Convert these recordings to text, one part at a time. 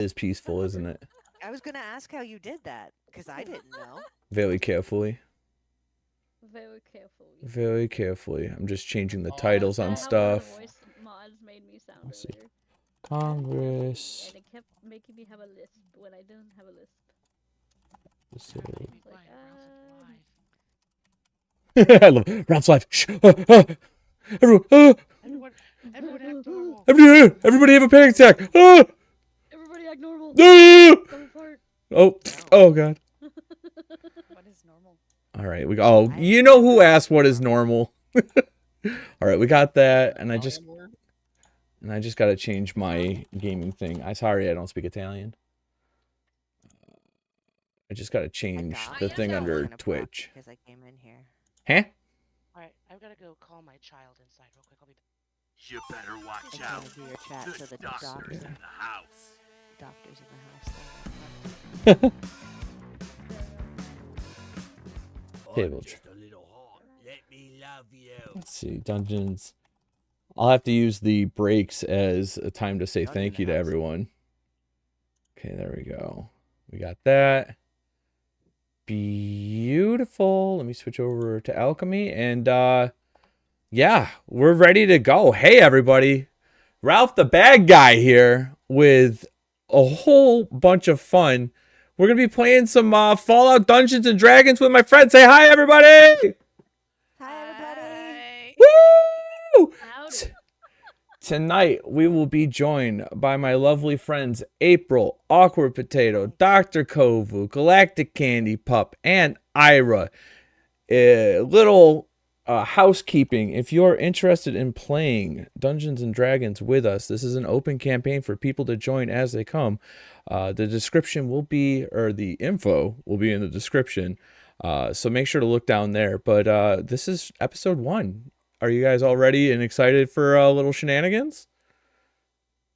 is peaceful, isn't it? I was gonna ask how you did that because I didn't know. Very carefully. Very carefully. Very carefully. I'm just changing the Oh, titles That's on how one of the stuff. voice mods made me sound Let's see. earlier. Congress. And it kept making me have a lisp when I didn't have a lisp. Let's Gotta see. make me quiet, or else I'm live. I love Ralph's life. Shh. Everyone, Everyone act normal. everybody have a panic attack. Everybody act normal. Ah! Don't fart. Oh, oh God. What is normal? All right, we go. Oh, you know who asked what is normal? All right, we got that, and I just got to change my gaming thing. I'm sorry, I don't speak Italian. I just got to change the thing under Twitch. Because I came in here. Huh? Alright, I've gotta go call my child inside real quick. I'll be back. You better I watch can't out. do your chat so the Doctor's in the house. doctors in the house. Table I'm just a little hot. Let me love you. Let's see, dungeons. I'll have to use the breaks as a time to say thank you to everyone. Okay, there we go. We got that. Beautiful. Let me switch over to alchemy, and yeah, we're ready to go. Hey everybody, Ralph the bad guy here with a whole bunch of fun. We're gonna be playing some Fallout Dungeons and Dragons with my friends. Say hi everybody. Hi, everybody. Woo! Howdy. Tonight, we will be joined by my lovely friends April, Awkward Potato, Dr. Kovu, Galactic Candy Pup, and Ira. Little housekeeping. If you're interested in playing Dungeons and Dragons with us, this is an open campaign for people to join as they come. The description will be, or the info will be in the description. So make sure to look down there. But this is episode 1. Are you guys all ready and excited for little shenanigans?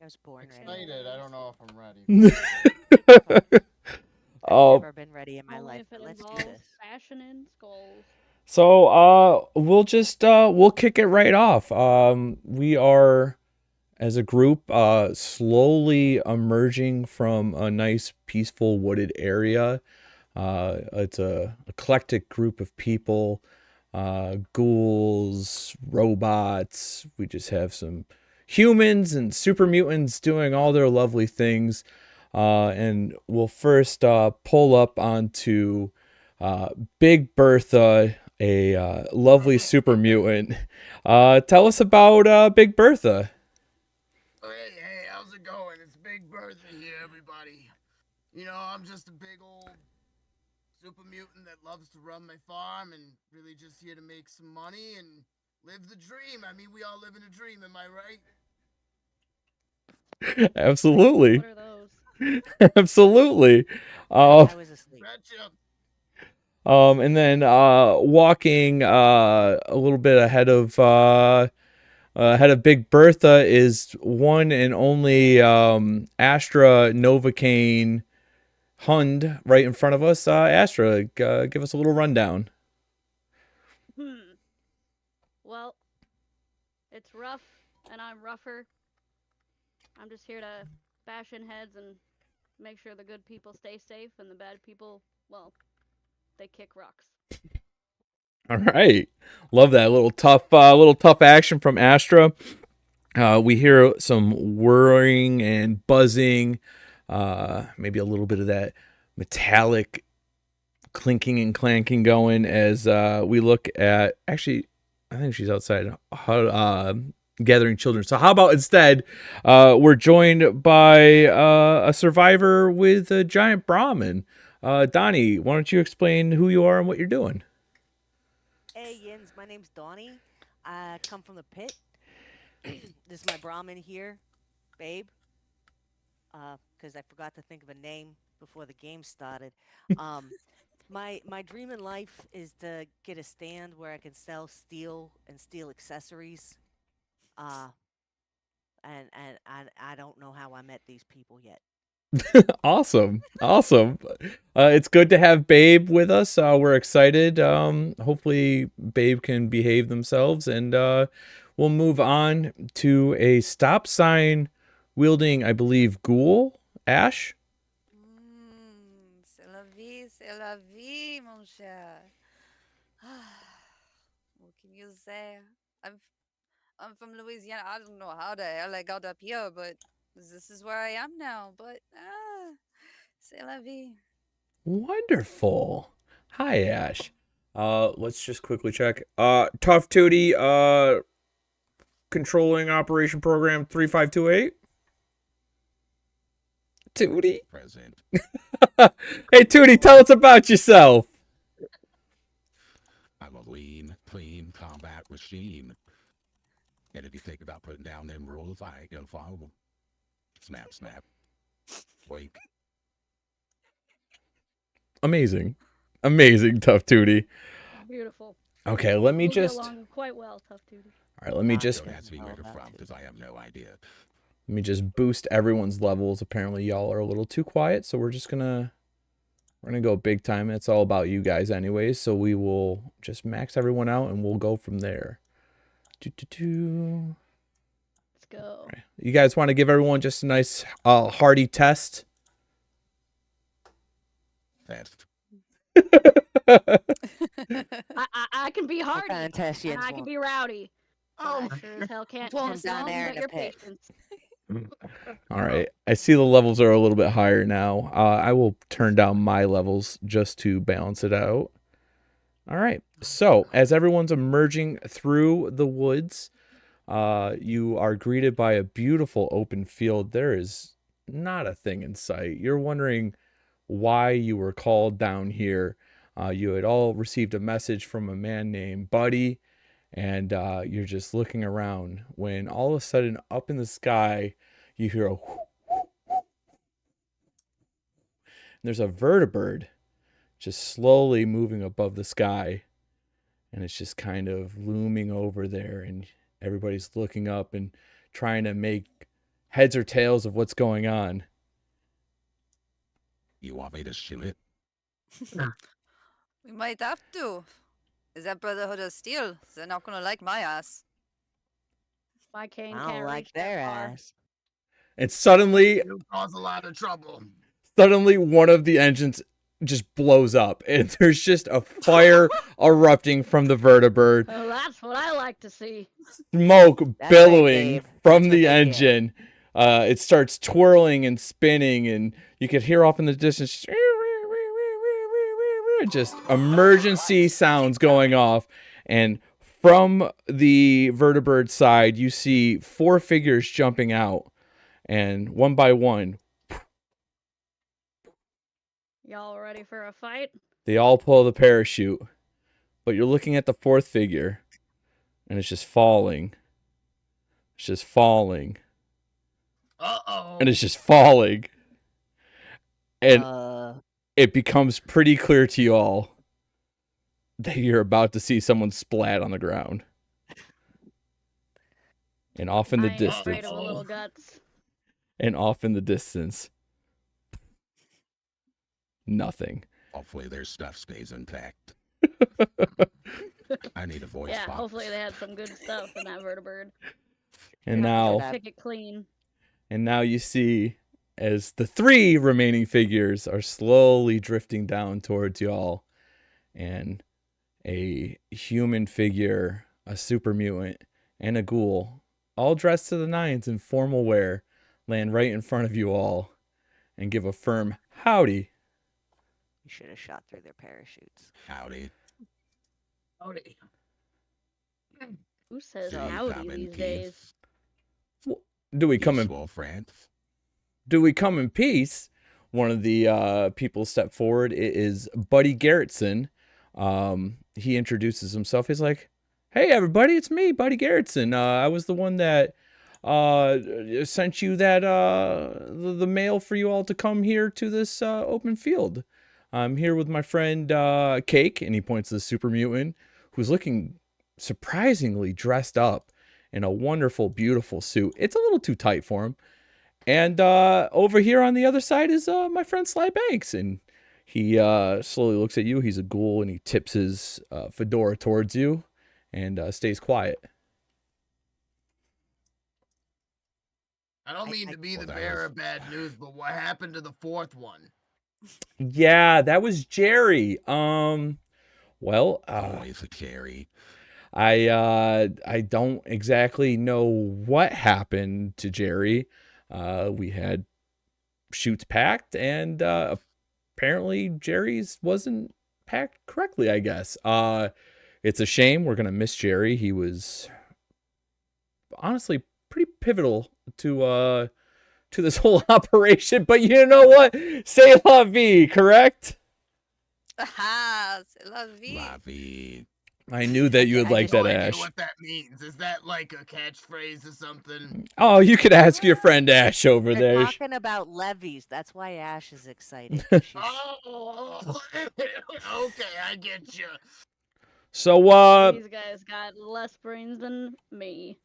I was born Excited. ready. I don't know if I'm ready. Oh, I've never been ready in my Only life, if it but let's do involves this. fashion and skulls. so we'll just we'll kick it right off. We are as a group slowly emerging from a nice peaceful wooded area. It's a eclectic group of people. Ghouls, robots. We just have some humans and super mutants doing all their lovely things. And we'll first pull up onto Big Bertha, a lovely super mutant. Tell us about Big Bertha. Hey, how's it going? It's Big Bertha here, everybody. You know, I'm just a big old super mutant that loves to run my farm and really just here to make some money and live the dream. I mean, we all live in a dream, am I right? Absolutely. What are those? Absolutely. I was asleep. Betcha. And then walking a little bit ahead of Big Bertha is one and only Astra Novocaine Hund right in front of us. Astra, give us a little rundown. Well, it's rough, and I'm rougher. I'm just here to bash in heads and make sure the good people stay safe, and the bad people, well, they kick rocks. All right, love that little tough action from Astra. We hear some whirring and buzzing, maybe a little bit of that metallic clinking and clanking going as we look at. Actually, I think she's outside gathering children. So how about instead we're joined by a survivor with a giant Brahmin. Donnie, why don't you explain who you are and what you're doing? Hey, Yins, my name's Donnie. I come from the pit. This is my Brahmin here, Babe. Because I forgot to think of a name before the game started. My dream in life is to get a stand where I can sell steel and steel accessories. And I don't know how I met these people yet. Awesome. It's good to have Babe with us. We're excited. Hopefully Babe can behave themselves, and we'll move on to a stop sign wielding, I believe, ghoul. Ash? C'est la vie, mon cher. What can you say? I'm I'm from Louisiana. I don't know how the hell I got up here, but this is where I am now. But c'est la vie. Wonderful. Hi, Ash. Let's just quickly check. Tough Tootie, controlling operation program 3528. Tootie. Present. Hey, Tootie, tell us about yourself. I'm a lean, clean combat machine. And if you think about putting down them rules, I ain't gonna follow them. Snap, snap. Wink. Amazing. Amazing, Tough Tootie. Beautiful. Okay, let me We'll get just. along quite well, Tough Tootie. All right, let me just. Don't ask me where they're from, because I have no idea. Let me just boost everyone's levels. Apparently, y'all are a little too quiet, so we're gonna go big time. It's all about you guys, anyways. So we will just max everyone out, and we'll go from there. Let's go. Right. You guys want to give everyone just a nice, hearty test? Fast. I can be hardy, kind of test you and I can want? be rowdy. Oh, I sure as hell can't Pull 'em test down none there but in a your pit. patience. All right. I see the levels are a little bit higher now. I will turn down my levels just to balance it out. All right. So, as everyone's emerging through the woods, you are greeted by a beautiful open field. There is not a thing in sight. You're wondering why you were called down here. You had all received a message from a man named Buddy, and you're just looking around when all of a sudden, up in the sky, you hear a whoo, whoo, whoo. There's a vertibird just slowly moving above the sky, and it's just kind of looming over there, and everybody's looking up and trying to make heads or tails of what's going on. You want me to shoot it? We might have to. Is that Brotherhood of Steel? They're not gonna like my ass. My cane I can't don't like reach their that far. ass. And suddenly you cause a lot of trouble. one of the engines just blows up, and there's just a fire erupting from the vertibird, Oh, that's what I like to see. smoke That's right, billowing babe. from That's what the they get. engine. It starts twirling and spinning, and you could hear off in the distance just emergency sounds going off. And from the vertibird side, you see 4 figures jumping out, and one by one, Y'all ready for a fight? they all pull the parachute. But you're looking at the 4th figure, and it's just falling. It's just falling. Uh-oh. And it's just falling. And Uh, it becomes pretty clear to you all that you're about to see someone splat on the ground. And off in the I ain't afraid distance, of a little guts. Nothing. Hopefully their stuff stays intact. I need a voice Yeah, box. hopefully they had some good stuff in that vertibird. And Not now, gonna pick it clean. you see as the 3 remaining figures are slowly drifting down towards y'all, and a human figure, a super mutant, and a ghoul, all dressed to the nines in formal wear, land right in front of you all and give a firm howdy. you should have shot through their parachutes. Howdy. Howdy. Who says Do you howdy come in these days? peace? Do we come in Peaceful friends? peace? One of the people step forward. It is Buddy Garrettson. He introduces himself. He's like, "Hey, everybody, it's me, Buddy Garrettson. I was the one that sent you that the mail for you all to come here to this open field. I'm here with my friend Cake," and he points to the super mutant, who's looking surprisingly dressed up in a wonderful, beautiful suit. It's a little too tight for him. And over here on the other side is my friend Sly Banks, and he slowly looks at you. He's a ghoul, and he tips his fedora towards you and stays quiet. I don't mean to be Well, the that bearer was- of bad news, but what happened to the fourth one? Yeah, that was Jerry. Well, Always a Jerry. I don't exactly know what happened to Jerry. We had chutes packed, and apparently Jerry's wasn't packed correctly, I guess. It's a shame. We're gonna miss Jerry. He was honestly pretty pivotal to this whole operation. But you know what? C'est la vie, correct? Ah, c'est la vie. La vie. I knew that you would I like just- that, No idea Ash. what that means. Is that like a catchphrase or something? Oh, you could ask your friend Ash over They're there. talking about levies. That's why Ash is excited. 'cause she's- Oh, okay, I get you. So, These guys got less brains than me.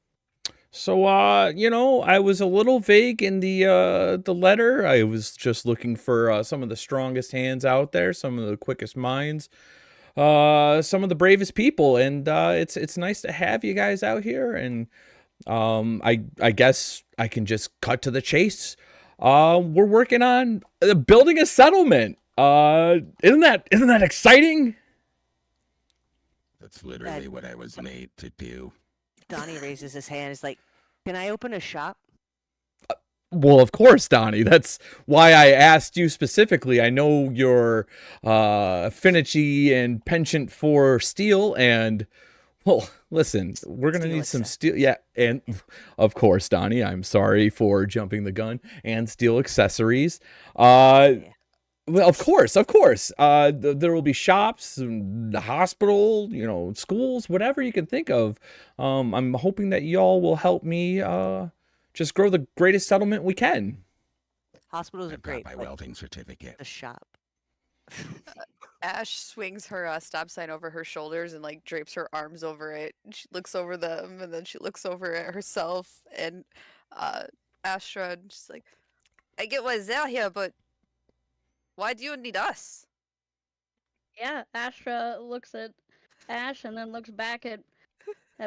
you know, I was a little vague in the letter. I was just looking for some of the strongest hands out there, some of the quickest minds, some of the bravest people, and it's nice to have you guys out here. And I guess I can just cut to the chase. We're working on building a settlement. Isn't that exciting? That's literally what I was made to do. Donnie raises his hand. He's like, "Can I open a shop?" Well, of course, Donnie. That's why I asked you specifically. I know your affinity and penchant for steel, and well, listen, we're gonna Steel need some accessories. steel. Yeah, and of course, Donnie. I'm sorry for jumping the gun. And steel accessories. Yeah. Well, of course. There will be shops, the hospital, you know, schools, whatever you can think of. I'm hoping that y'all will help me just grow the greatest settlement we can. Hospitals are I've got great. my but welding certificate. the shop. Ash swings her stop sign over her shoulders and like drapes her arms over it. She looks over them and then she looks over at herself and Astra and she's like, I get why they're here, but why do you need us? Yeah, Astra looks at Ash and then looks back at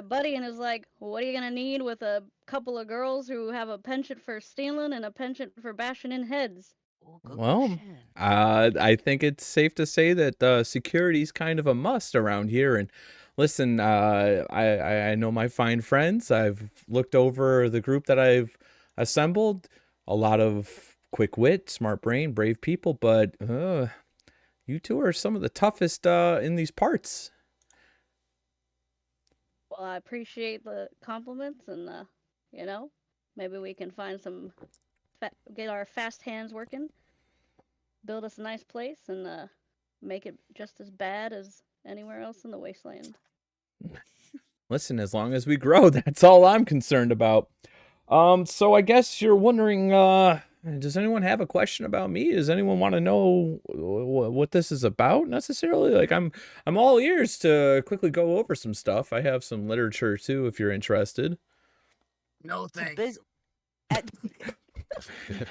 Buddy and is like, "What are you gonna need with a couple of girls who have a penchant for stealing and a penchant for bashing in heads?" Oh, good Well, question. I think it's safe to say that security's kind of a must around here. And listen, I know my fine friends. I've looked over the group that I've assembled. A lot of quick wit, smart brain, brave people, but you two are some of the toughest in these parts. Well, I appreciate the compliments, and you know, maybe we can find some, get our fast hands working, build us a nice place, and make it just as bad as anywhere else in the wasteland. Listen, as long as we grow, that's all I'm concerned about. So I guess you're wondering, does anyone have a question about me? Does anyone want to know what this is about necessarily? Like I'm all ears to quickly go over some stuff. I have some literature too, if you're interested. No, It's a thank bus- you.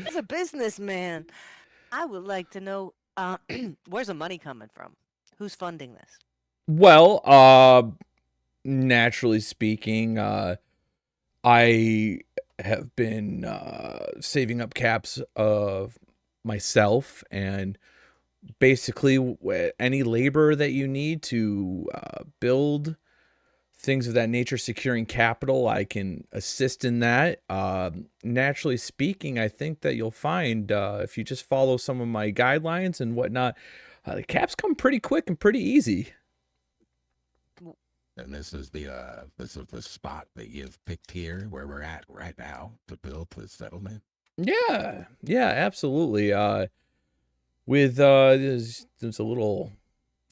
As a businessman, I would like to know where's the money coming from? Who's funding this? Well, naturally speaking, I have been saving up caps of myself, and basically any labor that you need to build things of that nature, securing capital, I can assist in that. Naturally speaking, I think that you'll find if you just follow some of my guidelines and whatnot, the caps come pretty quick and pretty easy. And this is the spot that you've picked here, where we're at right now, to build this settlement. Yeah, absolutely. With there's a little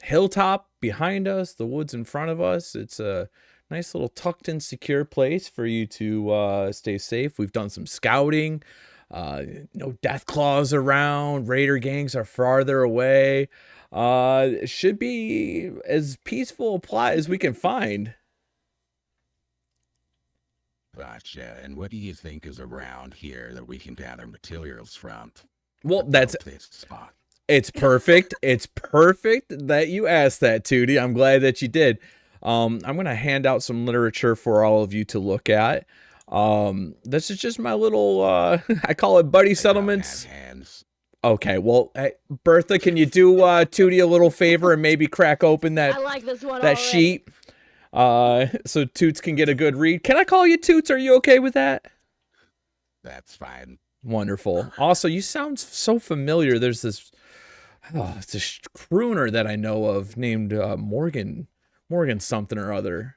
hilltop behind us, the woods in front of us. It's a nice little tucked in, secure place for you to stay safe. We've done some scouting. No death claws around. Raider gangs are farther away. It should be as peaceful a plot as we can find. Gotcha. And what do you think is around here that we can gather materials from? Well, to that's build this spot. It's perfect. It's perfect that you asked that, Tootie. I'm glad that you did. I'm going to hand out some literature for all of you to look at. This is just my little I call it buddy They don't settlements. have hands. Okay, well, hey, Bertha, can you do Tootie a little favor and maybe crack open I that like this one that already. sheet so Toots can get a good read? Can I call you Toots? Are you okay with that? That's fine. Wonderful. Also, you sound so familiar. There's this it's this crooner that I know of named Morgan something or other.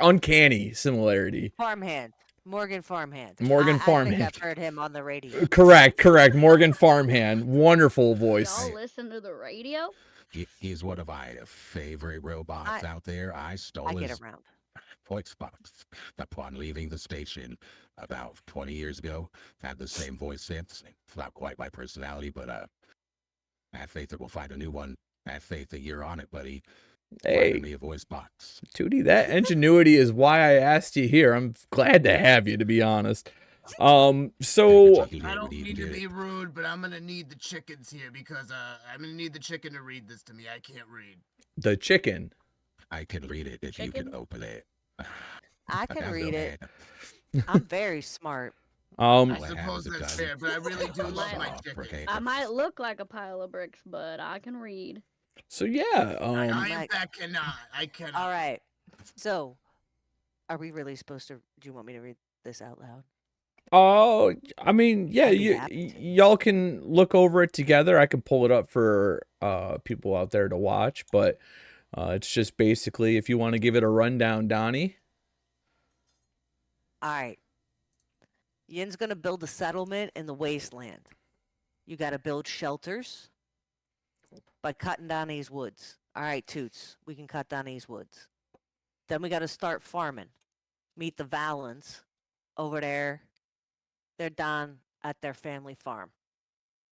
Uncanny similarity. Farmhand. Morgan Farmhand. Morgan I think Farmhand. I've heard him on the radio. Correct. Morgan Farmhand. Wonderful voice. Y'all listen to the radio? He's one of my favorite robots out there. I stole I get his around. voice box upon leaving the station about 20 years ago. Had the same voice since. It's not quite my personality, but I have faith that we'll find a new one. I have faith that you're on it, buddy. Hey, Finding me a voice box. Tootie, that ingenuity is why I asked you here. I'm glad to have you, to be honest. So I don't mean to be rude, but I'm gonna need the chickens here because I'm gonna need the chicken to read this to me. I can't read. the chicken. I can read it if you can Chicken? open it. I can have no read it. hand. I'm very smart. I All I have suppose is a that's gun. fair, but I really do love my Oh, chicken. okay. I might look like a pile of bricks, but I can read. So yeah, I in Like- fact cannot. I cannot. All right. So, are we really supposed to? Do you want me to read this out loud? oh, I mean, yeah, I'd be happy y'all can look over it together. I can pull it up for people out there to watch, but it's just basically if you want to give it a rundown, Donnie. All right. Yin's gonna build a settlement in the wasteland. You got to build shelters by cutting down these woods. All right, Toots, we can cut down these woods. Then we got to start farming. Meet the Valens over there. They're down at their family farm.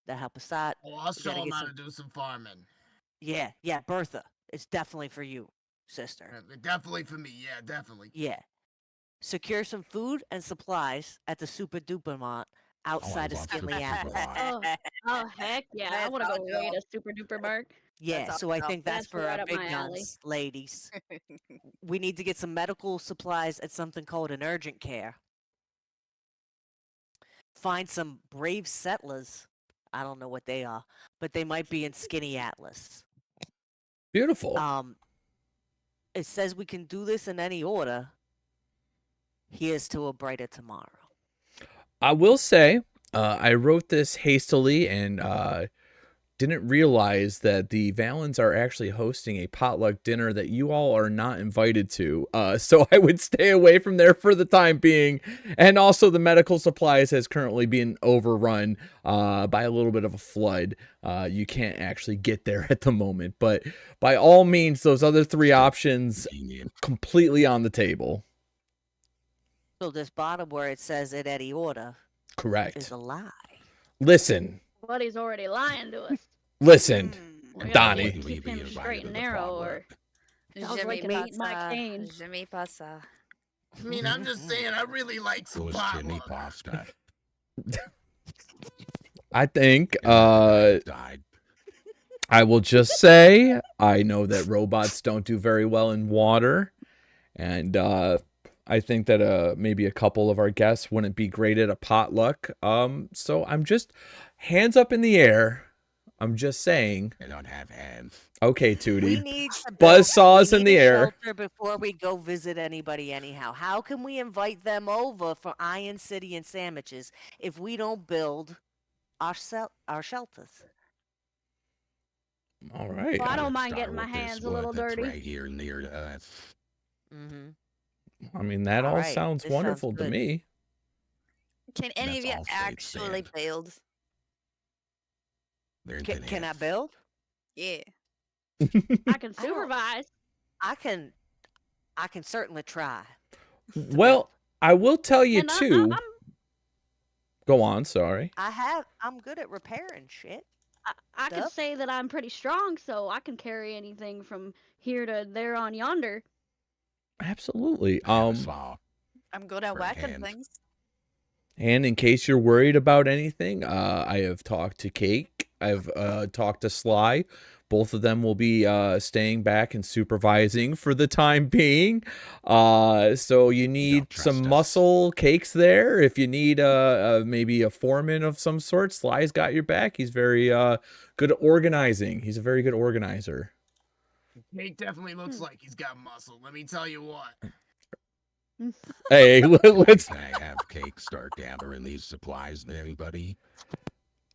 They help us out. Oh, I'll show gotta them get how some- to do some farming. Yeah, Bertha. It's definitely for you, sister. Definitely for me. Yeah, definitely. Yeah. Secure some food and supplies at the Super Duper Mart outside of love Super Skinley Duper Apple. Mart. Oh heck yeah! I That's want to go awesome. raid a super duper mark. Yeah, That's so I awesome. think that's That's for right our up big my alley. guns, ladies. We need to get some medical supplies at something called an urgent care. Find some brave settlers. I don't know what they are, but they might be in Skinny Atlas. Beautiful. It says we can do this in any order. Here's to a brighter tomorrow. I will say, I wrote this hastily and didn't realize that the Valens are actually hosting a potluck dinner that you all are not invited to. So I would stay away from there for the time being. And also the medical supplies has currently been overrun by a little bit of a flood. You can't actually get there at the moment. But by all means, those other three options Convenient. completely on the table. So this bottom where it says in any order is Correct. a lie. Listen. Buddy's already lying to us. Listen. We gotta Donnie. keep We him be invited straight to and the narrow, or potluck. Sounds like an eat my cane. Je me pasa. I mean, I'm just saying, I really like some Those kidney potluck. pasta. I think Died. I will just say I know that robots don't do very well in water, and I think that maybe a couple of our guests wouldn't be great at a potluck. So I'm just hands up in the air. I'm just saying. They don't have hands. Okay, We Tootie. need to Buzzsaws we in need the a air. shelter before we go visit anybody anyhow. How can we invite them over for Iron City and sandwiches if we don't build our shelters? All right. Well, I don't mind Start getting my with this hands a wood little that's dirty. Right here near us. Mm-hmm. I mean, that all Alright, sounds this sounds wonderful to good. me. Can any of That's you all safe actually sand. build? They're in Can, thin can I hands. build? Yeah. I can I don't- supervise. I can certainly try. Well, I will tell you And too. Go on. Sorry. I'm good at repairing shit. I can Stuff? say that I'm pretty strong, so I can carry anything from here to there on yonder. Absolutely. I have a saw. I'm good at For whacking hands. things. And in case you're worried about anything, I have talked to Cake. I've talked to Sly. Both of them will be staying back and supervising for the time being. So you need trust some us. muscle cakes there. If you need maybe a foreman of some sort, Sly's got your back. He's very good at organizing. He's a very good organizer. Cake definitely looks like he's got muscle. Let me tell you what. Hey, let's. Can I have Cake start gathering these supplies to everybody?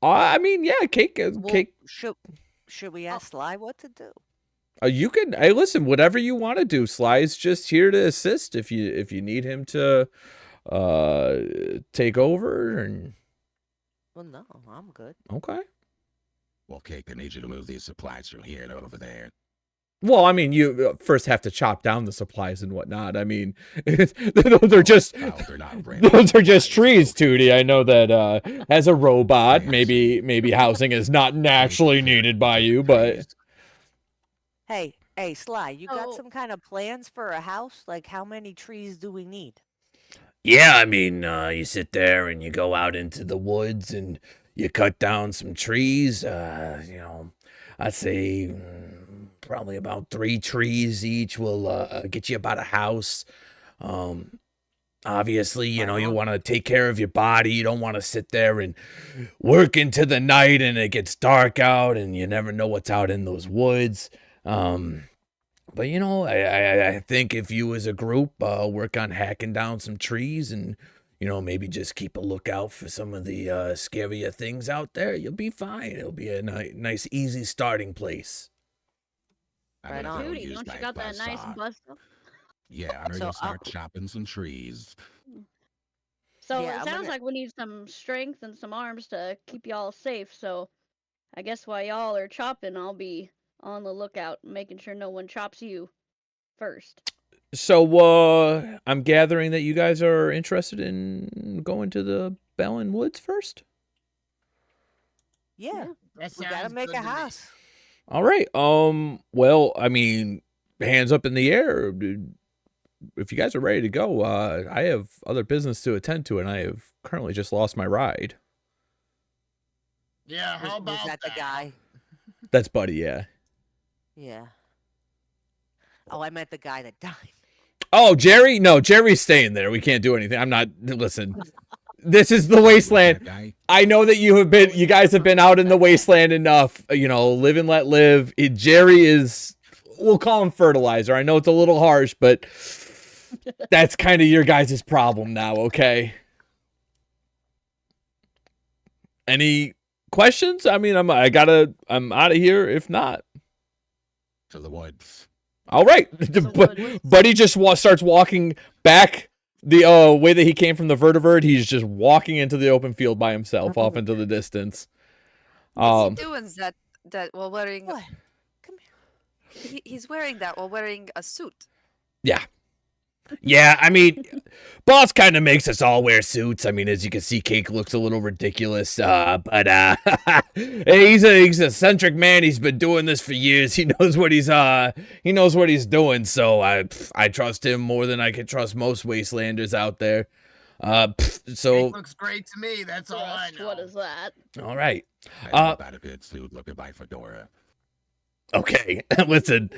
I mean, yeah, cake. Well, Cake. should we ask Sly what to do? You can. Hey, listen. Whatever you want to do, Sly's just here to assist. If you need him to take over, and Well, no, I'm good. okay. Well, Cake, I need you to move these supplies from here to over there. Well, I mean, you first have to chop down the supplies and whatnot. I mean, those are just Well, they're not random those are just supplies, trees, Tootie. I know that as a robot, Yes. maybe housing is not naturally needed by you, but Hey, Sly, you got Oh. some kind of plans for a house? Like, how many trees do we need? yeah, I mean, you sit there and you go out into the woods and you cut down some trees. I'd say probably about 3 trees each will get you about a house. Obviously, you know, you want to take care of your body. You don't want to sit there and work into the night and it gets dark out and you never know what's out in those woods. But you know, I think if you as a group work on hacking down some trees and, you know, maybe just keep a lookout for some of the scarier things out there, you'll be fine. It'll be a nice, easy starting place. I'm Right gonna on. go Duty, use don't you my got that nice buzzsaw. buzzsaw? Yeah, I'm So, gonna start chopping some trees. So Yeah, it I'm sounds gonna- like we need some strength and some arms to keep y'all safe. So I guess while y'all are chopping, I'll be on the lookout, making sure no one chops you first. So, I'm gathering that you guys are interested in going to the Bellin Woods first? Yeah, That we gotta sounds make good a to me. house. All right. Well, I mean, hands up in the air. If you guys are ready to go, I have other business to attend to, and I have currently just lost my ride. Yeah, how Was about that the guy? That's Buddy, yeah. Yeah. Oh, I meant the guy that died. Oh, Jerry? No, Jerry's staying there. We can't do anything. I'm not. Listen, this is the That wasteland. guy? I know that you guys have been out in the wasteland enough. You know, live and let live. Jerry is, we'll call him fertilizer. I know it's a little harsh, but that's kind of your guys' problem now, okay? Any questions? I mean, I'm out of here if not. To the woods. All right. woods. Buddy just starts walking back the way that he came from the vertebrate. He's just walking into the open field by himself off into the distance. What's he doing that while wearing? What? Come here. He's wearing that while wearing a suit. Yeah, I mean, boss kind of makes us all wear suits. I mean, as you can see, Cake looks a little ridiculous, but he's a eccentric man. He's been doing this for years. He knows what he's doing. So I trust him more than I could trust most wastelanders out there. So It looks great to me. That's all I Trust, know. what is that? all right, I know about a good suit looking by Fedora. okay. Listen,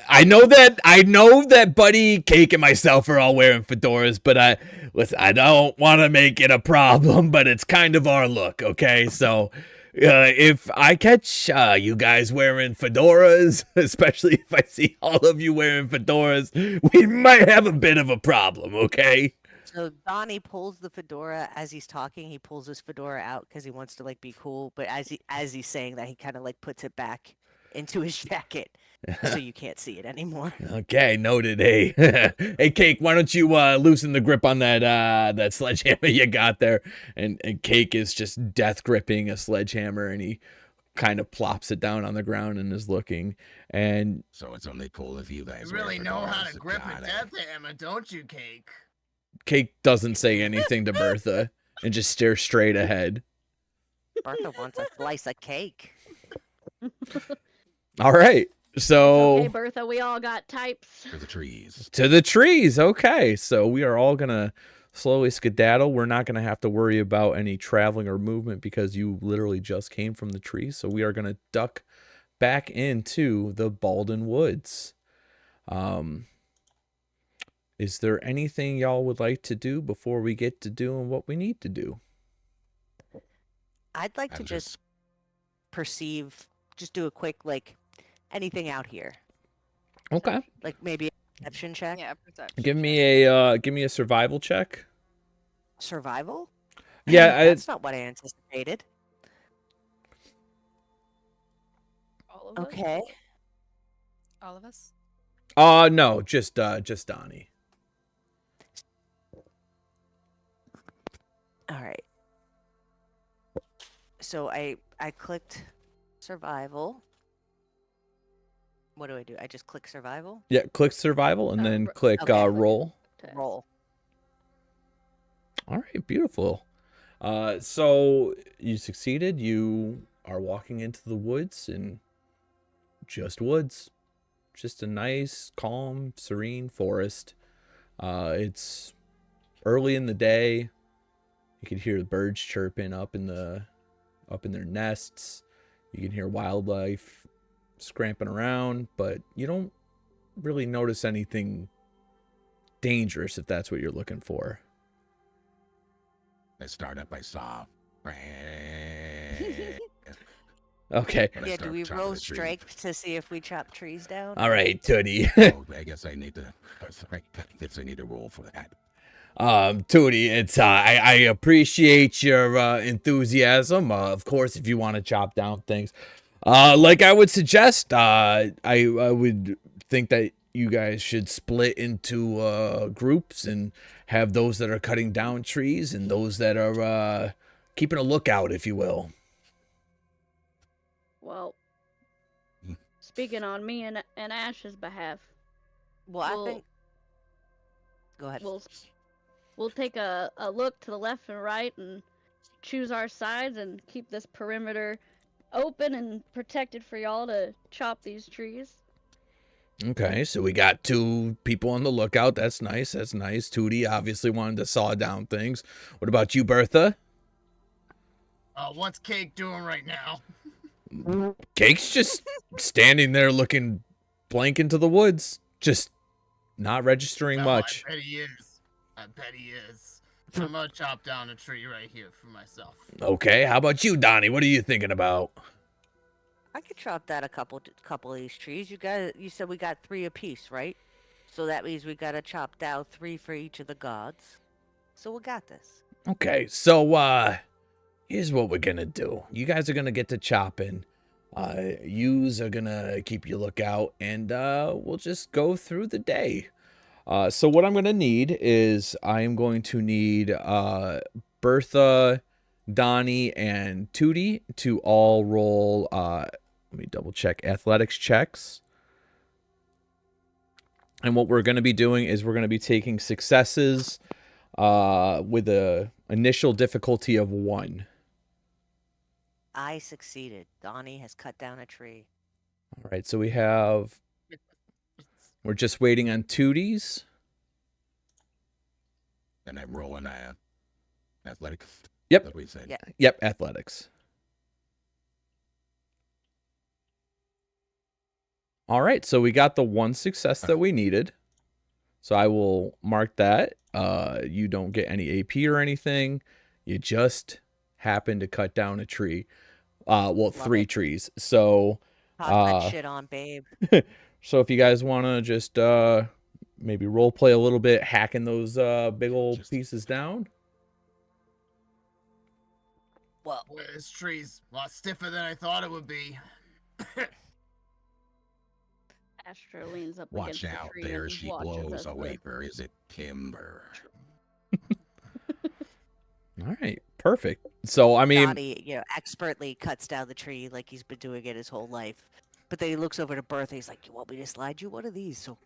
I know that Buddy, Cake, and myself are all wearing fedoras, but I don't want to make it a problem, but it's kind of our look, okay? So, if I catch you guys wearing fedoras, especially if I see all of you wearing fedoras, we might have a bit of a problem, okay? So Donnie pulls the fedora as he's talking. He pulls his fedora out because he wants to like be cool. But as he's saying that, he kind of like puts it back into his jacket so you can't see it anymore. Okay, noted. Hey, hey, Cake, why don't you loosen the grip on that sledgehammer you got there? And Cake is just death gripping a sledgehammer, and he kind of plops it down on the ground and is looking. And So it's only cool if you guys You really wear know how fedoras. to grip a Got it. death hammer, don't you, Cake? Cake doesn't say anything to Bertha and just stares straight ahead. Bertha wants a slice of cake. All right, so Okay, Bertha, we all got types. To the trees. to the trees. Okay, so we are all gonna slowly skedaddle. We're not going to have to worry about any traveling or movement because you literally just came from the tree. So we are going to duck back into the Baldwin Woods. Is there anything y'all would like to do before we get to doing what we need to do? I'd like to I'm just perceive, just do a quick, like, anything out here. Okay. Like maybe a perception check. Yeah, perception. Give me a survival check. Survival? Yeah, That's not what I anticipated. All of us? Okay. All of us. No, just Donnie. All right. So I clicked survival. What do? I just click survival? Yeah, click survival and then r- click okay. roll. Okay. Roll. All right, beautiful. So you succeeded. You are walking into the woods and just woods. Just a nice, calm, serene forest. It's early in the day. You can hear the birds chirping up in their nests. You can hear wildlife scramping around, but you don't really notice anything dangerous if that's what you're looking for. I start up, I saw. Okay. When I Yeah, start do we chopping roll the tree. strength to see if we chop trees down? All right, Tootie. Oh, I guess I need to. I guess I need to roll for that. Tootie, it's I appreciate your enthusiasm. Of course, if you want to chop down things, like I would suggest, I would think that you guys should split into groups and have those that are cutting down trees and those that are keeping a lookout, if you will. Well, speaking on me and Ash's behalf, Well, I We'll- think. Go ahead. we'll take a look to the left and right and choose our sides and keep this perimeter open and protected for y'all to chop these trees. Okay, so we got 2 people on the lookout. That's nice. That's nice. Tootie obviously wanted to saw down things. What about you, Bertha? What's Cake doing right now? Cake's just standing there looking blank into the woods, just not registering No, much. I bet he is. I bet he is. I'm gonna chop down a tree right here for myself. Okay, how about you, Donnie? What are you thinking about? I could chop down a couple of these trees. You said we got 3 apiece, right? So that means we gotta chop down 3 for each of the gods. So we got this. Okay, so here's what we're gonna do. You guys are gonna get to chopping. Yous are gonna keep your lookout, and we'll just go through the day. So what I'm gonna need is I am going to need Bertha, Donnie, and Tootie to all roll. Let me double check athletics checks. And what we're going to be doing is we're going to be taking successes with a initial difficulty of 1. I succeeded. Donnie has cut down a tree. All right, so we're just waiting on Tootie's. And I'm rolling athletics. Yep. That's what we said. Yeah. Yep, athletics. All right, so we got the 1 success that we needed. So I will mark that. You don't get any AP or anything. You just happen to cut down a tree. Well, 3 trees. So Pop that shit on, babe. so if you guys want to just maybe role play a little bit, hacking those big old pieces down. Well, Boy, this tree's a lot stiffer than I thought it would be. Astra leans up Watch against out, the tree there and she watches blows as away. the... Or is it timber? All right, perfect. So I mean, Donnie, expertly cuts down the tree like he's been doing it his whole life. But then he looks over to Bertha. He's like, "You want me to slide you one of these? So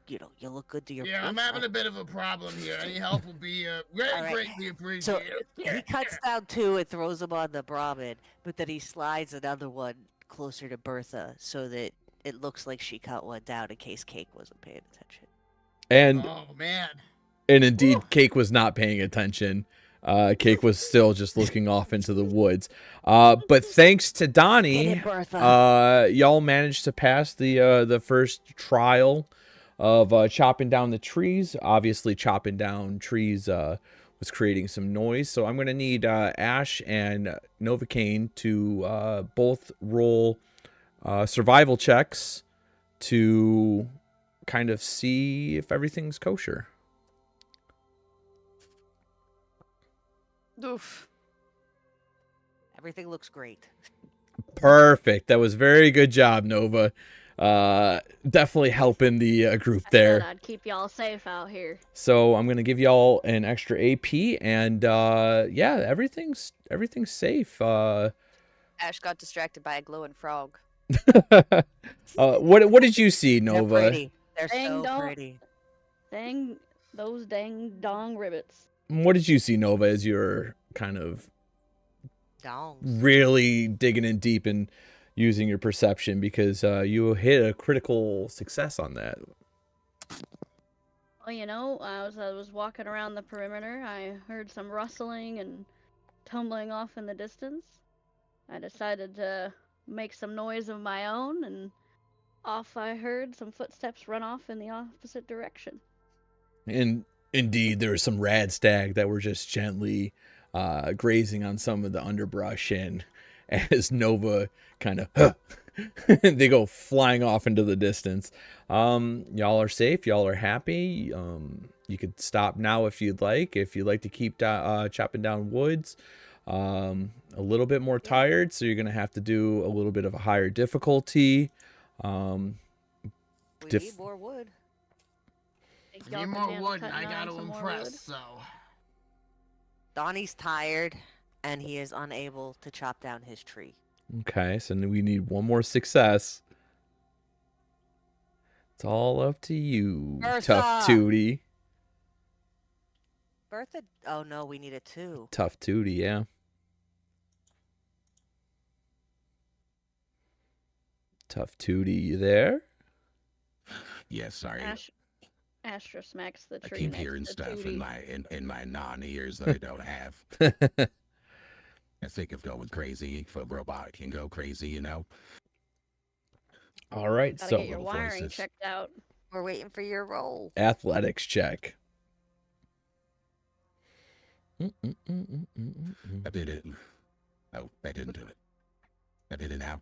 you look good to your." Yeah, I'm birthday?" having a bit of a problem here. Any help will be very All right. greatly appreciated. He cuts down 2 and throws them on the Brahmin, but then he slides another one closer to Bertha so that it looks like she cut one down in case Cake wasn't paying attention. and Oh man. And indeed, Cake was not paying attention. Cake was still just looking off into the woods. But thanks to Donnie, Get it, Bertha. y'all managed to pass the first trial of chopping down the trees. Obviously, chopping down trees was creating some noise. So I'm going to need Ash and Novocaine to both roll survival checks to kind of see if everything's kosher. Oof. Everything looks great. Perfect. That was very good job, Nova. Definitely helping the group I said there. I'd keep y'all safe out here. So I'm gonna give y'all an extra AP, and yeah, everything's safe. Ash got distracted by a glowing frog. What did you see, They're Nova? pretty. They're Dang so dong. pretty. Those dang dong ribbits. What did you see, Nova, as you're kind of Dongs. really digging in deep and using your perception, because you hit a critical success on that. Well, as I was walking around the perimeter, I heard some rustling and tumbling off in the distance. I decided to make some noise of my own, and off I heard some footsteps run off in the opposite direction. And indeed, there was some rad stag that were just gently grazing on some of the underbrush, and as Nova kind of they go flying off into the distance. Y'all are safe. Y'all are happy. You could stop now if you'd like. If you'd like to keep chopping down woods, a little bit more tired, so you're gonna have to do a little bit of a higher difficulty. We need more wood. Think I y'all need can more handle wood, and I cutting down got to some more wood? impress, so. Donnie's tired, and he is unable to chop down his tree. Okay, so we need one more success. It's all up to you, Bertha! Tough Tootie. Bertha? Oh no, we need a 2. Tough Tootie, yeah. Tough Tootie, you there? Yes, sorry. Astra smacks the I tree keep next hearing to stuff Tootie. in my non-ears that I don't have. I think of going crazy. If a robot can go crazy, you know. All right, Gotta so get your little wiring voices. checked out. We're waiting for your roll. athletics check. I did it. Oh, I didn't do it. I did it now.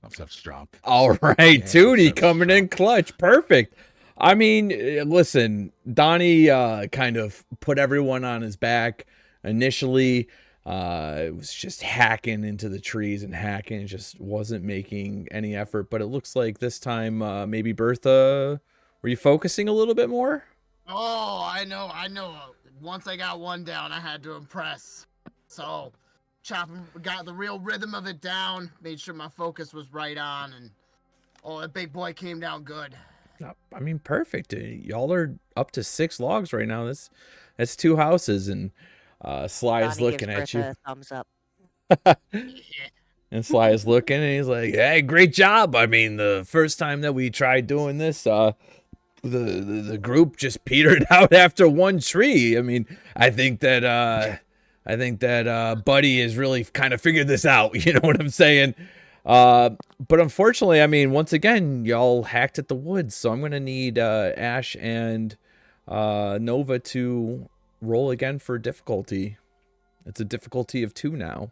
I'm so strong. All right, Yeah, Tootie so coming in strong. clutch. Perfect. I mean, listen, Donnie kind of put everyone on his back initially. It was just hacking into the trees and hacking. It just wasn't making any effort. But it looks like this time, maybe Bertha, were you focusing a little bit more? Oh, I know. Once I got one down, I had to impress. So, got the real rhythm of it down, made sure my focus was right on, and oh, that big boy came down good. I mean, perfect. Y'all are up to 6 logs right now. That's 2 houses, and Sly is Donnie looking gives at you. Bertha a thumbs up. And Sly is looking, and he's like, "Hey, great job! I mean, the first time that we tried doing this, the group just petered out after one tree. I mean, I think that Buddy has really kind of figured this out. You know what I'm saying? But unfortunately, I mean, once again, y'all hacked at the woods, so I'm gonna need Ash and Nova to roll again for difficulty. It's a difficulty of 2 now.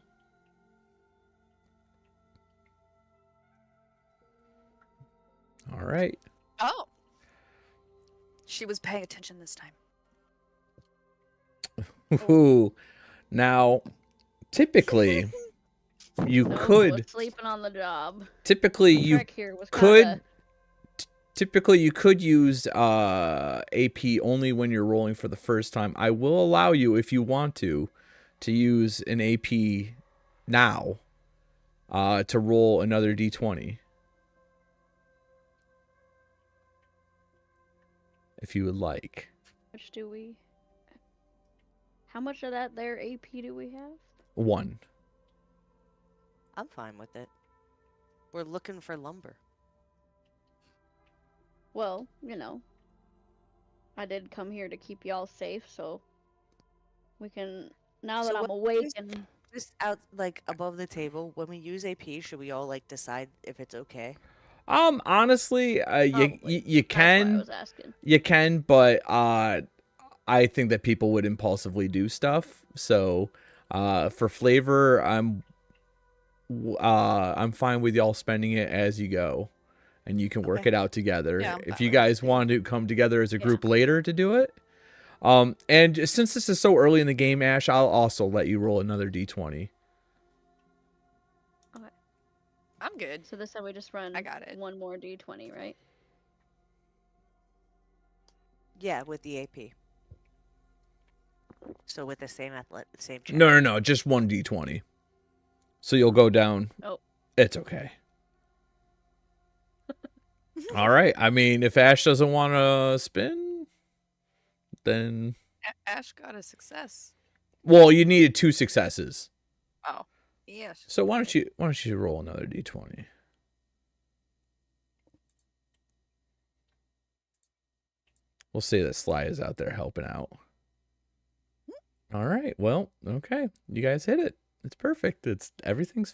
All right. Oh. She was paying attention this time. Ooh. Now, typically, you Nova could. was sleeping on the job. Typically, you Trek here was could. kinda... Typically, you could use AP only when you're rolling for the first time. I will allow you, if you want to use an AP now to roll another D20. If you would like. How much of that there AP do we have? 1. I'm fine with it. We're looking for lumber. Well, I did come here to keep y'all safe, so we can. Now So that I'm what awake is- and Just out like above the table, when we use AP, should we all like decide if it's okay? Honestly, Probably. you That's why I can was asking. but I think that people would impulsively do stuff. So, for flavor, I'm fine with y'all spending it as you go, and you can work Okay. it out together. Yeah, I'm If fine you with it. guys want to come together as a Yeah. group later to do it, and since this is so early in the game, Ash, I'll also let you roll another d20. I'm good. So this time we just run I got it. one more d20, right? Yeah, with the AP. So with the same same check. No, just one d20. So you'll go down. Oh. It's okay. All right. I mean, if Ash doesn't want to spin, then Ash got a success. well, you needed 2 successes. Oh, yes. So why don't you roll another d20? We'll say that Sly is out there helping out. All right. Well, okay. You guys hit it. It's perfect. Everything's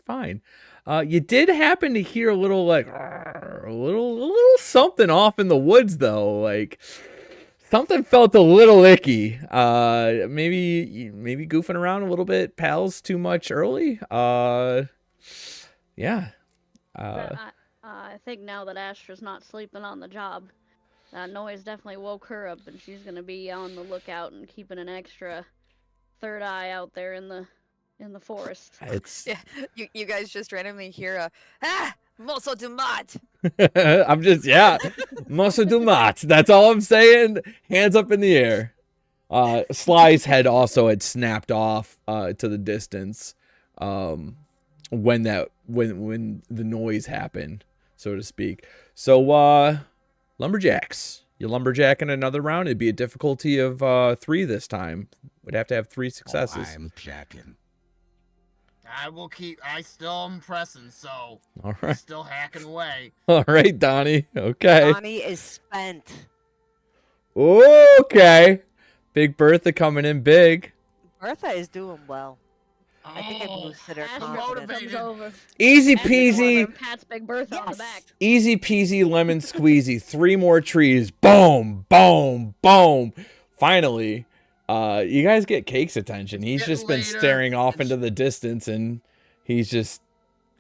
fine. You did happen to hear a little a little something off in the woods though. Like something felt a little icky. Maybe goofing around a little bit, pals, too much early. Yeah. But I think now that Astra's not sleeping on the job, that noise definitely woke her up, and she's gonna be on the lookout and keeping an extra third eye out there in the forest. It's Yeah, you guys just randomly hear Mosso du Mat. I'm just Mosso du mat. That's all I'm saying. Hands up in the air. Sly's head also had snapped off to the distance when the noise happened, so to speak. So lumberjacks. You lumberjacking another round. It'd be a difficulty of 3 this time. We'd have to have 3 successes. I'm jacking. I still am pressing, so All I'm right. still hacking away. All right, Donnie. Okay. Donnie is spent. Okay. Big Bertha coming in big. Bertha is doing well. I think I Oh, boosted her Astra confidence. comes motivated. over. Easy Astra comes over peasy. and pats Big Bertha on the back. Easy peasy lemon squeezy. 3 more trees. Boom, boom, boom. Finally, you guys get Cake's attention. He's Getting just been later. staring off into the distance, and he's just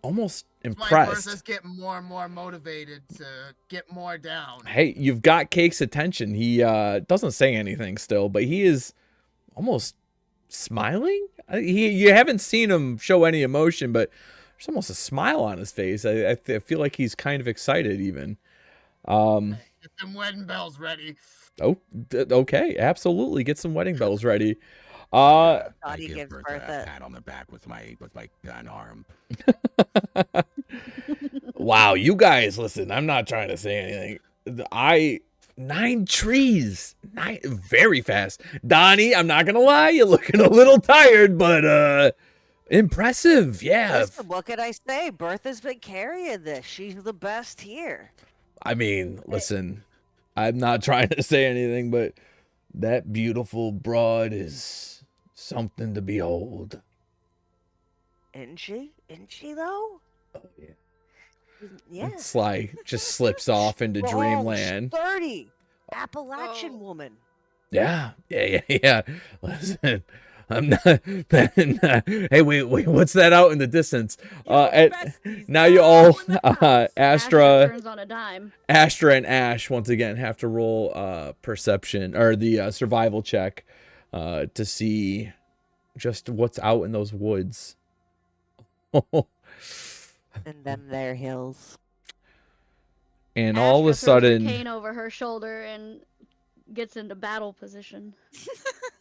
almost My impressed. Bertha's getting more and more motivated to get more down. Hey, you've got Cake's attention. He doesn't say anything still, but he is almost smiling. You haven't seen him show any emotion, but there's almost a smile on his face. I feel like he's kind of excited even. Get them wedding bells ready. Okay, absolutely. Get some wedding bells ready. I Dottie give gives Bertha a Bertha- pat on the back with my gun arm. Wow, you guys, listen, I'm not trying to say anything. 9 trees. 9 very fast. Donnie, I'm not gonna lie, you're looking a little tired, but impressive. Yeah. Listen, what could I say? Bertha's been carrying this. She's the best here. I mean, listen, I'm not trying to say anything, but that beautiful broad is something to behold. Isn't she? Isn't she though? Oh yeah. Yeah. Sly just slips off into Strong, dreamland. Sturdy. Appalachian Oh. woman. Yeah. Listen, I'm not. Hey, wait, what's that out in the distance? Now you all, Astra turns on a dime. and Ash once again have to roll perception or the survival check to see just what's out in those woods. And them there hills. And all of a Astra throws her sudden, cane over her shoulder and gets into battle position.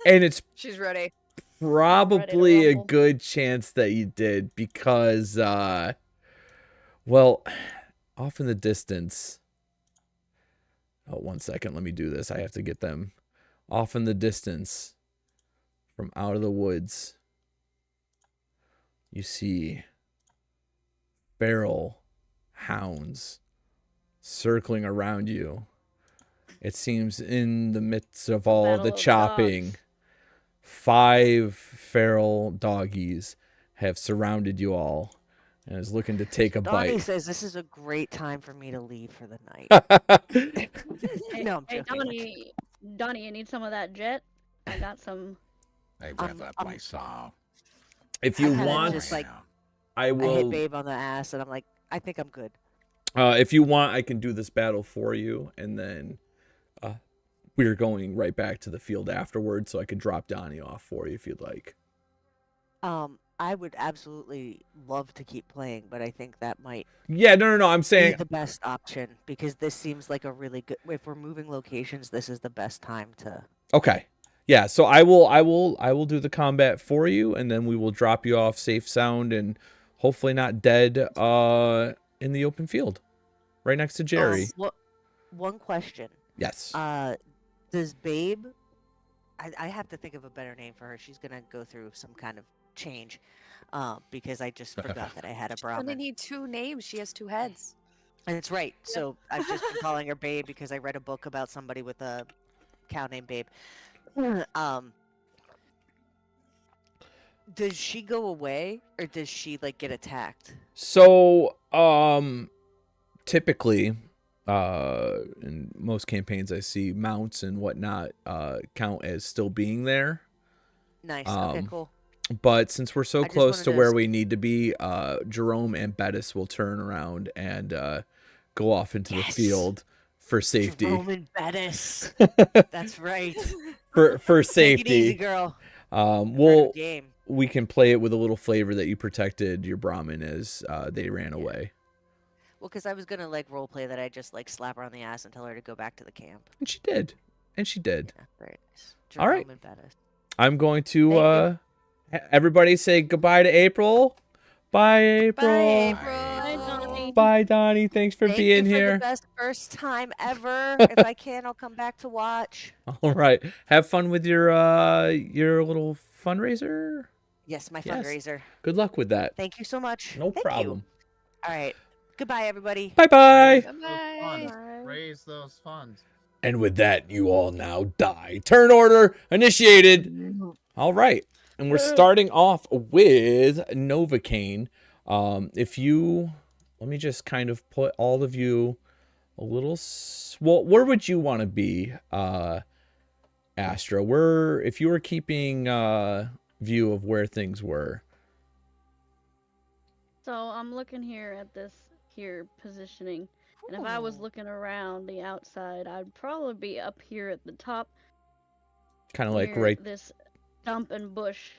and it's She's ready. probably a rumble. good chance that you did because, well, off in the distance. Oh, 1 second. Let me do this. I have to get them off in the distance from out of the woods. You see feral hounds circling around you It seems in the midst of all the Battle of the chopping, dogs. 5 feral doggies have surrounded you all and is looking to take a Donnie bite. says this is a great time for me to leave for the night. Hey, No, I'm hey joking. Donnie, you need some of that jet? I got some. I wrap up my saw. If I you kinda want, just, like, I I hit will. Babe on the ass, and I'm like, I think I'm good. If you want, I can do this battle for you, and then we're going right back to the field afterwards, so I could drop Donnie off for you if you'd like. I would absolutely love to keep playing, but I think that might Yeah, no. I'm be saying the best option because this seems like a really good. If we're moving locations, this is the best time to. okay. Yeah, so I will do the combat for you, and then we will drop you off safe, sound, and hopefully not dead in the open field, right next to Jerry. What? One question. Yes. Does Babe? I have to think of a better name for her. She's gonna go through some kind of change, because I just forgot that I had a She's gonna Brahmin. need 2 names. She has 2 heads. And it's right. So I've just been calling her Babe because I read a book about somebody with a cow named Babe. Does she go away or does she like get attacked? So, typically, in most campaigns I see mounts and whatnot count as still being there. Nice. Okay, cool. But since we're so I just close to wanted to where we need to be, Jerome and Bettis will turn around and go off into the Yes! field for safety. Jerome and Bettis. That's right. For Take it easy, safety. girl. Game. We can play it with a little flavor that you protected your Brahmin as they ran away. Well, because I was gonna like role play that I just like slap her on the ass and tell her to go back to the camp. And she did. Yeah, very nice. All right. Jerome and Bettis. I'm going to everybody say goodbye to April. Bye, April. Bye, Bye, April. Donnie. Bye, Donnie. Thanks for Thank being you for here. the best first time ever. If I can, I'll come back to watch. All right. Have fun with your little fundraiser. Yes, my Yes. fundraiser. Good luck with that. Thank you so much. No Thank problem. You. All right. Goodbye, everybody. Bye-bye. Bye. Raise those funds. And with that, you all now die. Turn order initiated. All right. And we're starting off with Novocaine. If you, let me just kind of put all of you a little, well, where would you want to be, Astra? If you were keeping view of where things were. So I'm looking here at this here positioning, and if I was looking around the outside, I'd probably be up here at the top. Kind of like near right. this stump and bush.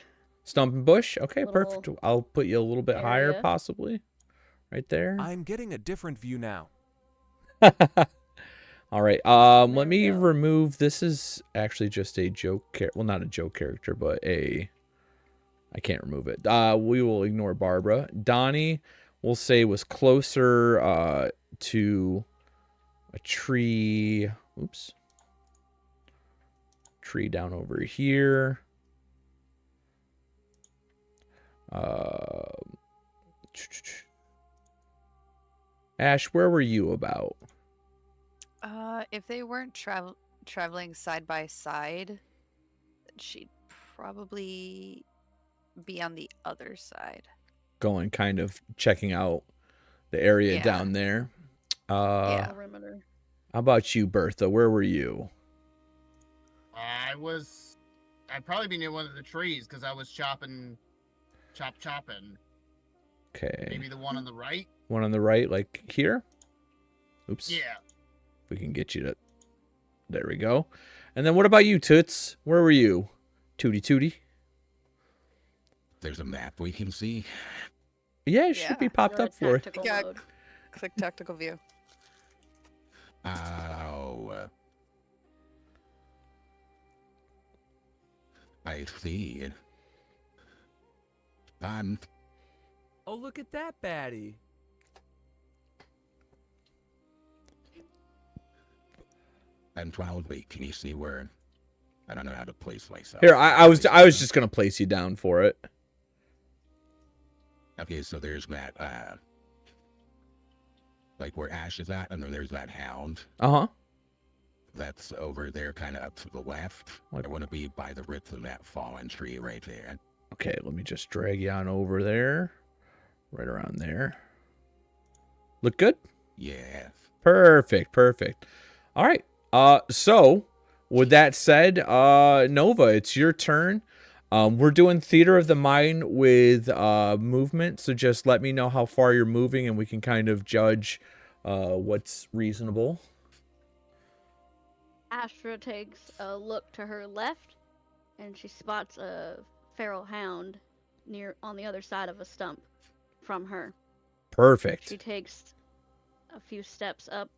Stump and bush? Okay, Little perfect. I'll put you a little bit higher, area. possibly. Right there. I'm getting a different view now. All right. There Let we me go. remove. This is actually just a joke. Well, not a joke character, but I can't remove it. We will ignore Barbara. Donnie, we'll say, was closer to a tree. Oops. Tree down over here. Ash, where were you about? If they weren't traveling side by side, she'd probably be on the other side. Going kind of checking out the area Yeah. down there. Yeah. Perimeter. How about you, Bertha? Where were you? I'd probably be near one of the trees because I was chopping. Okay. Maybe the one on the right. One on the right, like here? Oops. Yeah. We can get you to... There we go. And then what about you, Toots? Where were you? Tootie Tootie? There's a map we can see. Yeah, it should be Yeah. popped Go to up for you. tactical Yeah. mode. Click tactical view. Oh. I see. I'm Oh, look at that baddie. I'm 12 feet. Can you see where? I don't know how to place myself. Here, I was just gonna place you down for it. Okay, so there's that. Like where Ash is at, and then there's that hound. Uh-huh. That's over there, kind of up to the left. What? I want to be by the root of that fallen tree right there. Okay, let me just drag you on over there. Right around there. Look good? Yes. Perfect, perfect. All right. So with that said, Nova, it's your turn. We're doing theater of the mind with movement, so just let me know how far you're moving and we can kind of judge what's reasonable. Astra takes a look to her left, and she spots a feral hound near on the other side of a stump from her. Perfect. She takes a few steps up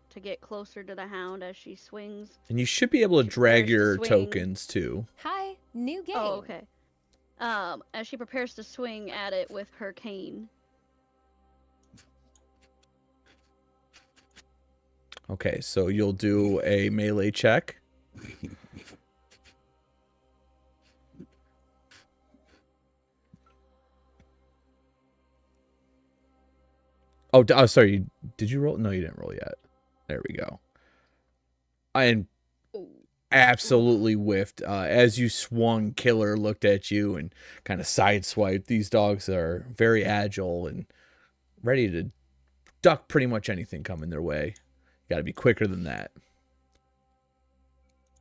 to get closer to the hound as she swings. And you should be able to She drag prepares to your swing. tokens too. Hi, new game. Oh, okay. As she prepares to swing at it with her cane. Okay, so you'll do a melee check. Oh, sorry. Did you roll? No, you didn't roll yet. There we go. And absolutely whiffed. As you swung, Killer looked at you and kind of sideswiped. These dogs are very agile and ready to duck pretty much anything coming their way. Got to be quicker than that.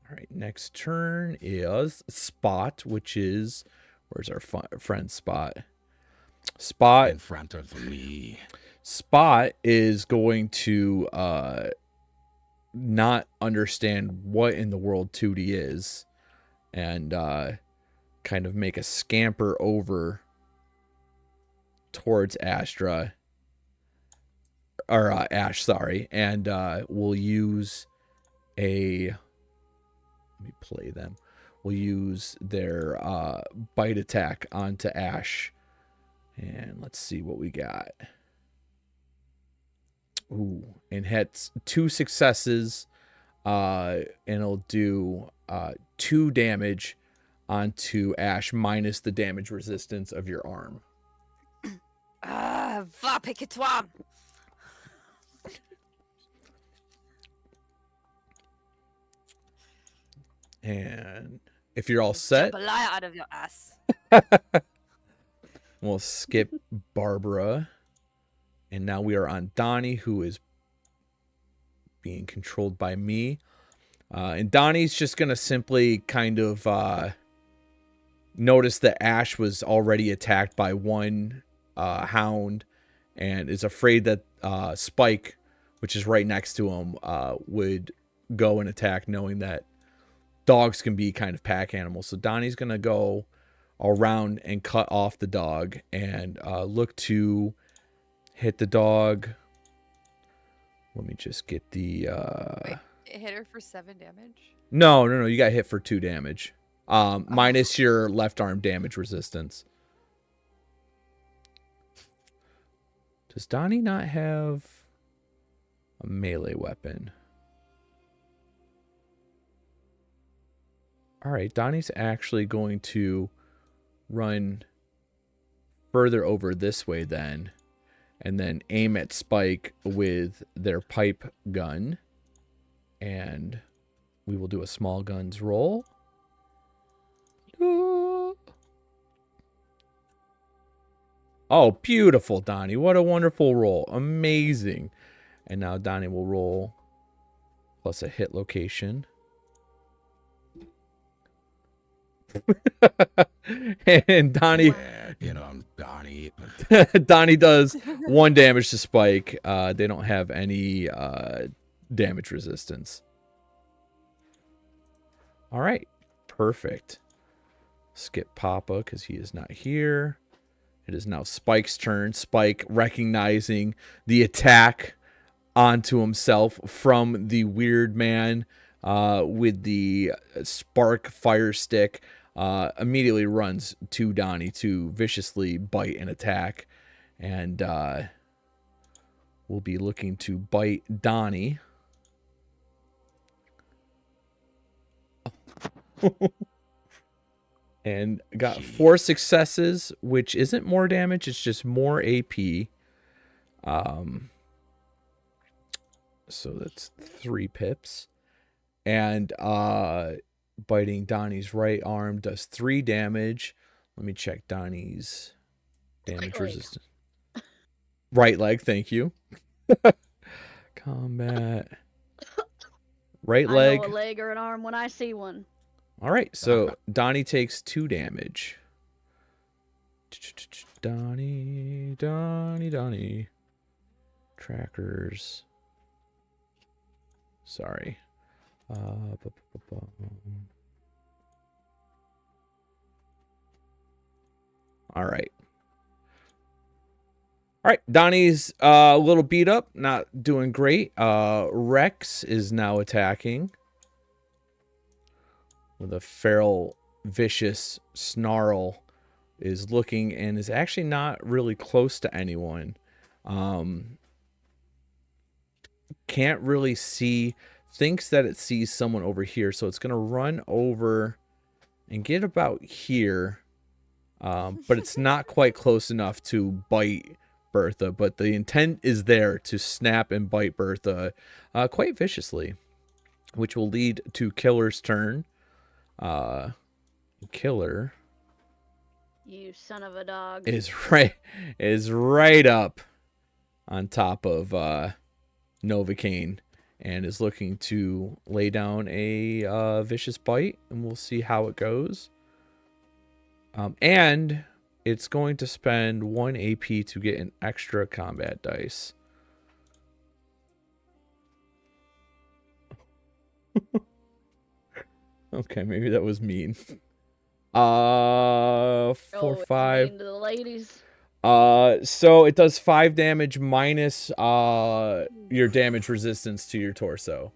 All right, next turn is Spot, which is... Where's our friend Spot? Spot... In front of me. Spot is going to not understand what in the world 2D is and kind of make a scamper over towards Astra. Or Ash, sorry. And we'll use a... Let me play them. We'll use their bite attack onto Ash. And let's see what we got. Ooh, and hits 2 successes, and it'll do 2 damage onto Ash minus the damage resistance of your arm. Va pique-toi. And if you're all set, Jambalaya out of your ass. we'll skip Barbara. And now we are on Donnie, who is being controlled by me. And Donnie's just going to simply kind of notice that Ash was already attacked by one hound and is afraid that Spike, which is right next to him, would go and attack, knowing that dogs can be kind of pack animals. So Donnie's going to go around and cut off the dog and look to... hit the dog. Let me just get the... Wait, it hit her for 7 damage? No. You got hit for 2 damage. Minus your left arm damage resistance. Does Donnie not have a melee weapon? Alright, Donnie's actually going to run further over this way then. And then aim at Spike with their pipe gun. And we will do a small guns roll. Oh, beautiful, Donnie. What a wonderful roll. Amazing. And now Donnie will roll plus a hit location. And Donnie... Yeah, Donnie. Donnie does 1 damage to Spike. They don't have any damage resistance. All right. Perfect. Skip Papa because he is not here. It is now Spike's turn. Spike, recognizing the attack onto himself from the weird man with the spark fire stick, immediately runs to Donnie to viciously bite and attack. And we'll be looking to bite Donnie. And got 4 successes, which isn't more damage, it's just more AP. So that's 3 pips. And biting Donnie's right arm does 3 damage. Let me check Donnie's damage Right leg. resistance. Right leg, thank you. Combat. Right I know a leg. leg or an arm when I see one. All right, so Donnie takes 2 damage. Donnie. Trackers. Sorry. All right. All right, Donnie's a little beat up, not doing great. Rex is now attacking with a feral, vicious snarl. Is looking and is actually not really close to anyone. Can't really see. Thinks that it sees someone over here, so it's gonna run over and get about here. But it's not quite close enough to bite Bertha, but the intent is there to snap and bite Bertha quite viciously, which will lead to Killer's turn. Killer You son of a dog. is right up on top of Novocaine and is looking to lay down a vicious bite, and we'll see how it goes. And it's going to spend 1 AP to get an extra combat dice. Okay, maybe that was mean. 4, Oh, 5. mean to the ladies. So it does 5 damage minus your damage resistance to your torso.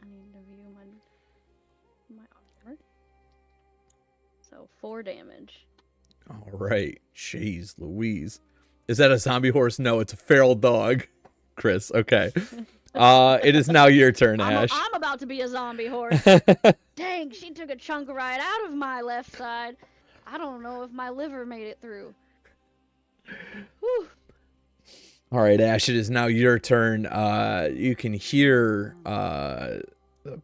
I need to view my armor. So 4 damage. All right. Jeez Louise. Is that a zombie horse? No, it's a feral dog. Chris, okay. It is now your turn, Ash. I'm about to be a zombie horse. Dang, she took a chunk right out of my left side. I don't know if my liver made it through. Whew. All right, Ash, it is now your turn. You can hear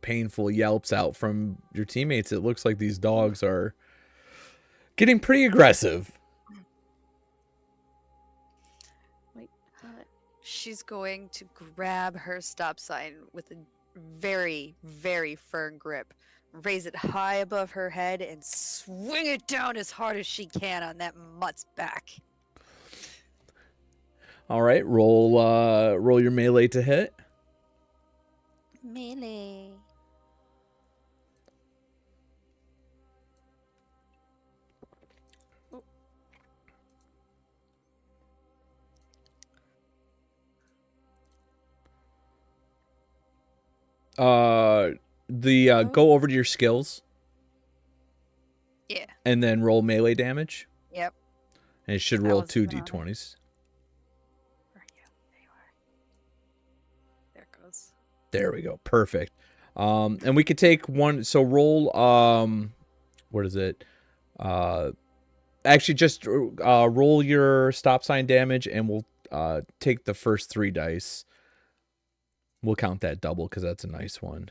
painful yelps out from your teammates. It looks like these dogs are getting pretty aggressive. Wait, She's going to grab her stop sign with a very, very firm grip, raise it high above her head, and swing it down as hard as she can on that mutt's back. All right, roll your melee to hit. Melee. Go over to your skills. Yeah. And then roll melee damage. Yep. And it should I roll wasn't 2 even on it. d20s. Where are you? There you are. There it goes. There we go. Perfect. And we could take one. So roll. What is it? Actually, just roll your stop sign damage, and we'll take the first 3 dice. We'll count that double because that's a nice one.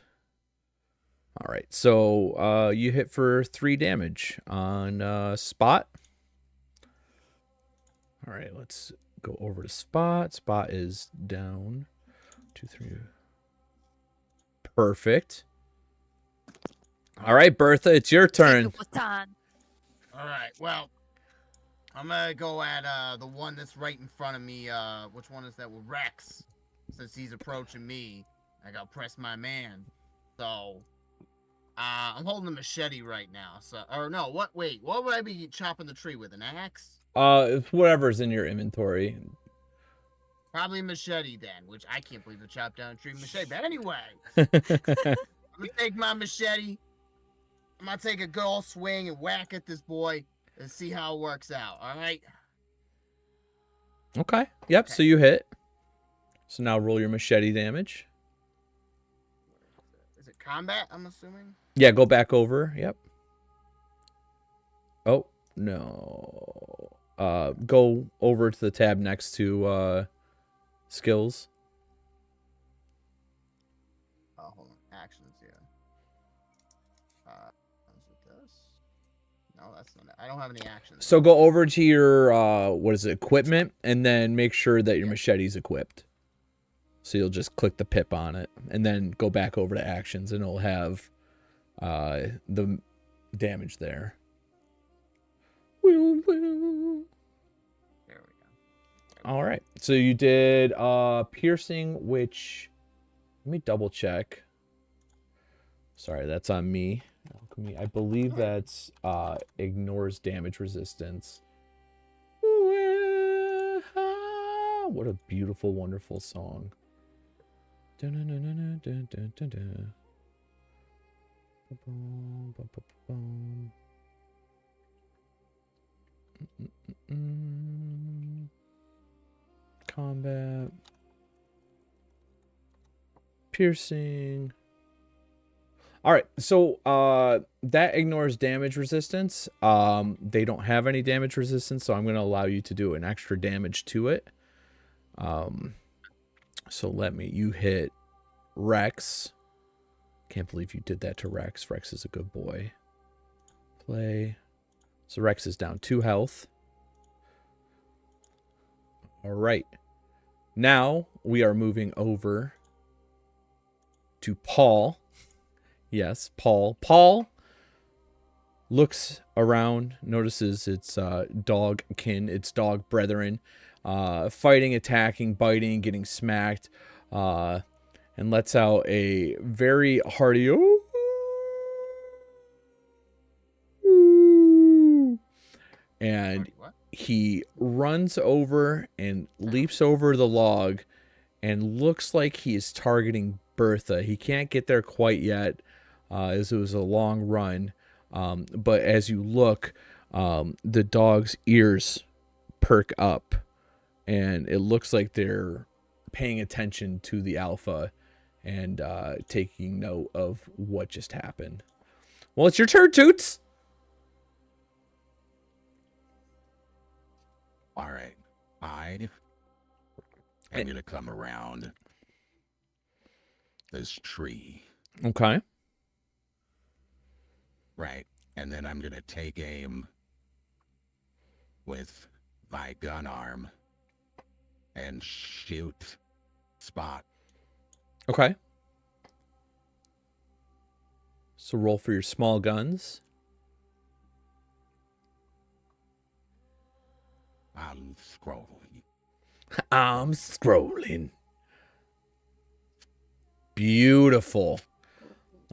All right. So you hit for 3 damage on Spot. All right. Let's go over to Spot. Spot is down. 2, 3. Perfect. All right, Bertha, it's your turn. All right, well, I'm gonna go at the one that's right in front of me. Which one is that? With Rex, since he's approaching me, I gotta press my man. So, I'm holding a machete right now. So, or no, what? Wait, what would I be chopping the tree with? An axe? Whatever's in your inventory. Probably a machete then, which I can't believe to chop down a tree with machete. But anyway, I'm gonna take my machete. I'm gonna take a good old swing and whack at this boy and see how it works out. All right. Okay. Yep. So you hit. So now roll your machete damage. Is it combat? I'm assuming. Yeah. Go back over. Yep. Oh no. go over to the tab next to skills. Hold on. Actions here. Is it this? No, that's not it. I don't have any actions. So go over to your what is it, equipment, and then make sure that your machete's equipped. So you'll just click the pip on it, and then go back over to actions, and it'll have the damage there. There we go. All right. So you did piercing, which let me double check. Sorry, that's on me. I believe that's ignores damage resistance. What a beautiful, wonderful song. Combat. Piercing. All right, so that ignores damage resistance. They don't have any damage resistance, so I'm going to allow you to do an extra damage to it. So you hit Rex. Can't believe you did that to Rex. Rex is a good boy. Play. So Rex is down 2 health. All right. Now we are moving over to Paul. Yes, Paul. Paul looks around, notices its dog kin, its dog brethren, fighting, attacking, biting, getting smacked, and lets out a very hearty and he runs over and leaps over the log and looks like he is targeting Bertha. He can't get there quite yet, as it was a long run. But as you look, the dog's ears perk up, and it looks like they're paying attention to the alpha and taking note of what just happened. Well, it's your turn, Toots. All right. I'm going to come around this tree. Okay. Right. And then I'm going to take aim with my gun arm and shoot Spot. Okay. So roll for your small guns. I'm scrolling. I'm scrolling. Beautiful.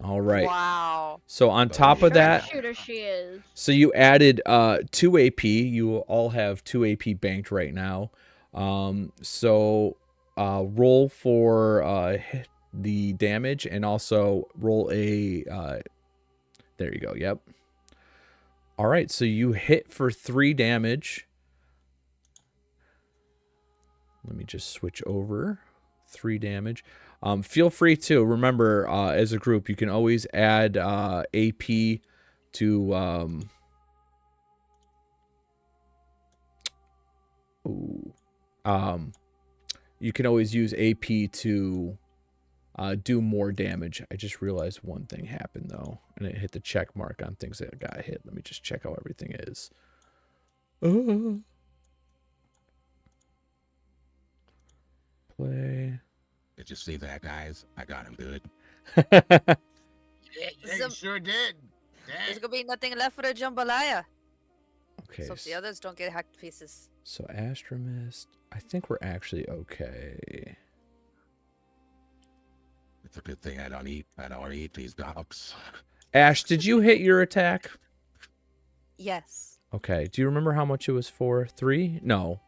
All right. Wow. So on top of that, Shooter she is. so you added 2 AP. You all have 2 AP banked right now. So roll for the damage and also roll a there you go. Yep. All right, so you hit for 3 damage. Let me just switch over. 3 damage. Feel free to remember, as a group, you can always add AP to you can always use AP to do more damage. I just realized one thing happened though, and it hit the check mark on things that got hit. Let me just check how everything is. Play. Did you see that, guys? I got him good. Yeah, you Some- sure did. There's Dang. gonna be nothing left for the jambalaya. Okay. So the others don't get hacked to pieces. So Astromist, I think we're actually okay. It's a good thing I don't eat these dogs. Ash, did you hit your attack? Yes. Okay. Do you remember how much it was for? 3? No.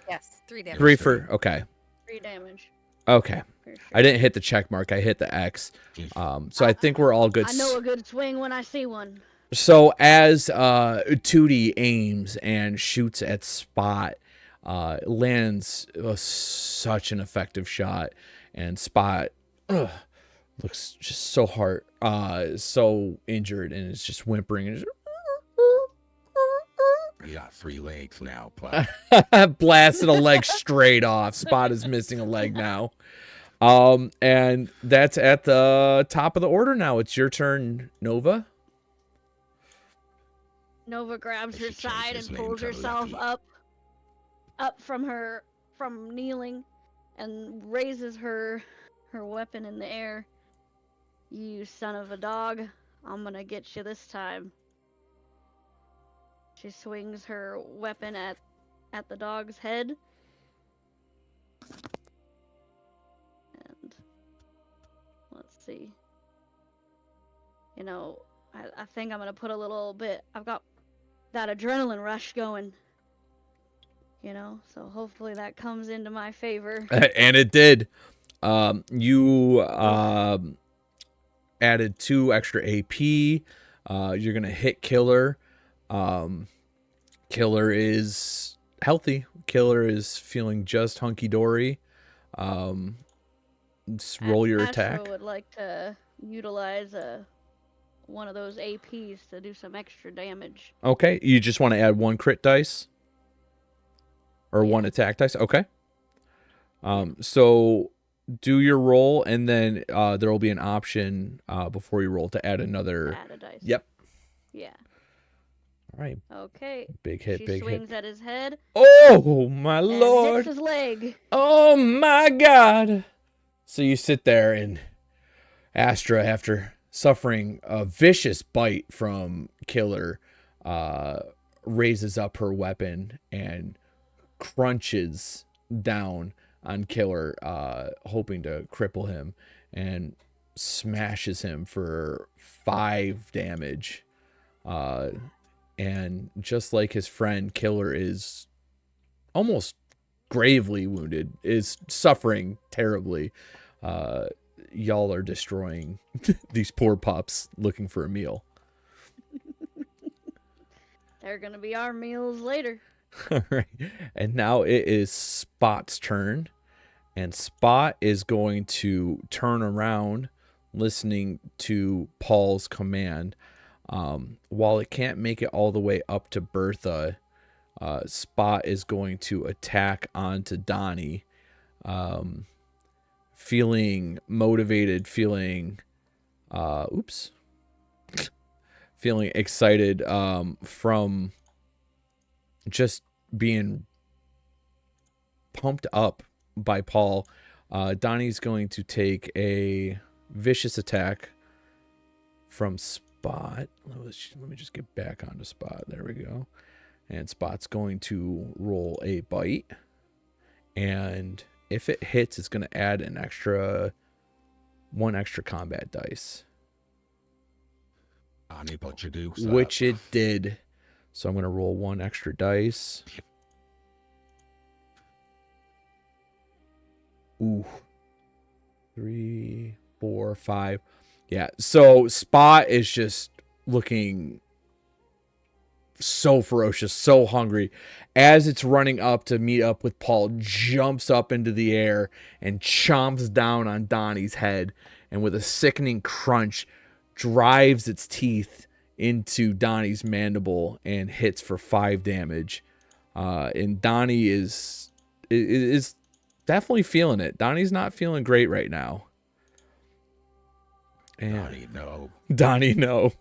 Yes. 3 damage. 3 for, okay. 3 damage. Okay. For sure. I didn't hit the check mark. I hit the X. So I think we're all good. I know a good swing when I see one. So as Tootie aims and shoots at Spot, lands such an effective shot, and Spot looks just so so injured, and is just whimpering. And just... only got 3 legs now, plus. Blasted a leg straight off. Spot is missing a leg now. And that's at the top of the order now. It's your turn, Nova. Nova grabs I her should change side his and name pulls to herself Lucky. up from kneeling and raises her weapon in the air. You son of a dog, I'm gonna get you this time. She swings her weapon at the dog's head. And let's see. You know, I think I'm gonna put a little bit. I've got that adrenaline rush going. You know, so hopefully that comes into my favor. And it did. You added 2 extra AP. You're gonna hit Killer. Killer is healthy. Killer is feeling just hunky dory. Roll your attack. Astro would like to utilize one of those APs to do some extra damage. Okay, you just want to add 1 crit dice or 1 attack dice. Okay. So do your roll, and then there will be an option before you roll to add another. Add a dice. Yep. Yeah. All right. Okay. Big hit. She Big swings hit. at his head. Oh my And lord! hits his leg. Oh my god! So you sit there, and Astra, after suffering a vicious bite from Killer, raises up her weapon and crunches down on Killer, hoping to cripple him, and smashes him for 5 damage. And just like his friend, Killer is almost gravely wounded, is suffering terribly. Y'all are destroying these poor pups looking for a meal. They're gonna be our meals later. All right. And now it is Spot's turn. And Spot is going to turn around, listening to Paul's command. While it can't make it all the way up to Bertha, Spot is going to attack onto Donnie. Feeling motivated, feeling feeling excited from just being pumped up by Paul. Donnie's going to take a vicious attack from Spot. Let me just get back onto Spot. There we go. And Spot's going to roll a bite. And if it hits, it's going to add one extra combat dice. I need what you do. Which it did. So I'm going to roll 1 extra dice. Ooh. 3, 4, 5. Yeah. So Spot is just looking so ferocious, so hungry. As it's running up to meet up with Paul, jumps up into the air and chomps down on Donnie's head. And with a sickening crunch, drives its teeth into Donnie's mandible and hits for 5 damage. And Donnie is definitely feeling it. Donnie's not feeling great right now. And Donnie, no. Donnie, no.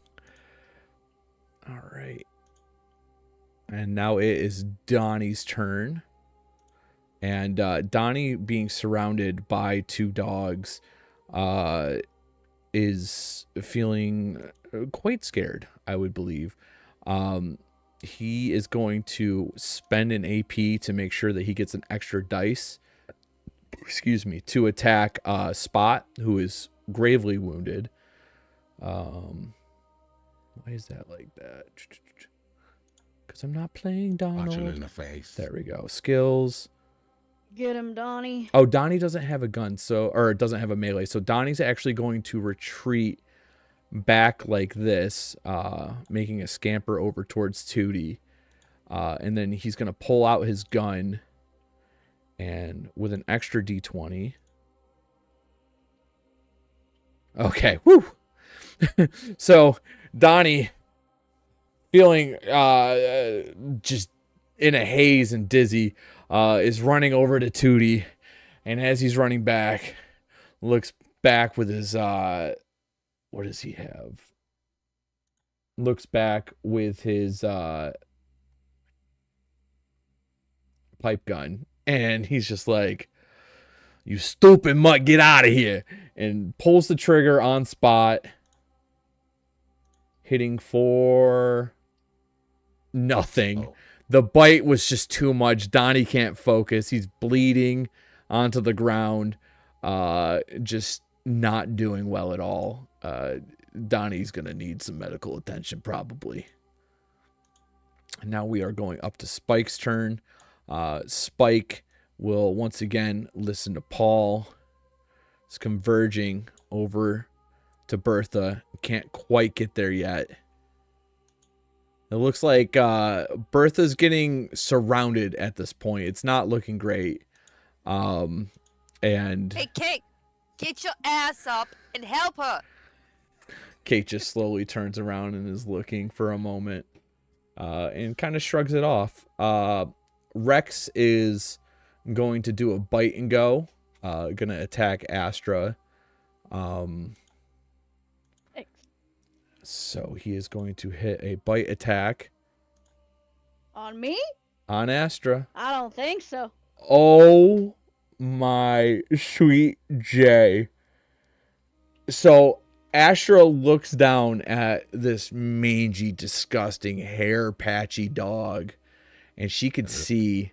All right. And now it is Donnie's turn. And Donnie, being surrounded by 2 dogs, is feeling quite scared, I would believe. He is going to spend an AP to make sure that he gets an extra dice, to attack Spot, who is gravely wounded. Why is that like that? Because I'm not playing Punch him Donald. in the face. There we go. Skills. Get him, Donnie. Oh, Donnie doesn't have a gun, or doesn't have a melee. So Donnie's actually going to retreat back like this, making a scamper over towards Tootie. And then he's going to pull out his gun, and with an extra D20. Okay, woo! So Donnie feeling just in a haze and dizzy, is running over to Tootie, and as he's running back, looks back with his what does he have? Looks back with his pipe gun, and he's just like, "You stupid mutt, get out of here!" and pulls the trigger on spot, hitting for nothing. Oh. The bite was just too much. Donnie can't focus. He's bleeding onto the ground, just not doing well at all. Donnie's gonna need some medical attention probably. Now we are going up to Spike's turn. Spike will once again listen to Paul. It's converging over to Bertha. Can't quite get there yet. It looks like Bertha's getting surrounded at this point. It's not looking great. And Hey, Kate, get your ass up and help her. Kate just slowly turns around and is looking for a moment, and kind of shrugs it off. Rex is going to do a bite and go. Gonna attack Astra. Thanks. So he is going to hit a bite attack On me? on Astra. I don't think so. Oh my sweet J. So Astra looks down at this mangy, disgusting, hair patchy dog, and she could see How did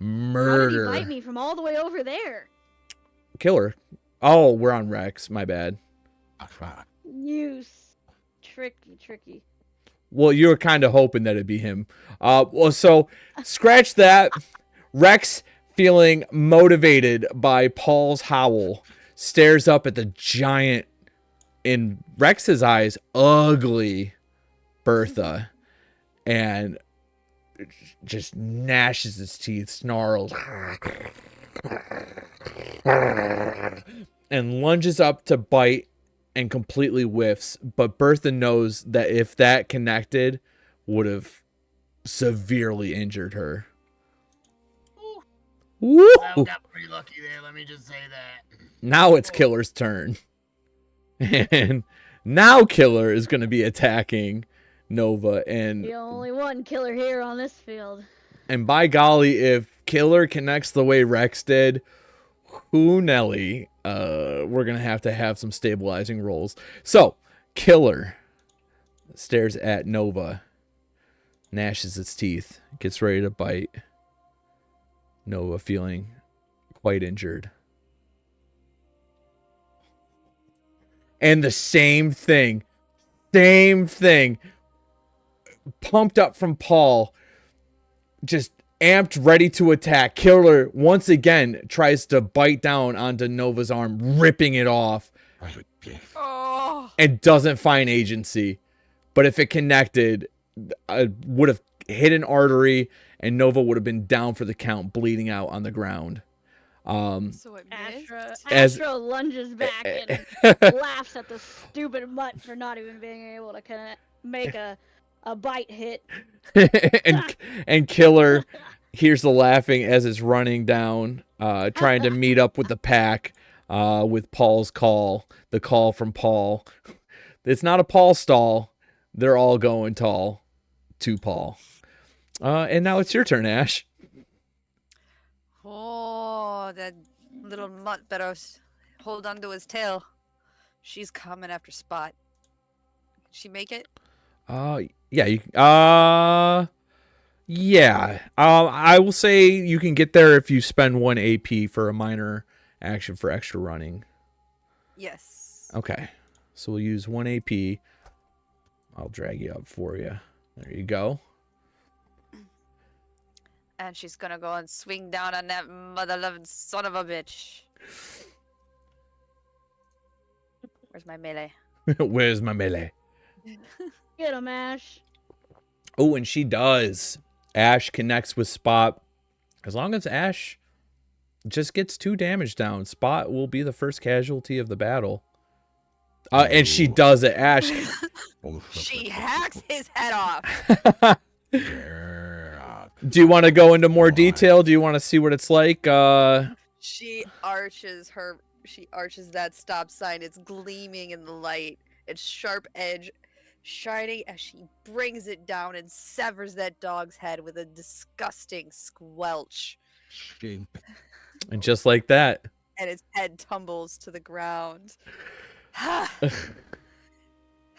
he murder. bite me from all the way over there? Killer. Oh, we're on Rex. My bad. You tricky. Well, you were kind of hoping that it'd be him. Well, so scratch that. Rex, feeling motivated by Paul's howl, stares up at the giant, in Rex's eyes, ugly Bertha, and just gnashes his teeth, snarls, and lunges up to bite and completely whiffs. But Bertha knows that if that connected, would have severely injured her. Woo! I got pretty lucky there, let me just say that. Now it's Killer's turn. And now Killer is going to be attacking Nova. The only one killer here on this field. And by golly, if Killer connects the way Rex did, who Nelly, we're going to have some stabilizing rolls. So, Killer stares at Nova, gnashes its teeth, gets ready to bite. Nova feeling quite injured. And the same thing, pumped up from Paul, just amped, ready to attack. Killer once again tries to bite down onto Nova's arm, ripping it off, Oh. and doesn't find agency. But if it connected, would have hit an artery, and Nova would have been down for the count, bleeding out on the ground. So it Astra, missed? Astra lunges back and laughs at the stupid mutt for not even being able to make a bite hit. and Killer hears the laughing as it's running down, trying to meet up with the pack, with Paul's call, the call from Paul. It's not a Paul stall. They're all going tall to Paul. And now it's your turn, Ash. Oh, that little mutt better hold on to his tail. She's coming after Spot. Can she make it? Yeah, yeah. I will say you can get there if you spend 1 AP for a minor action for extra running. Yes. Okay. So we'll use 1 AP. I'll drag you up for you. There you go. And she's gonna go and swing down on that mother-loving son of a bitch. Where's my melee? Where's my melee? Get him, Ash. Oh, and she does. Ash connects with Spot. As long as Ash just gets 2 damage down, Spot will be the first casualty of the battle. And she does it, Ash. She hacks his head off. Yeah. Do you want to go into more Why? detail? Do you want to see what it's like? She arches that stop sign. It's gleaming in the light. Its sharp edge shining as she brings it down and severs that dog's head with a disgusting squelch. She And just like that. And its head tumbles to the ground. How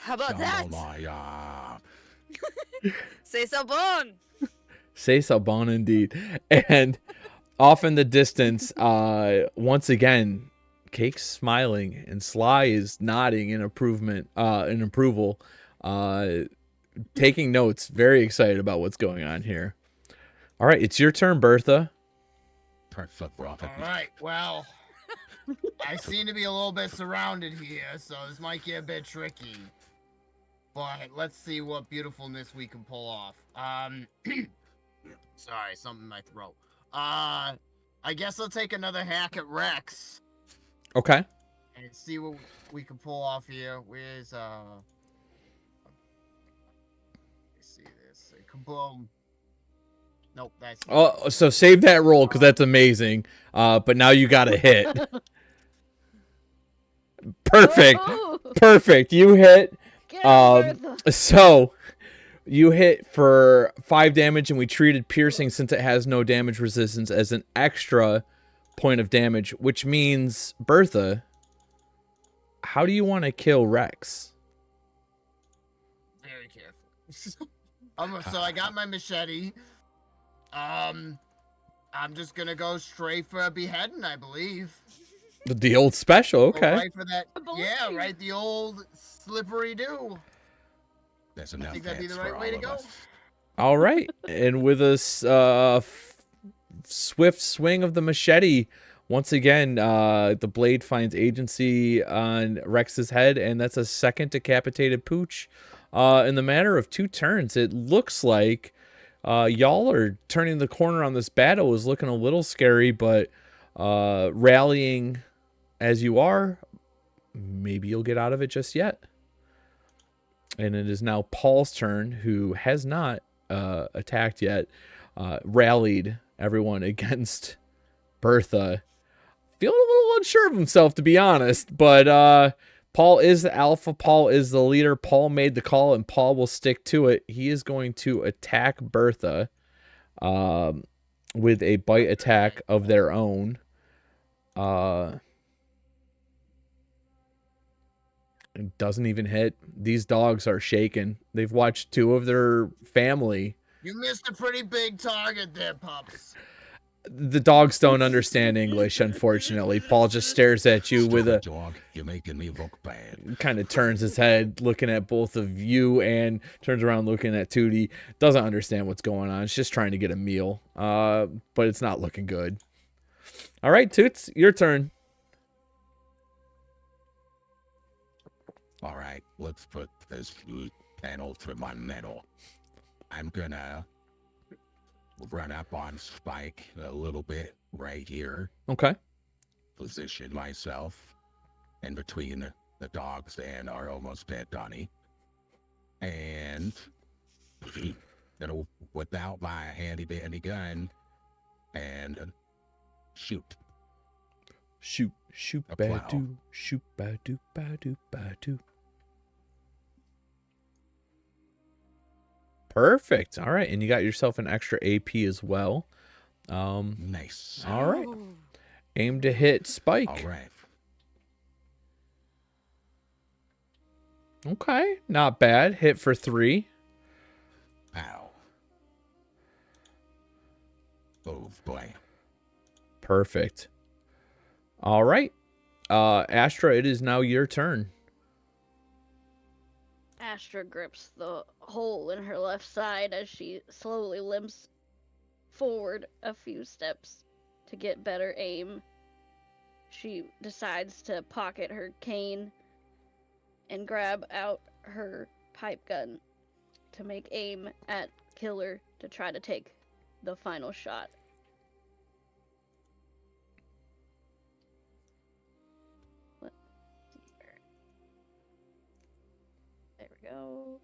about that? Jambalaya. Say so bon. Say so bon indeed. And off in the distance, once again, Cake's smiling and Sly is nodding in approval, taking notes, very excited about what's going on here. All right, it's your turn, Bertha. Perfect prophet. All right, well, I seem to be a little bit surrounded here, so this might get a bit tricky. But let's see what beautifulness we can pull off. Sorry, something in my throat. I guess I'll take another hack at Rex Okay. and see what we can pull off here. Where's let me see this. Kaboom. Nope, that's Oh, so save that roll because that's amazing. But now you got a hit. Perfect. Ooh, Perfect. You hit. get him, Bertha. So you hit for 5 damage, and we treated piercing, since it has no damage resistance, as an extra point of damage, which means, Bertha, how do you want to kill Rex? very careful. So I got my machete. I'm just gonna go straight for a beheading, I believe. The old special, Go okay. right for that. I Yeah, believe. right. The old slippery do. There's enough think that'd be heads the right for way all to of go. us. All right. And with a swift swing of the machete, once again, the blade finds agency on Rex's head, and that's a second decapitated pooch. In the matter of 2 turns, it looks like y'all are turning the corner on this battle. Is looking a little scary, but rallying as you are, maybe you'll get out of it just yet. And it is now Paul's turn, who has not attacked yet, rallied everyone against Bertha. Feeling a little unsure of himself, to be honest, but Paul is the alpha. Paul is the leader. Paul made the call, and Paul will stick to it. He is going to attack Bertha with a bite attack of their own. It doesn't even hit. These dogs are shaken. They've watched 2 of their family. You missed a pretty big target there, pups. The dogs don't understand English, unfortunately. Paul just stares at you with a Stupid dog, you're making me look bad. kind of turns his head looking at both of you and turns around looking at Tootie. Doesn't understand what's going on. It's just trying to get a meal. But it's not looking good. All right, Toots, your turn. All right, let's put this panel through my metal. I'm gonna run up on Spike a little bit right here. Okay. Position myself in between the dogs and our almost dead Donnie. And without my handy dandy gun, and shoot. Shoot, shoot, A plow. ba-doo, shoot, ba-doo, ba-doo, ba-doo. Perfect. All right, and you got yourself an extra AP as well. Nice. All right. Aim to hit Spike. All right. Okay, not bad. Hit for 3. Ow. Oh boy. Perfect. All right. Astra, it is now your turn. Astra grips the hole in her left side as she slowly limps forward a few steps to get better aim. She decides to pocket her cane and grab out her pipe gun to make aim at Killer to try to take the final shot. go.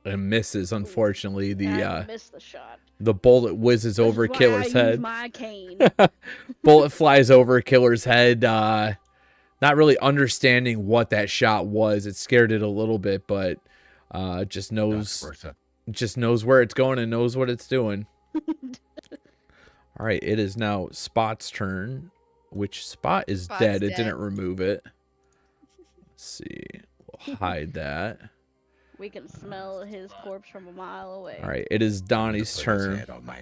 And misses, unfortunately. I missed the shot. The bullet whizzes This over is why Killer's I use head. my cane. Bullet flies over Killer's head. Not really understanding what that shot was. It scared it a little bit, but just knows where it's going and knows what it's doing. All right, it is now Spot's turn. Which Spot is Spot's dead. It dead. didn't remove it. Let's see. We'll hide that. We can smell his corpse from a mile away. All right, it is Donnie's Put his turn. head on my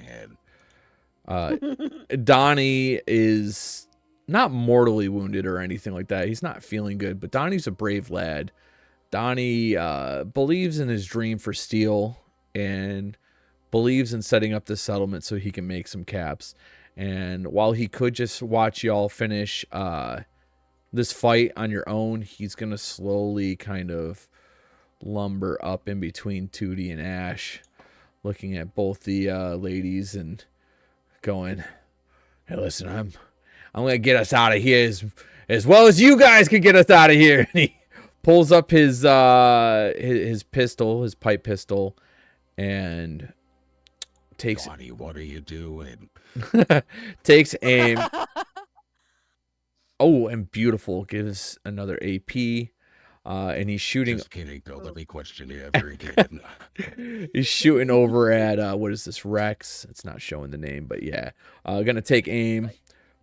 head. Donnie is not mortally wounded or anything like that. He's not feeling good, but Donnie's a brave lad. Donnie believes in his dream for steel and believes in setting up the settlement so he can make some caps. And while he could just watch y'all finish this fight on your own, he's going to slowly kind of lumber up in between Tootie and Ash, looking at both the ladies and going, "Hey, listen, I'm gonna get us out of here as well as you guys can get us out of here." And he pulls up his pistol, his pipe pistol, and takes Donnie, what are you doing? takes aim. Oh, and beautiful, gives another AP. And he's shooting. Just kidding. Don't let me question you ever again. He's shooting over at what is this, Rex? It's not showing the name, but yeah. Gonna take aim,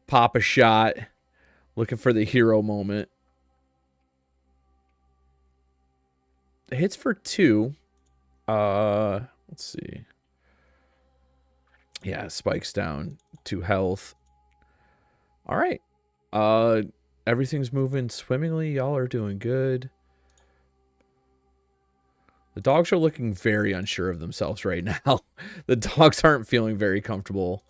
pop a shot, looking for the hero moment. Hits for 2. Let's see. Yeah, spikes down 2 health. All right. Everything's moving swimmingly. Y'all are doing good. The dogs are looking very unsure of themselves right now. The dogs aren't feeling very comfortable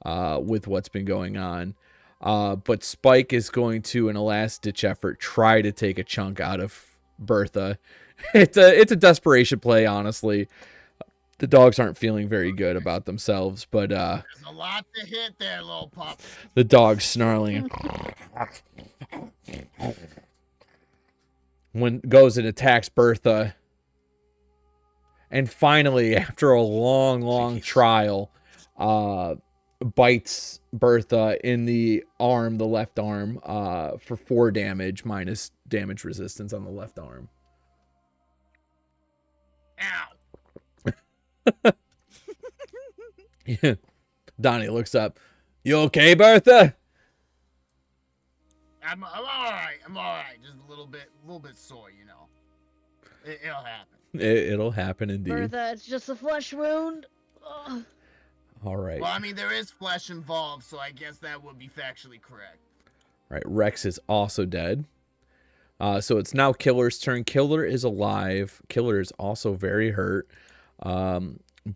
with what's been going on. But Spike is going to, in a last-ditch effort, try to take a chunk out of Bertha. It's a desperation play, honestly. The dogs aren't feeling very good about themselves, but There's a lot to hit there, little pup. the dog's snarling. When goes and attacks Bertha. And finally, after a long trial, bites Bertha in the arm, the left arm, for 4 damage, minus damage resistance on the left arm. Ow. Donnie looks up. "You okay, Bertha?" I'm all right. I'm all right. Just a little bit sore, you know. It'll happen. It'll happen indeed. Bertha, it's just a flesh wound. Ugh. All right. Well, I mean, there is flesh involved, so I guess that would be factually correct. Right, Rex is also dead. So it's now Killer's turn. Killer is alive. Killer is also very hurt.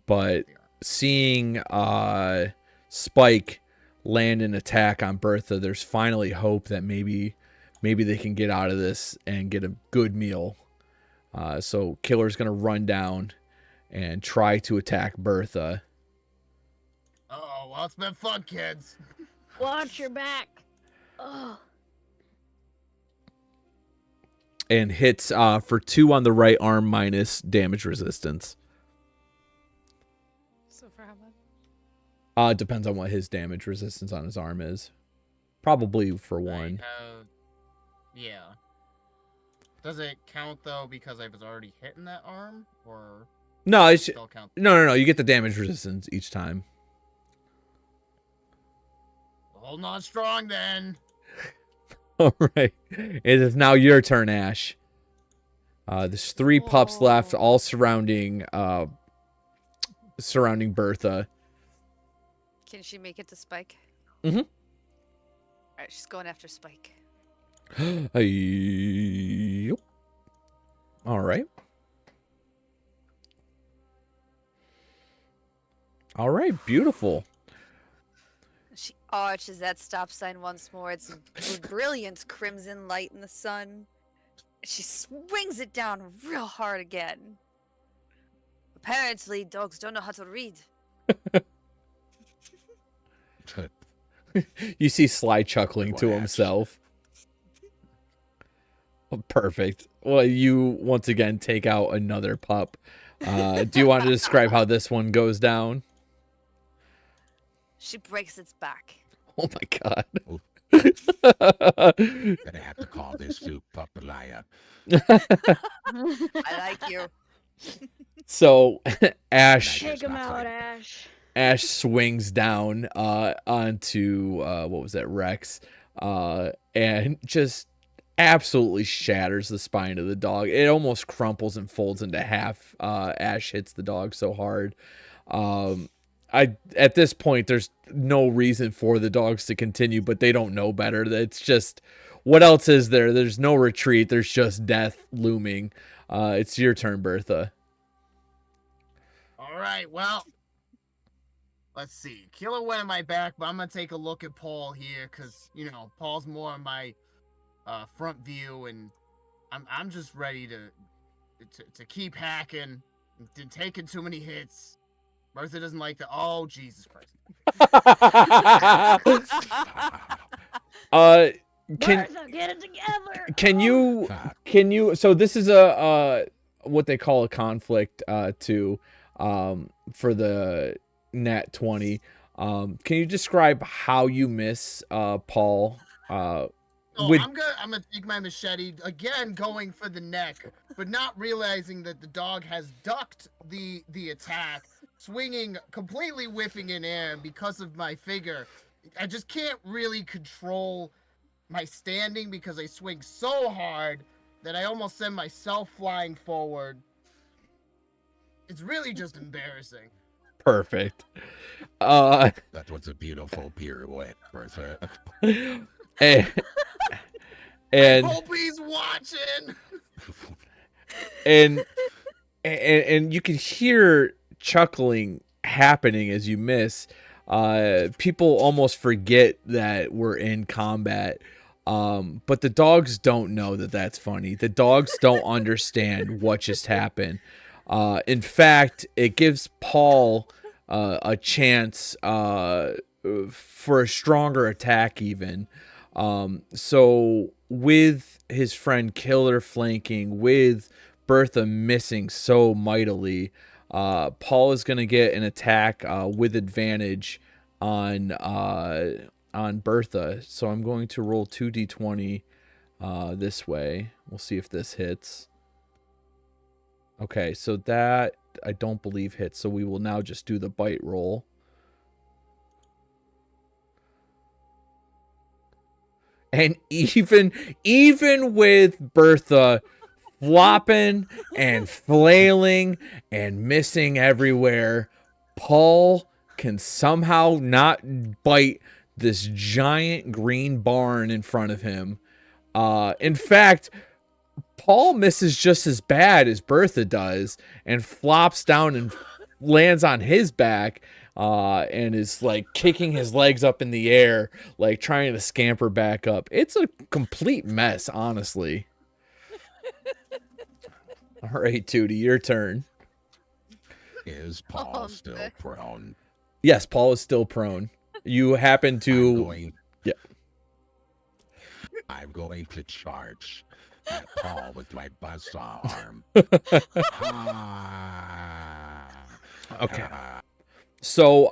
But seeing Spike land an attack on Bertha, there's finally hope that maybe they can get out of this and get a good meal. So Killer's going to run down and try to attack Bertha. Oh, well, it's been fun, kids. Watch your back. Ugh. And hits for 2 on the right arm, minus damage resistance. So for how much? Depends on what his damage resistance on his arm is. Probably for 1. Yeah. Does it count, though, because I was already hitting that arm? Or No, it's still count? no. You get the damage resistance each time. Holding on strong, then. All right. It is now your turn, Ash. There's 3 pups left, all surrounding Bertha. Can she make it to Spike? Mm-hmm. Alright, she's going after Spike. Yep. All right. All right, beautiful. She arches that stop sign once more. It's a brilliant crimson light in the sun. She swings it down real hard again. Apparently, dogs don't know how to read. You see Sly chuckling to What, Ash? himself. Perfect. Well, you once again take out another pup. Do you want to describe how this one goes down? She breaks its back. Oh my god. Gonna have to call this soup Papalaya. I like you. So Ash Take him out, Ash. Ash swings down onto what was that, Rex, and just absolutely shatters the spine of the dog. It almost crumples and folds into half. Ash hits the dog so hard. At this point, there's no reason for the dogs to continue, but they don't know better. It's just, what else is there? There's no retreat. There's just death looming. It's your turn, Bertha. All right, well, let's see. Killer went in my back, but I'm gonna take a look at Paul here, cause Paul's more on my front view, and I'm just ready to keep hacking, taking too many hits. Bertha doesn't like the. Oh, Jesus Christ. Bertha, get it together. Can you? So this is a what they call a conflict too, for the Nat 20. Can you describe how you miss Paul? I'm gonna take my machete again, going for the neck, but not realizing that the dog has ducked the attack, swinging, completely whiffing in air, and because of my figure, I just can't really control my standing because I swing so hard that I almost send myself flying forward. It's really just embarrassing. Perfect. That was a beautiful pirouette, Bertha. And I hope he's watching. And you can hear chuckling happening as you miss. People almost forget that we're in combat. But the dogs don't know that that's funny. The dogs don't understand what just happened. In fact, it gives Paul a chance for a stronger attack even. So with his friend Killer flanking, with Bertha missing so mightily, Paul is going to get an attack with advantage on Bertha. So I'm going to roll 2d20 this way. We'll see if this hits. Okay, so that I don't believe hits. So we will now just do the bite roll. And even with Bertha flopping and flailing and missing everywhere, Paul can somehow not bite this giant green barn in front of him. In fact, Paul misses just as bad as Bertha does and flops down and lands on his back. And is like kicking his legs up in the air, like trying to scamper back up. It's a complete mess, honestly. All right, Tootie, your turn. Is Paul still prone? Yes, Paul is still prone. You happen to... I'm going to charge at Paul with my buzzsaw arm. Okay. So,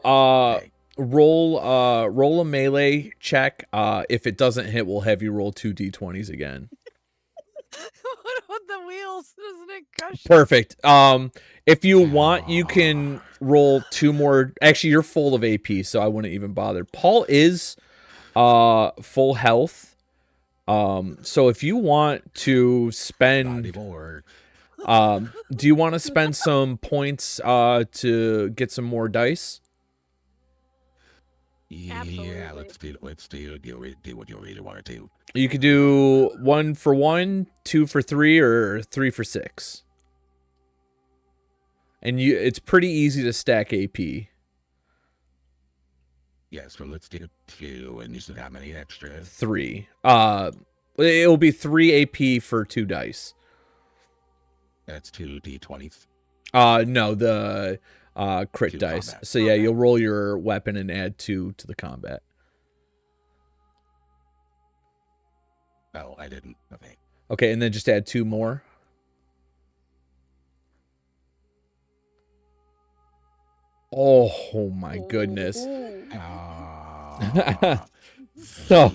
roll a melee check. If it doesn't hit, we'll have you roll 2 d20s again. What about the wheels? Doesn't it crush? Perfect. If you want, you can roll 2 more. Actually, you're full of AP, so I wouldn't even bother. Paul is full health. So if you want to spend, do you want to spend some points to get some more dice? Absolutely. Yeah, let's do what you really want to do. You could do 1 for 1, 2 for 3, or 3 for 6. And it's pretty easy to stack AP. Yeah, so let's do 2, and you said how many extra? 3. It'll be 3 AP for 2 dice. That's 2 d20s. No, the crit 2 dice. combat. So yeah, you'll roll your weapon and add 2 to the combat. Oh, I didn't. Okay. Okay, and then just add 2 more. Oh my goodness. Ooh, Ah, So,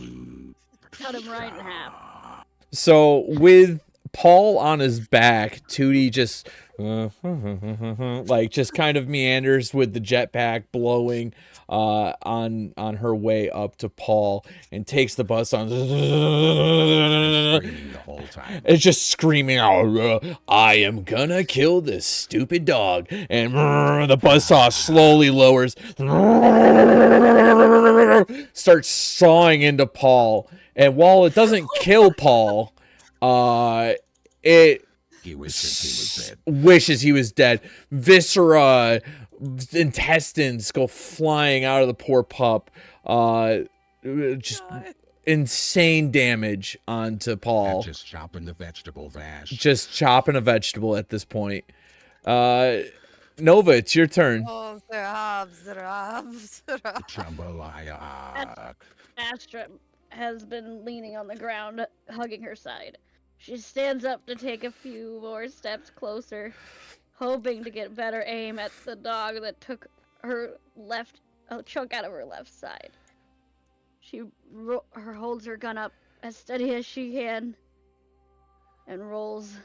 cut him right in half. so with Paul on his back, Tootie just like just kind of meanders with the jetpack blowing on her way up to Paul and takes the bus on. screaming the whole time. It's just screaming out, I am gonna kill this stupid dog. And the buzzsaw slowly lowers, starts sawing into Paul. And while it doesn't kill Paul, it He wishes he was dead. wishes he was dead. Viscera, intestines go flying out of the poor pup. Just insane damage onto And Paul. just chopping the vegetables, Ash. Just chopping a vegetable at this point. Nova, it's your turn. Oh, Zerab. Jambalaya. Astra has been leaning on the ground, hugging her side. She stands up to take a few more steps closer, hoping to get better aim at the dog that took a chunk out of her left side. She holds her gun up as steady as she can and rolls.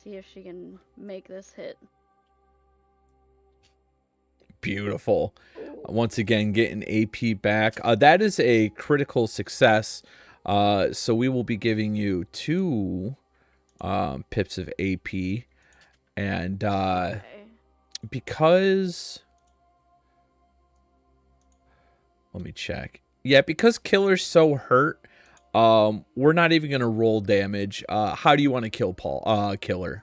See if she can make this hit. Beautiful. Once again, getting AP back. That is a critical success. So we will be giving you 2 pips of AP. And Okay. because... Let me check. Yeah, because Killer's so hurt, we're not even going to roll damage. How do you want to kill Killer?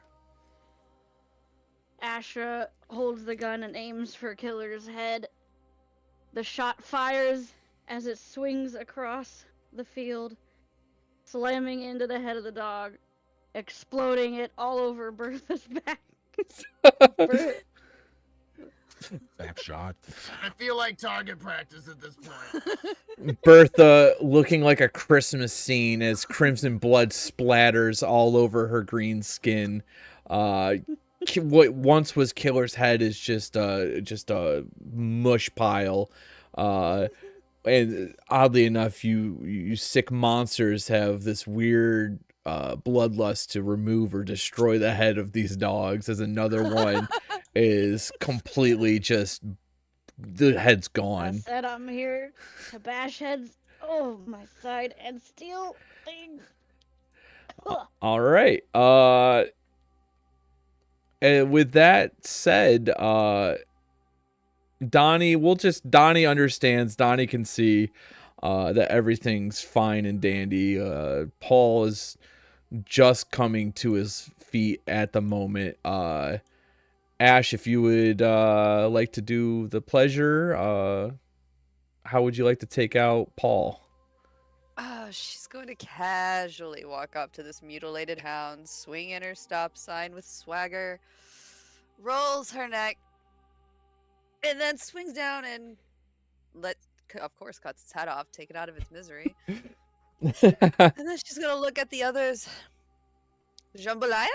Astra holds the gun and aims for Killer's head. The shot fires as it swings across the field, slamming into the head of the dog, exploding it all over Bertha's back. That shot. I feel like target practice at this point. Bertha looking like a Christmas scene as crimson blood splatters all over her green skin. What once was Killer's head is just a mush pile. And oddly enough, you sick monsters have this weird bloodlust to remove or destroy the head of these dogs, as another one is completely just, the head's I gone. said I'm here to bash heads over my side and steal things. Ugh. All right. And with that said, Donnie understands. Donnie can see that everything's fine and dandy. Paul is just coming to his feet at the moment. Ash, if you would like to do the pleasure, how would you like to take out Paul? Oh, she's going to casually walk up to this mutilated hound, swing in her stop sign with swagger, rolls her neck, and then swings down and of course, cuts its head off, take it out of its misery. And then she's going to look at the others. Jambalaya?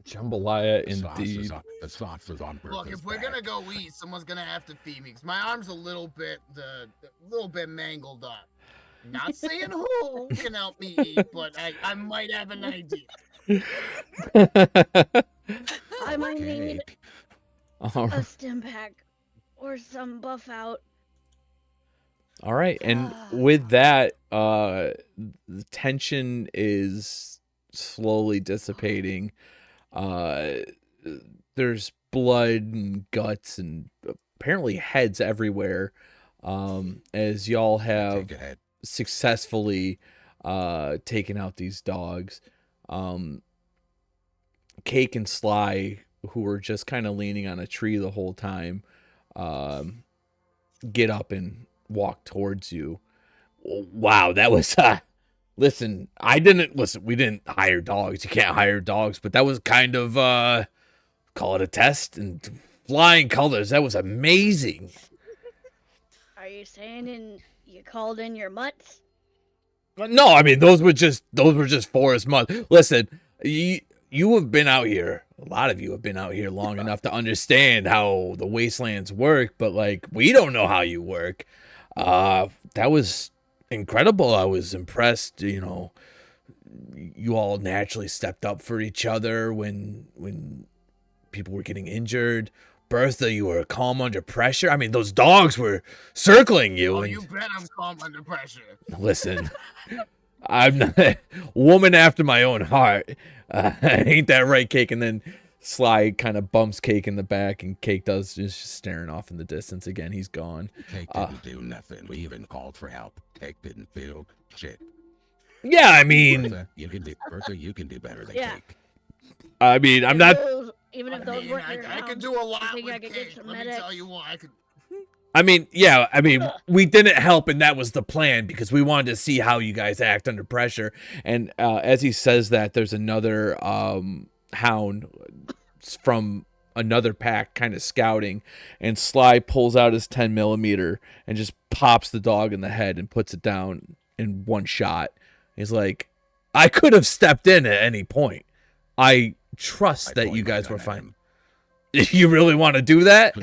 Jambalaya, The indeed. sauce is on Look, Bertha's if we're back. gonna go eat, someone's gonna have to feed me, 'cause my arm's a little bit mangled up. Not saying who can help me eat, but I might have an idea. I might Okay. need a stim pack or some buff out. All right, and with that, the tension is slowly dissipating. There's blood and guts and apparently heads everywhere, as y'all have Take a head. successfully taken out these dogs. Cake and Sly, who were just kind of leaning on a tree the whole time, get up and walk towards you. Wow, that was listen, we didn't hire dogs. You can't hire dogs, but that was kind of call it a test, and flying colors. That was amazing. Are you saying you called in your mutts? No, I mean those were just forest months. Listen, you have been out here. A lot of you have been out here long enough to understand how the wastelands work, but like we don't know how you work. That was incredible. I was impressed. You know, you all naturally stepped up for each other when people were getting injured. Bertha, you were calm under pressure. I mean, those dogs were circling you. Oh, and you bet I'm calm under pressure. listen, I'm not a woman after my own heart. Ain't that right, Cake? And then Sly kind of bumps Cake in the back, and Cake does just staring off in the distance again. He's gone. Cake didn't do nothing. We even called for help. Cake didn't feel shit. Yeah, I mean, Bertha, you can do better than Yeah. Cake. I'm not. Even if I those mean, weren't your I could hounds, do a lot think I with could get Cake. some Let me medics? tell you what, I could. I mean, yeah, I mean, we didn't help, and that was the plan because we wanted to see how you guys act under pressure. And as he says that, there's another hound from another pack kind of scouting, and Sly pulls out his 10mm and just pops the dog in the head and puts it down in one shot. He's like, I could have stepped in at any point. I trust that you guys were fine. You really want to do that?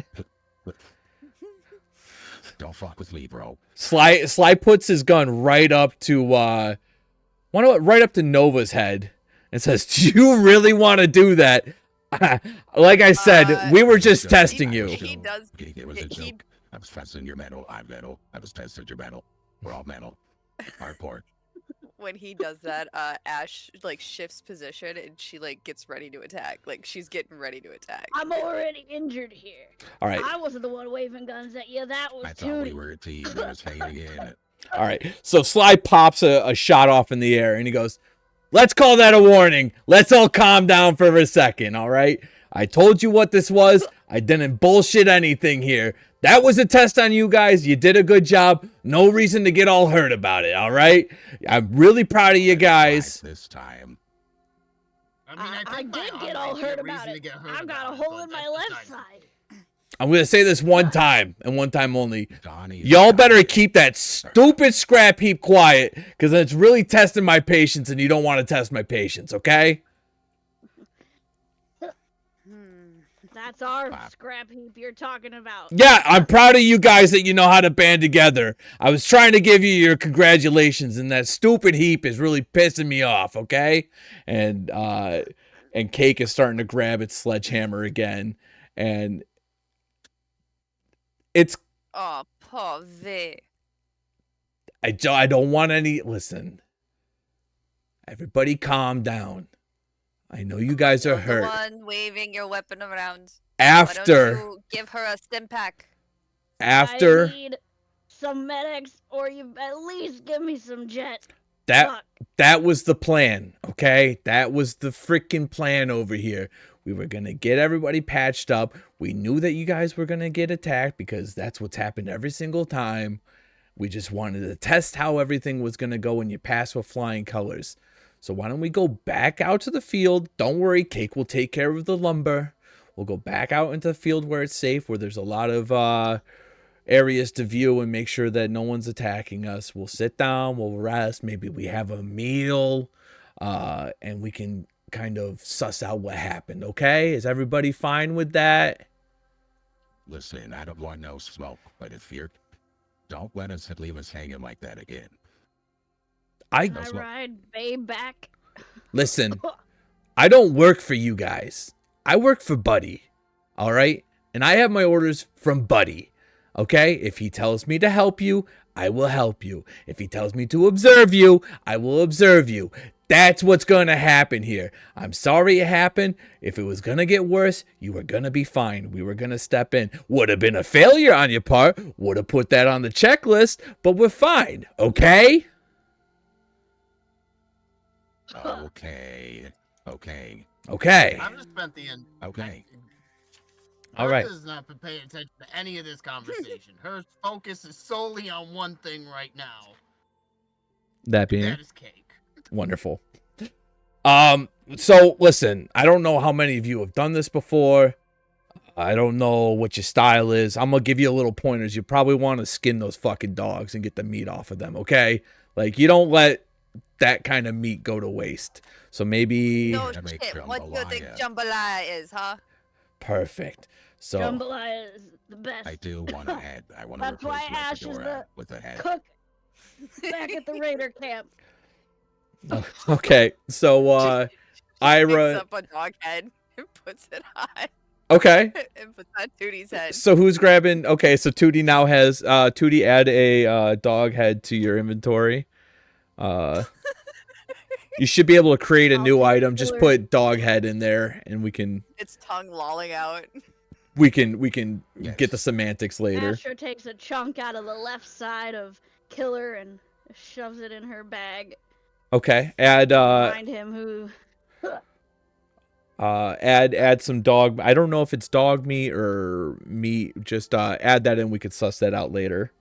Don't fuck with me, bro. Sly puts his gun right up to right up to Nova's head and says, "Do you really want to do that?" Like I said, we were just testing you. He does. It was a he- joke. I was testing your metal. I'm metal. I was testing your metal. We're all metal. Hardcore. When he does that, Ash like shifts position and she like gets ready to attack. Like she's getting ready to attack. I'm already injured here. All right, I wasn't the one waving guns at you. That was I thought we Tootie. were a team. I was hanging in. all right. So Sly pops a shot off in the air and he goes, "Let's call that a warning. Let's all calm down for a second, all right? I told you what this was. I didn't bullshit anything here. That was a test on you guys. You did a good job. No reason to get all hurt about it, all right? I'm really proud of you guys." This time. I mean, I think my did arm get might all be a hurt reason about to it. get hurt I've got about a it, hole but in my that's left besides- side. I'm going to say this one time and one time only. Donnie. Y'all better keep that stupid scrap heap quiet because it's really testing my patience and you don't want to test my patience, okay? That's our Wow. scrap heap you're talking about. Yeah, I'm proud of you guys that you know how to band together. I was trying to give you your congratulations, and that stupid heap is really pissing me off, okay? And Cake is starting to grab its sledgehammer again, and it's Oh, poor V. I don't want any. Listen, everybody, calm down. I know you guys are You're hurt. the one waving your weapon around. Why After don't you give her a stim pack? after I need some medics, or you at least give me some jet. that Fuck. that was the plan, okay? That was the freaking plan over here. We were going to get everybody patched up. We knew that you guys were going to get attacked because that's what's happened every single time. We just wanted to test how everything was going to go and you pass with flying colors. So why don't we go back out to the field? Don't worry, Cake will take care of the lumber. We'll go back out into the field where it's safe, where there's a lot of areas to view and make sure that no one's attacking us. We'll sit down, we'll rest, maybe we have a meal, and we can kind of suss out what happened, okay? Is everybody fine with that? Listen, I don't want no smoke, but if you're... Don't let us leave us hanging like that again. Can I ride Babe back? Listen, I don't work for you guys. I work for Buddy, all right? And I have my orders from Buddy, okay? If he tells me to help you, I will help you. If he tells me to observe you, I will observe you. That's what's going to happen here. I'm sorry it happened. If it was going to get worse, you were going to be fine. We were going to step in. Would have been a failure on your part. Would have put that on the checklist, but we're fine, okay? Okay. Okay. Okay. I've just spent the end. Okay. All right. Bertha's not been paying attention to any of this conversation. Her focus is solely on one thing right now. That being That is Cake. wonderful. So listen, I don't know how many of you have done this before. I don't know what your style is. I'm gonna give you a little pointers. You probably want to skin those fucking dogs and get the meat off of them, okay? Like, you don't let that kind of meat go to waste. So maybe No Gonna make shit. What do you think jambalaya. jambalaya is, huh? perfect. So Jambalaya is the best. I do want a head. I want to That's why replace Ash is Fedora the with a head. cook back at the Raider camp. okay. So She picks Ira. up a dog head and puts it on. Okay. And puts on Tootie's head. So who's grabbing? Okay, so Tootie now has Tootie add a dog head to your inventory. You should be able to create a I'll new take item. Just Killer. put dog head in there, and we can Its tongue lolling out. get the Yes. semantics later. Astra takes a chunk out of the left side of Killer and shoves it in her bag. Okay. Add Remind him who. add some dog. I don't know if it's dog meat or meat. Just add that in. We could suss that out later.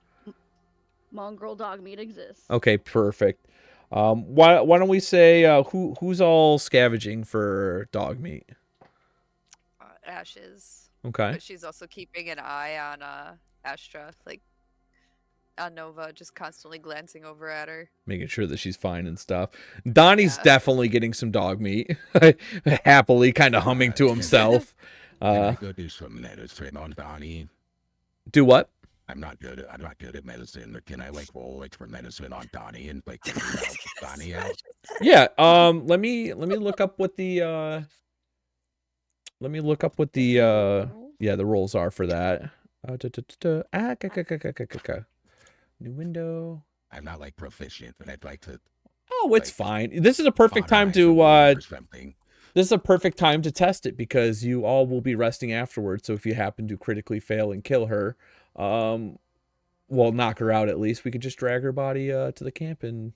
Mongrel dog meat exists. Okay, perfect. Why don't we say who's all scavenging for dog meat? Ashes. Okay. But she's also keeping an eye on Astra, like on Nova, just constantly glancing over at her. Making sure that she's fine and stuff. Donnie's Yeah. definitely getting some dog meat, happily, kind of humming to himself. Can I go do some medicine on Donnie? Do what? I'm not good at medicine. But can I roll for medicine on Donnie and help Donnie out? Yeah. Let me look up what the the rolls are for that. New window. I'm not proficient, but I'd like to. Oh, it's fine. This is a perfect time to this is a perfect time to test it because you all will be resting afterwards. So if you happen to critically fail and kill her, knock her out at least, we could just drag her body to the camp and,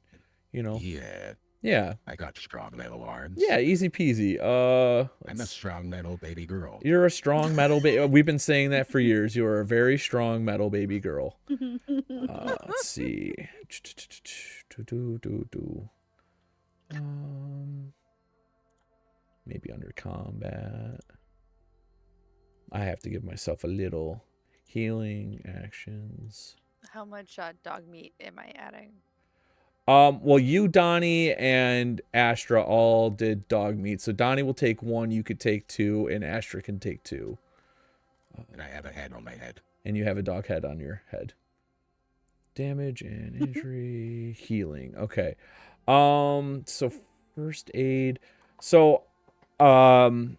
Yeah, I got strong metal arms. Yeah, easy peasy. I'm a strong metal baby girl. You're a strong metal baby. We've been saying that for years. You are a very strong metal baby girl. Let's see. Maybe under combat. I have to give myself a little healing actions. How much dog meat am I adding? Well, you, Donnie, and Astra all did dog meat. So Donnie will take 1, you could take 2, and Astra can take 2. And I have a head on my head. And you have a dog head on your head. Damage and injury, healing. Okay. So first aid. So, Tootie,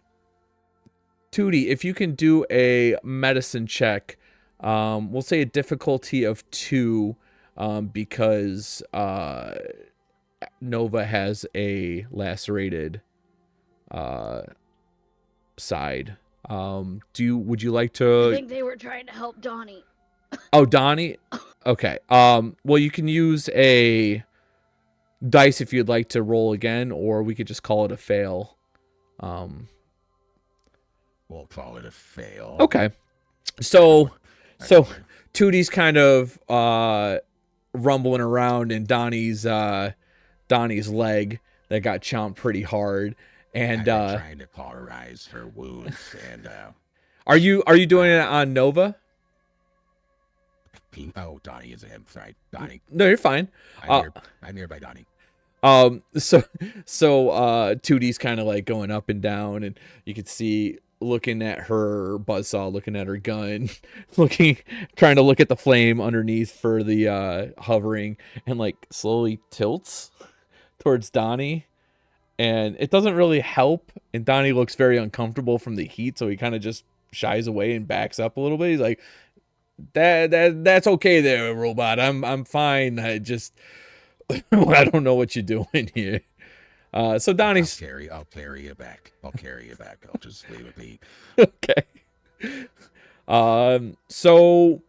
if you can do a medicine check, we'll say a difficulty of 2. Because Nova has a lacerated side. Would you like I to? think they were trying to help Donnie. Oh, Donnie. Okay. Well, you can use a dice if you'd like to roll again, or we could just call it a fail. We'll call it a fail. Okay. So Tootie's kind of rumbling around in Donnie's leg that got chomped pretty hard, and trying to cauterize her wounds. And are you doing it on Nova? Oh, Donnie is him. Sorry, Donnie. No, you're fine. I'm nearby Donnie. So Tootie's kind of going up and down, and you could see looking at her buzzsaw, looking at her gun, trying to look at the flame underneath for the hovering, and slowly tilts towards Donnie, and it doesn't really help. And Donnie looks very uncomfortable from the heat, so he kind of just shies away and backs up a little bit. He's like, "That's okay there, robot. I'm fine. I just I don't know what you're doing here." So Donnie's. I'll carry you back. I'll just leave it be. Okay. So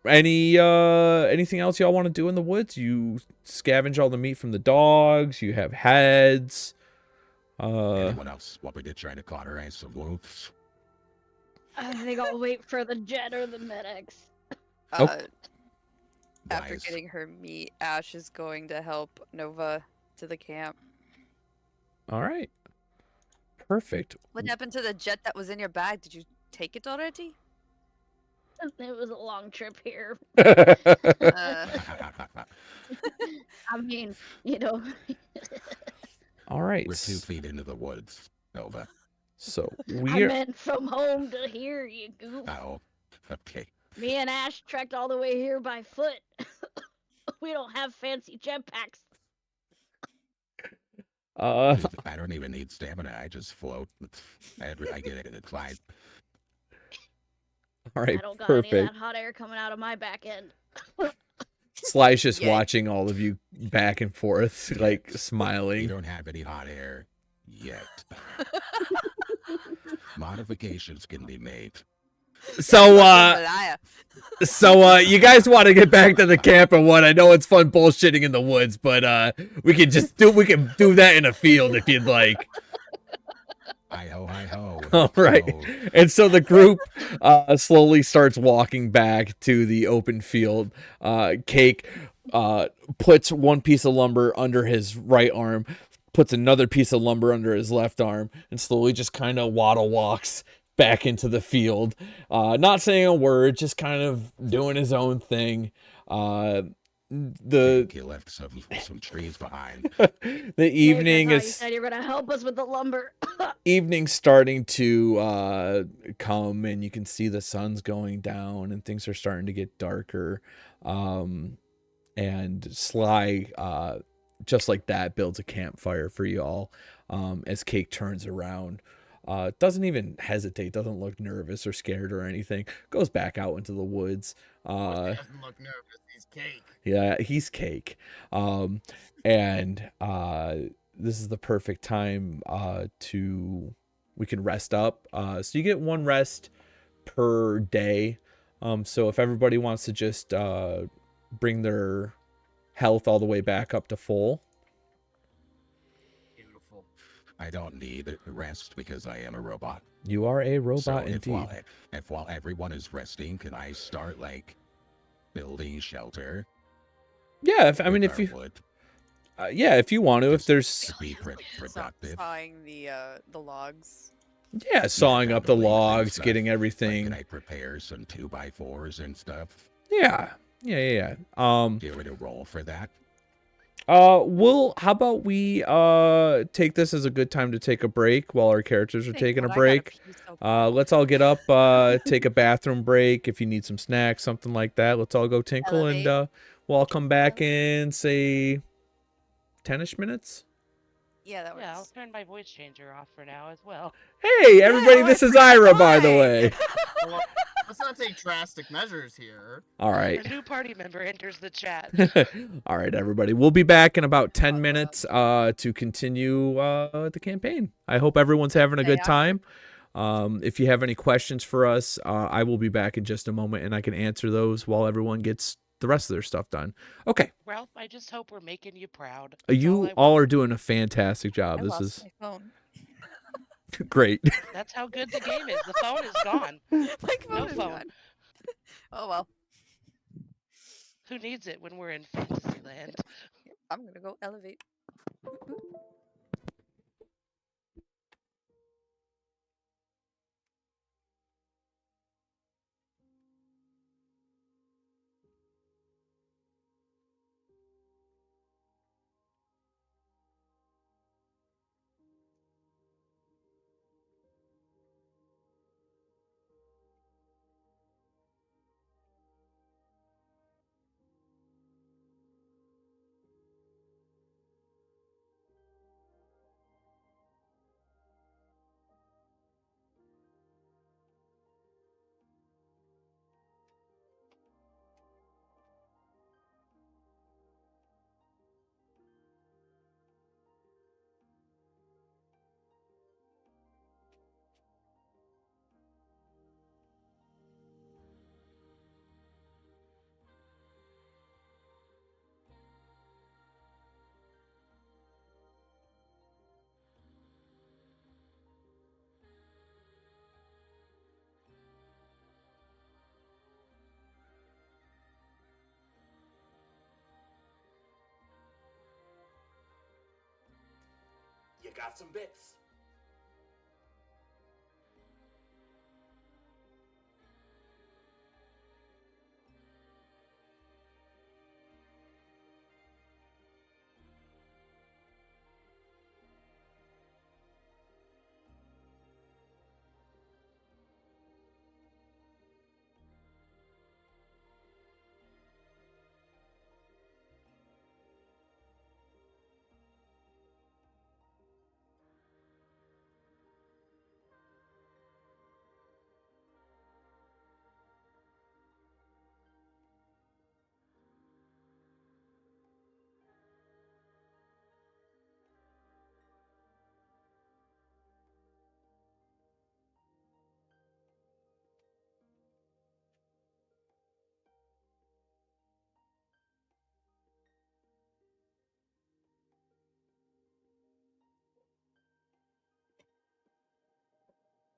anything else y'all want to do in the woods? You scavenge all the meat from the dogs. You have heads. Anyone else? What we did trying to cauterize some wounds? I think I'll wait for the jet or the medics. After Wise. getting her meat, Ash is going to help Nova to the camp. All right. Perfect. What happened to the jet that was in your bag? Did you take it already? It was a long trip here. Uh, I mean, you know. All right. We're 2 feet into the woods, Nova. So I we're meant from home to here, you goof. Oh, okay. Me and Ash trekked all the way here by foot. We don't have fancy jetpacks. I don't even need stamina. I just float. I get it. It's fine. all right. I don't got any of Perfect. that hot air coming out of my back end. Sly's just Yay. watching all of you back and forth, like You smiling. don't have any hot air yet. Modifications can be made. So Jambalaya. you guys want to get back to the camp and what? I know it's fun bullshitting in the woods, but we can do that in a field if you'd like. Hi ho, hi ho. All right. So, And so the group slowly starts walking back to the open field. Cake puts one piece of lumber under his right arm, puts another piece of lumber under his left arm, and slowly just kind of waddle walks back into the field. Not saying a word, just kind of doing his own thing. The he left some trees behind. the evening Jake, I thought you is said you were gonna help us with the lumber. evening's starting to come, and you can see the sun's going down and things are starting to get darker. And Sly just like that builds a campfire for you all. As Cake turns around, doesn't even hesitate, doesn't look nervous or scared or anything, goes back out into the woods. He doesn't look nervous. He's Cake. Yeah, he's Cake. And this is the perfect time we can rest up. So you get one rest per day. So if everybody wants to just bring their health all the way back up to full. Beautiful. I don't need rest because I am a robot. You are a robot So indeed. if while everyone is resting, can I start like building shelter? Yeah, if with our you wood if you want to, if Just there's to be productive? Sawing the logs. sawing up the building and logs, stuff. getting Like, everything. can I prepare some 2x4s and stuff? Yeah. Do you want to roll for that? how about we take this as a good time to take a break while our characters are Thank taking a God, I gotta break. pee so bad. Let's all get up, take a bathroom break. If you need some snacks, something like that, let's all go tinkle, and Elevate. we'll all come back in, say, 10ish minutes. Yeah, that Yeah, I'll works. turn my voice changer off for now as well. Hey, everybody, this is Ira, by the way. Well, let's not take drastic measures here. All right. A new party member enters the chat. All right, everybody. We'll be back in about 10 minutes to continue the campaign. I hope everyone's having a good time. If you have any questions for us, I will be back in just a moment, and I can answer those while everyone gets the rest of their stuff done. Okay. Ralph, I just hope we're making you proud. You all are doing a fantastic job. I This lost is my phone. great. That's how good the game is. The phone is gone. My phone No is phone. gone. Oh well. Who needs it when we're in Fantasyland? I'm gonna go elevate. You got some bits.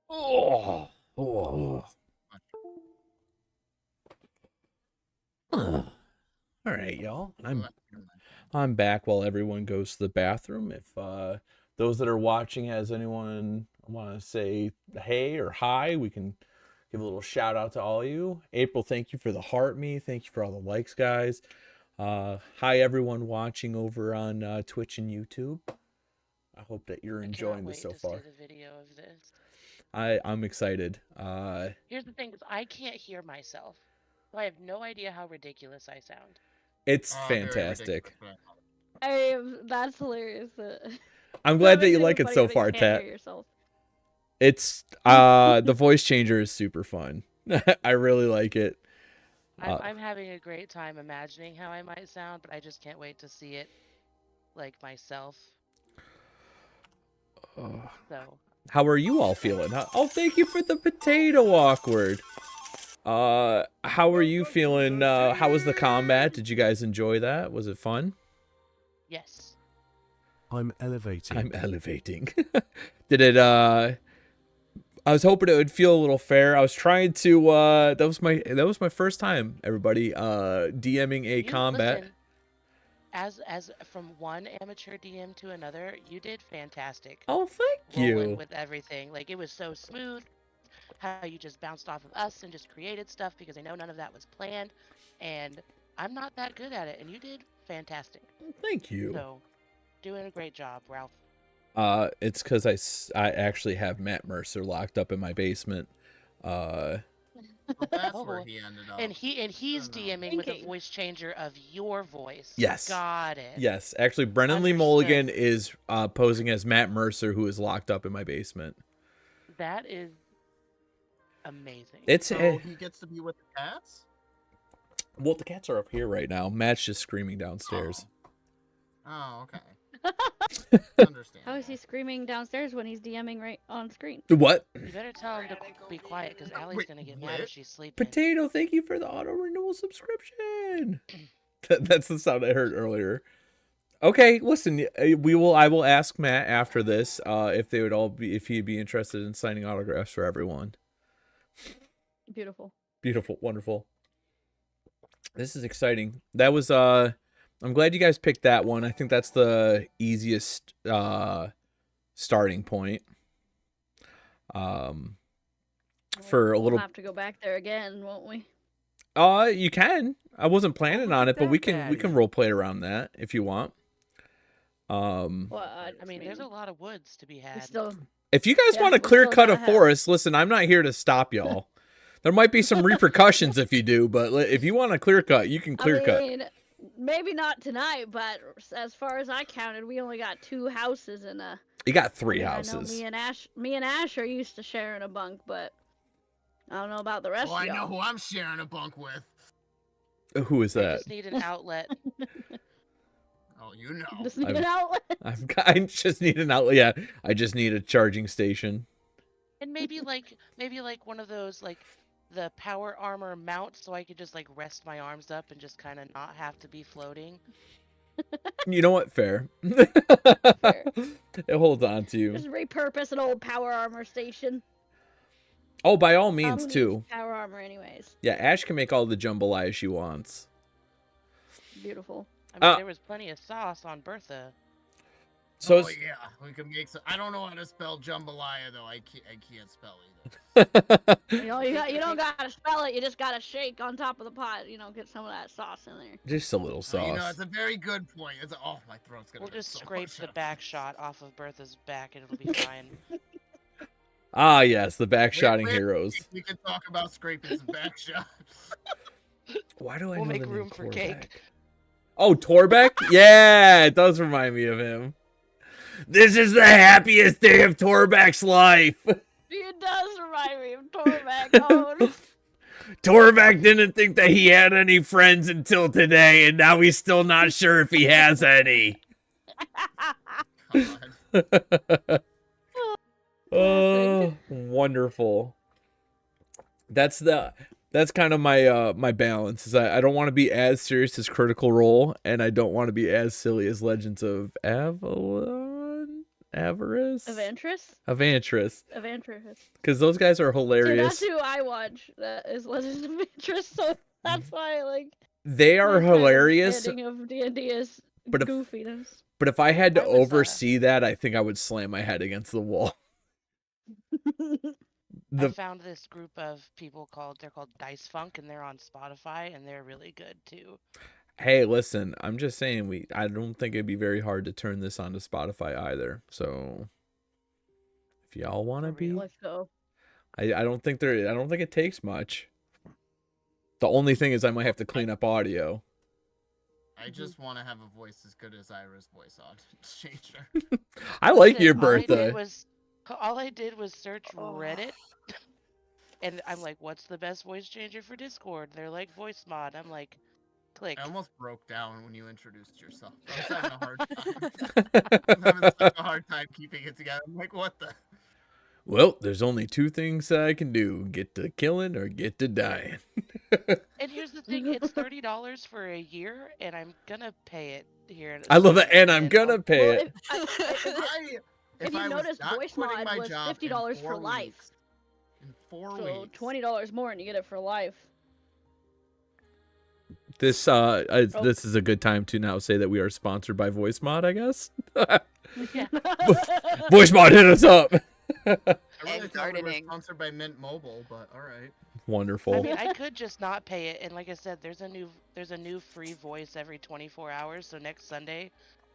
Oh. Oh. All right, y'all. I'm back while everyone goes to the bathroom. If those that are watching, has anyone want to say hey or hi, we can give a little shout out to all of you. April, thank you for the heart me. Thank you for all the likes, guys. Hi, everyone watching over on Twitch and YouTube. I hope that you're enjoying this so far. See the video of this. I'm excited. Here's the thing: is I can't hear myself, so I have no idea how ridiculous I sound. It's fantastic. That's hilarious. I'm glad that you like it so far, Tat. It's the voice changer is super fun. I really like it. I'm having a great time imagining how I might sound, but I just can't wait to see it, like myself. So. How are you all feeling? Oh, thank you for the potato awkward. How are you feeling? How was the combat? Did you guys enjoy that? Was it fun? Yes. I'm elevating. I'm elevating. Did it, I was hoping it would feel a little fair. I was trying to, that was my first time, everybody, DMing a combat. Listen, as from one amateur DM to another, you did fantastic. Oh, thank you. With everything. Like, it was so smooth. How you just bounced off of us and just created stuff, because I know none of that was planned. And I'm not that good at it, and you did fantastic. Thank you. So, doing a great job, Ralph. It's because I actually have Matt Mercer locked up in my basement. Well, that's where he ended up. And he's DMing with a voice changer of your voice. Yes. Got it. Yes. Actually, Brennan Lee Mulligan is posing as Matt Mercer, who is locked up in my basement. That is amazing. So he gets to be with the cats? Well, the cats are up here right now. Matt's just screaming downstairs. Oh okay. How is he screaming downstairs when he's DMing right on screen? What? You better tell him to be quiet, because Allie's gonna get mad if she's sleeping. Potato, thank you for the auto renewal subscription. That's the sound I heard earlier. Okay, listen, I will ask Matt after this if he'd be interested in signing autographs for everyone. Beautiful. Beautiful, wonderful. This is exciting. That was I'm glad you guys picked that one. I think that's the easiest starting point. For a little. We'll have to go back there again, won't we? You can. I wasn't planning on it, but we can role play around that if you want. Well, I mean, there's a lot of woods to be had. If you guys want to clear cut a forest, listen, I'm not here to stop y'all. There might be some repercussions if you do, but if you want to clear cut, you can clear cut. Maybe not tonight, but as far as I counted, we only got 2 houses and You got 3 houses. I know me and Ash are used to sharing a bunk, but I don't know about the rest of y'all. I know who I'm sharing a bunk with. Who is that? I just need an outlet. Oh, you know. Just need an outlet. I just need an outlet. Yeah, I just need a charging station. And maybe like one of those, like, the power armor mount, so I could just like rest my arms up and just kind of not have to be floating. You know what? Fair. Fair. It holds on to you. Just repurpose an old power armor station. Oh, by all means, too. Power armor, anyways. Yeah, Ash can make all the jambalaya she wants. Beautiful. I mean, there was plenty of sauce on Bertha. So yeah, we can make some. I don't know how to spell jambalaya though. I can't spell either. you don't gotta spell it. You just gotta shake on top of the pot. Get some of that sauce in there. Just a little sauce. It's a very good point. My throat's gonna. We'll just scrape the back shot off of Bertha's back, and it'll be fine. Ah, yes, the backshotting heroes. We can talk about scraping some back shots. Why do I? We'll make room for cake. Oh, Torbeck? Yeah, it does remind me of him. This is the happiest day of Torbeck's life. It does remind me of Torbeck. Torbeck didn't think that he had any friends until today, and now he's still not sure if he has any. Oh, wonderful. That's kind of my balance. Is I don't want to be as serious as Critical Role, and I don't want to be as silly as Legends of Avalon. Avarice? Evantris. Because those guys are See, hilarious. that's who I watch. That is Legends of Evantris, so that's why like They are my kind of hilarious. understanding of D&D is But if- goofiness. But if I had to I was, oversee that, I think I would slam my head against the wall. I found this group of people they're called Dice Funk, and they're on Spotify, and they're really good too. Hey, listen, I'm just saying I don't think it'd be very hard to turn this onto Spotify either. So if y'all want to be, Let's go. I don't think it takes much. The only thing is I might have to clean up audio. I just want to have a voice as good as Ira's voice on changer. I like Listen, your Bertha. All I did was search Reddit, and I'm like, what's the best voice changer for Discord? They're like, voice mod. I'm like, click. I almost broke down when you introduced yourself. I was having a hard time. I'm having such a hard time keeping it together. I'm like, what the? Well, there's only two things I can do: get to killing or get to dying. And here's the thing, it's $30 for a year, and I'm gonna pay it here. I love it, and I'm I'll- gonna pay it. If you I was notice, not voice quitting mod my was job in $50 for 4 life. weeks- In 4 So weeks. $20 more and you get it for life. This this is a good time to now say that we are sponsored by Voice Mod, I guess. Yeah. Voice Mod, hit us up. I really And thought we were gardening. sponsored by Mint Mobile, but all right. Wonderful. I mean, I could just not pay it, and like I said, there's a new free voice every 24 hours. So next Sunday,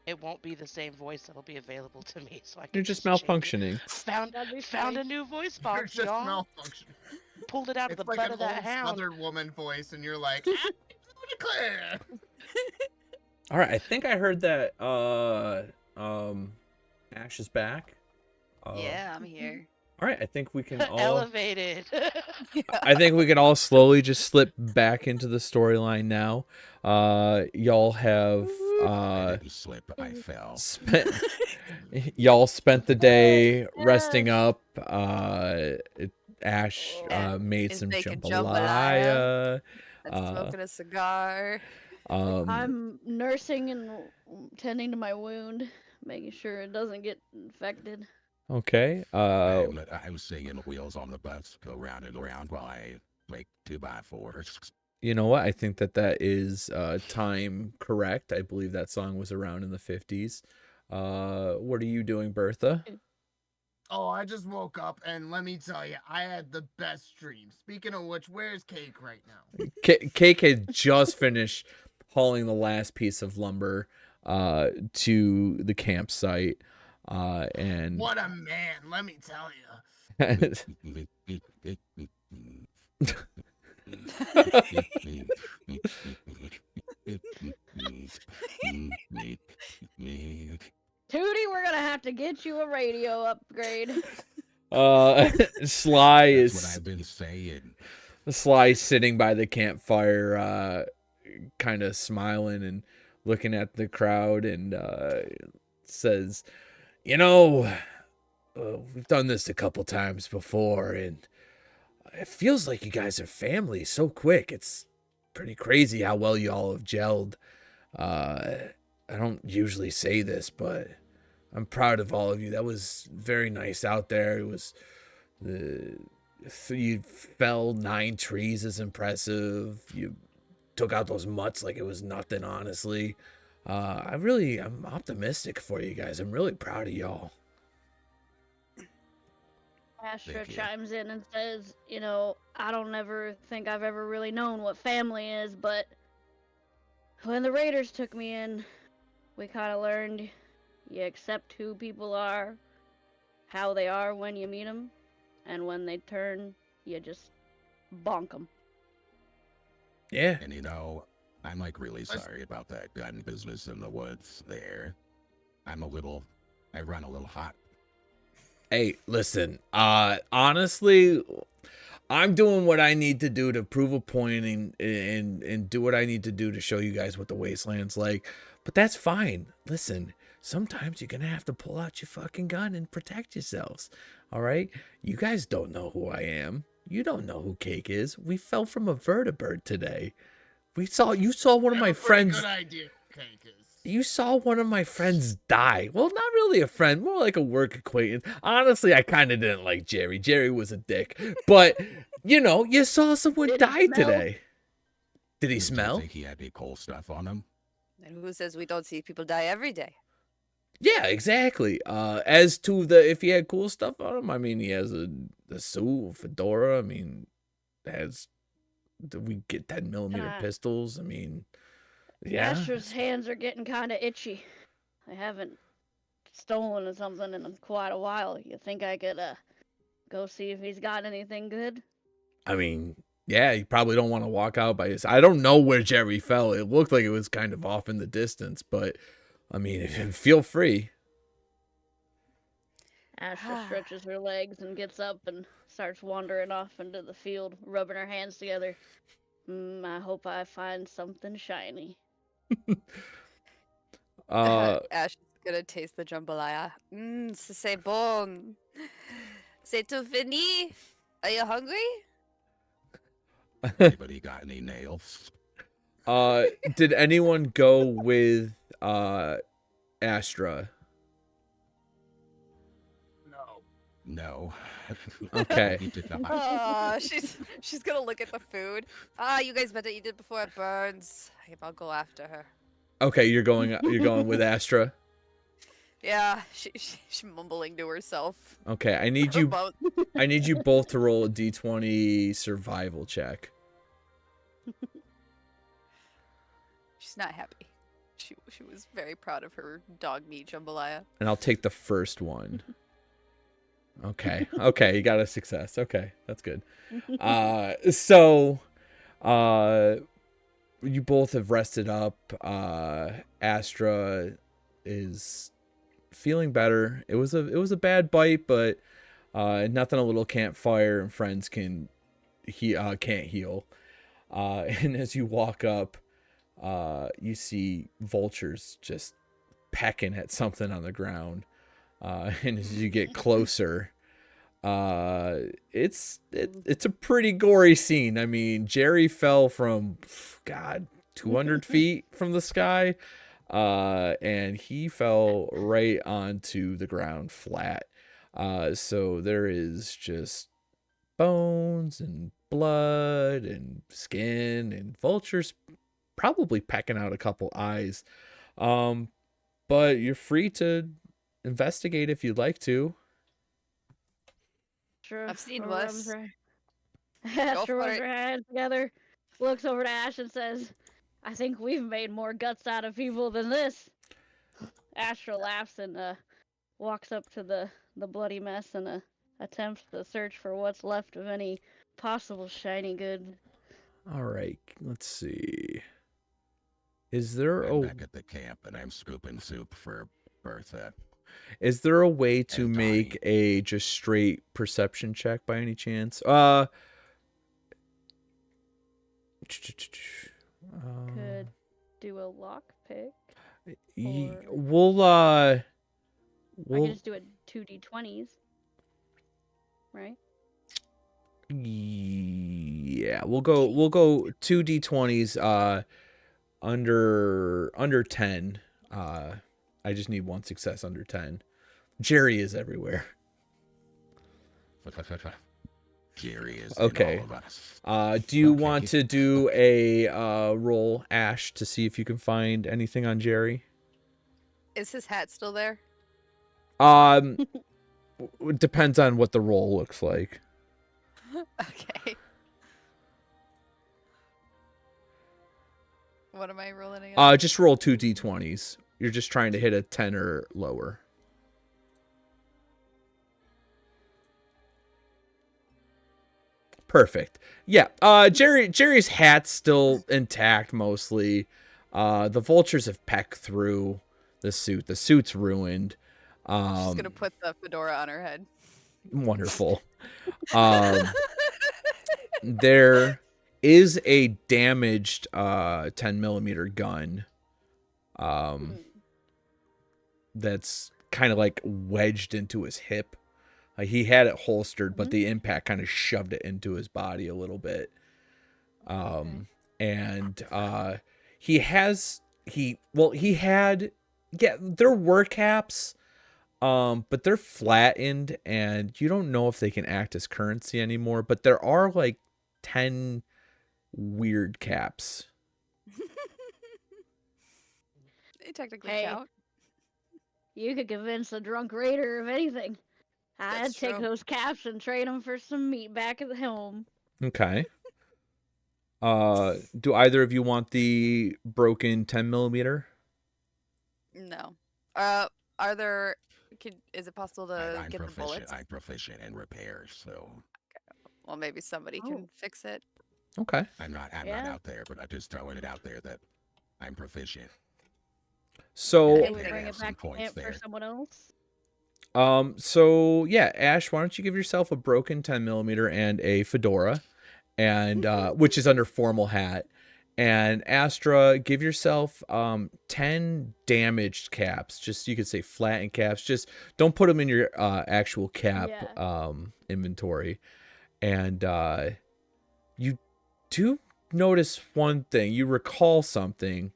it won't be the same voice that'll be available to me. So I can You're just change it. malfunctioning. Found That'd be found a funny. new voice You're box, just y'all. malfunctioning. Pulled it out It's of the like butt an of that old hound. Southern woman voice, and you're like, "Ah, declare. All right, I think I heard that Ash is back. Yeah, I'm here. All right, I think we can all Elevated. I think we can all slowly just slip back into the storyline now. Y'all have I didn't slip, I fell. y'all spent the day resting Yes. up. Ash made Is some making jambalaya. I'm smoking a cigar. I'm nursing and tending to my wound, making sure it doesn't get infected. Okay. I was singing Wheels on the Bus, go round and around while I make 2x4s. You know what? I think that is time correct. I believe that song was around in the 50s. What are you doing, Bertha? Oh, I just woke up, and let me tell you, I had the best dream. Speaking of which, where's Cake right now? Cake had just finished hauling the last piece of lumber to the campsite. And What a man, let me tell you. Tootie, we're gonna have to get you a radio upgrade. Sly That's what is I've been saying. Sly sitting by the campfire, kind of smiling and looking at the crowd, and says, "You know, we've done this a couple times before, and it feels like you guys are family so quick. It's pretty crazy how well you all have gelled. I don't usually say this, but I'm proud of all of you. That was very nice out there. It was you felled 9 trees is impressive. You took out those mutts like it was nothing, honestly. I'm optimistic for you guys. I'm really proud of y'all." Astra Thank you. chimes in and says, "You know, I don't ever think I've ever really known what family is, but when the Raiders took me in, we kind of learned you accept who people are, how they are when you meet them, and when they turn, you just bonk them." Yeah. And you know, I'm like really sorry about that gun business in the woods there. I run a little hot. Hey, listen, honestly, I'm doing what I need to do to prove a point and do what I need to do to show you guys what the wasteland's like. But that's fine. Listen, sometimes you're going to have to pull out your fucking gun and protect yourselves. All right? You guys don't know who I am. You don't know who Cake is. We fell from a vertibird today. You saw one of my friends. Good idea, Cake is. You saw one of my friends die. Well, not really a friend, more like a work acquaintance. Honestly, I kind of didn't like Jerry. Jerry was a dick. But, you saw someone Did he die smell? today. Did he Do you smell? think he had any cool stuff on him? And who says we don't see people die every day? Yeah, exactly. As to if he had cool stuff on him, I mean, he has the suit, a fedora. I mean, we get 10mm pistols. I mean, yeah. Astra's hands are getting kind of itchy. I haven't stolen something in quite a while. You think I could go see if he's got anything good? I mean, yeah, you probably don't want to walk out by his. I don't know where Jerry fell. It looked like it was kind of off in the distance, but I mean, feel free. Astra stretches her legs and gets up and starts wandering off into the field, rubbing her hands together. I hope I find something shiny. Ash is gonna taste the jambalaya. C'est bon. C'est tout fini. Are you hungry? Anybody got any nails? Did anyone go with Astra? No. Okay. He did not. She's gonna look at the food. You guys better eat it before it burns. I'll go after her. Okay, you're going with Astra. Yeah, she's mumbling to herself. Okay, I need you both to roll a d20 survival check. She's not happy. She was very proud of her dog meat jambalaya. And I'll take the first one. Okay, you got a success. Okay, that's good. So you both have rested up. Astra is feeling better. It was a bad bite, but nothing a little campfire and friends can't heal. And as you walk up, you see vultures just pecking at something on the ground. And as you get closer, it's a pretty gory scene. I mean, Jerry fell from 200 feet from the sky, and he fell right onto the ground flat. So there is just bones and blood and skin and vultures probably pecking out a couple eyes. But you're free to investigate if you'd like to. Sure. I've seen worse. Astra rubs her hands together, looks over to Ash and says, I think we've made more guts out of people than this. Astra laughs and walks up to the bloody mess and attempts to search for what's left of any possible shiny good. All right, let's see. Is there I'm back at the camp and I'm scooping soup for Bertha. Is there a way to make a just straight perception check by any chance? Could do a lock pick. We'll I can just do it 2d20s. Right? Yeah, we'll go 2d20s under 10. I just need one success under 10. Jerry is everywhere. Jerry is okay. in all of us. Do you want to do a roll, Ash, to see if you can find anything on Jerry? Is his hat still there? It depends on what the roll looks like. Okay. What am I rolling again? Just roll 2 d20s. You're just trying to hit a 10 or lower. Perfect. Yeah. Jerry's hat's still intact mostly. The vultures have pecked through the suit. The suit's ruined. She's gonna put the fedora on her head. Wonderful. There is a damaged 10mm gun. That's kind of like wedged into his hip. He had it holstered, but the impact kind of shoved it into his body a little bit. And he has he had, yeah, there were caps, but they're flattened and you don't know if they can act as currency anymore, but there are like 10 weird caps. They technically Hey. count. You could convince a drunk raider of anything. I'd That's take true. those caps and trade them for some meat back at the home. Okay. Do either of you want the broken 10 millimeter? No. Are there? Is it possible to I'm get the bullets? I'm proficient in repairs, so Well, maybe somebody can fix it. Okay. I'm not out there, but I'm just throwing it out there that I'm proficient. So Can we bring it back to camp for someone else? So yeah, Ash, why don't you give yourself a broken 10 millimeter and a fedora, and which is under formal hat, and Astra, give yourself 10 damaged caps. Just, you could say flattened caps. Just don't put them in your actual cap inventory. And you do notice one thing. You recall something.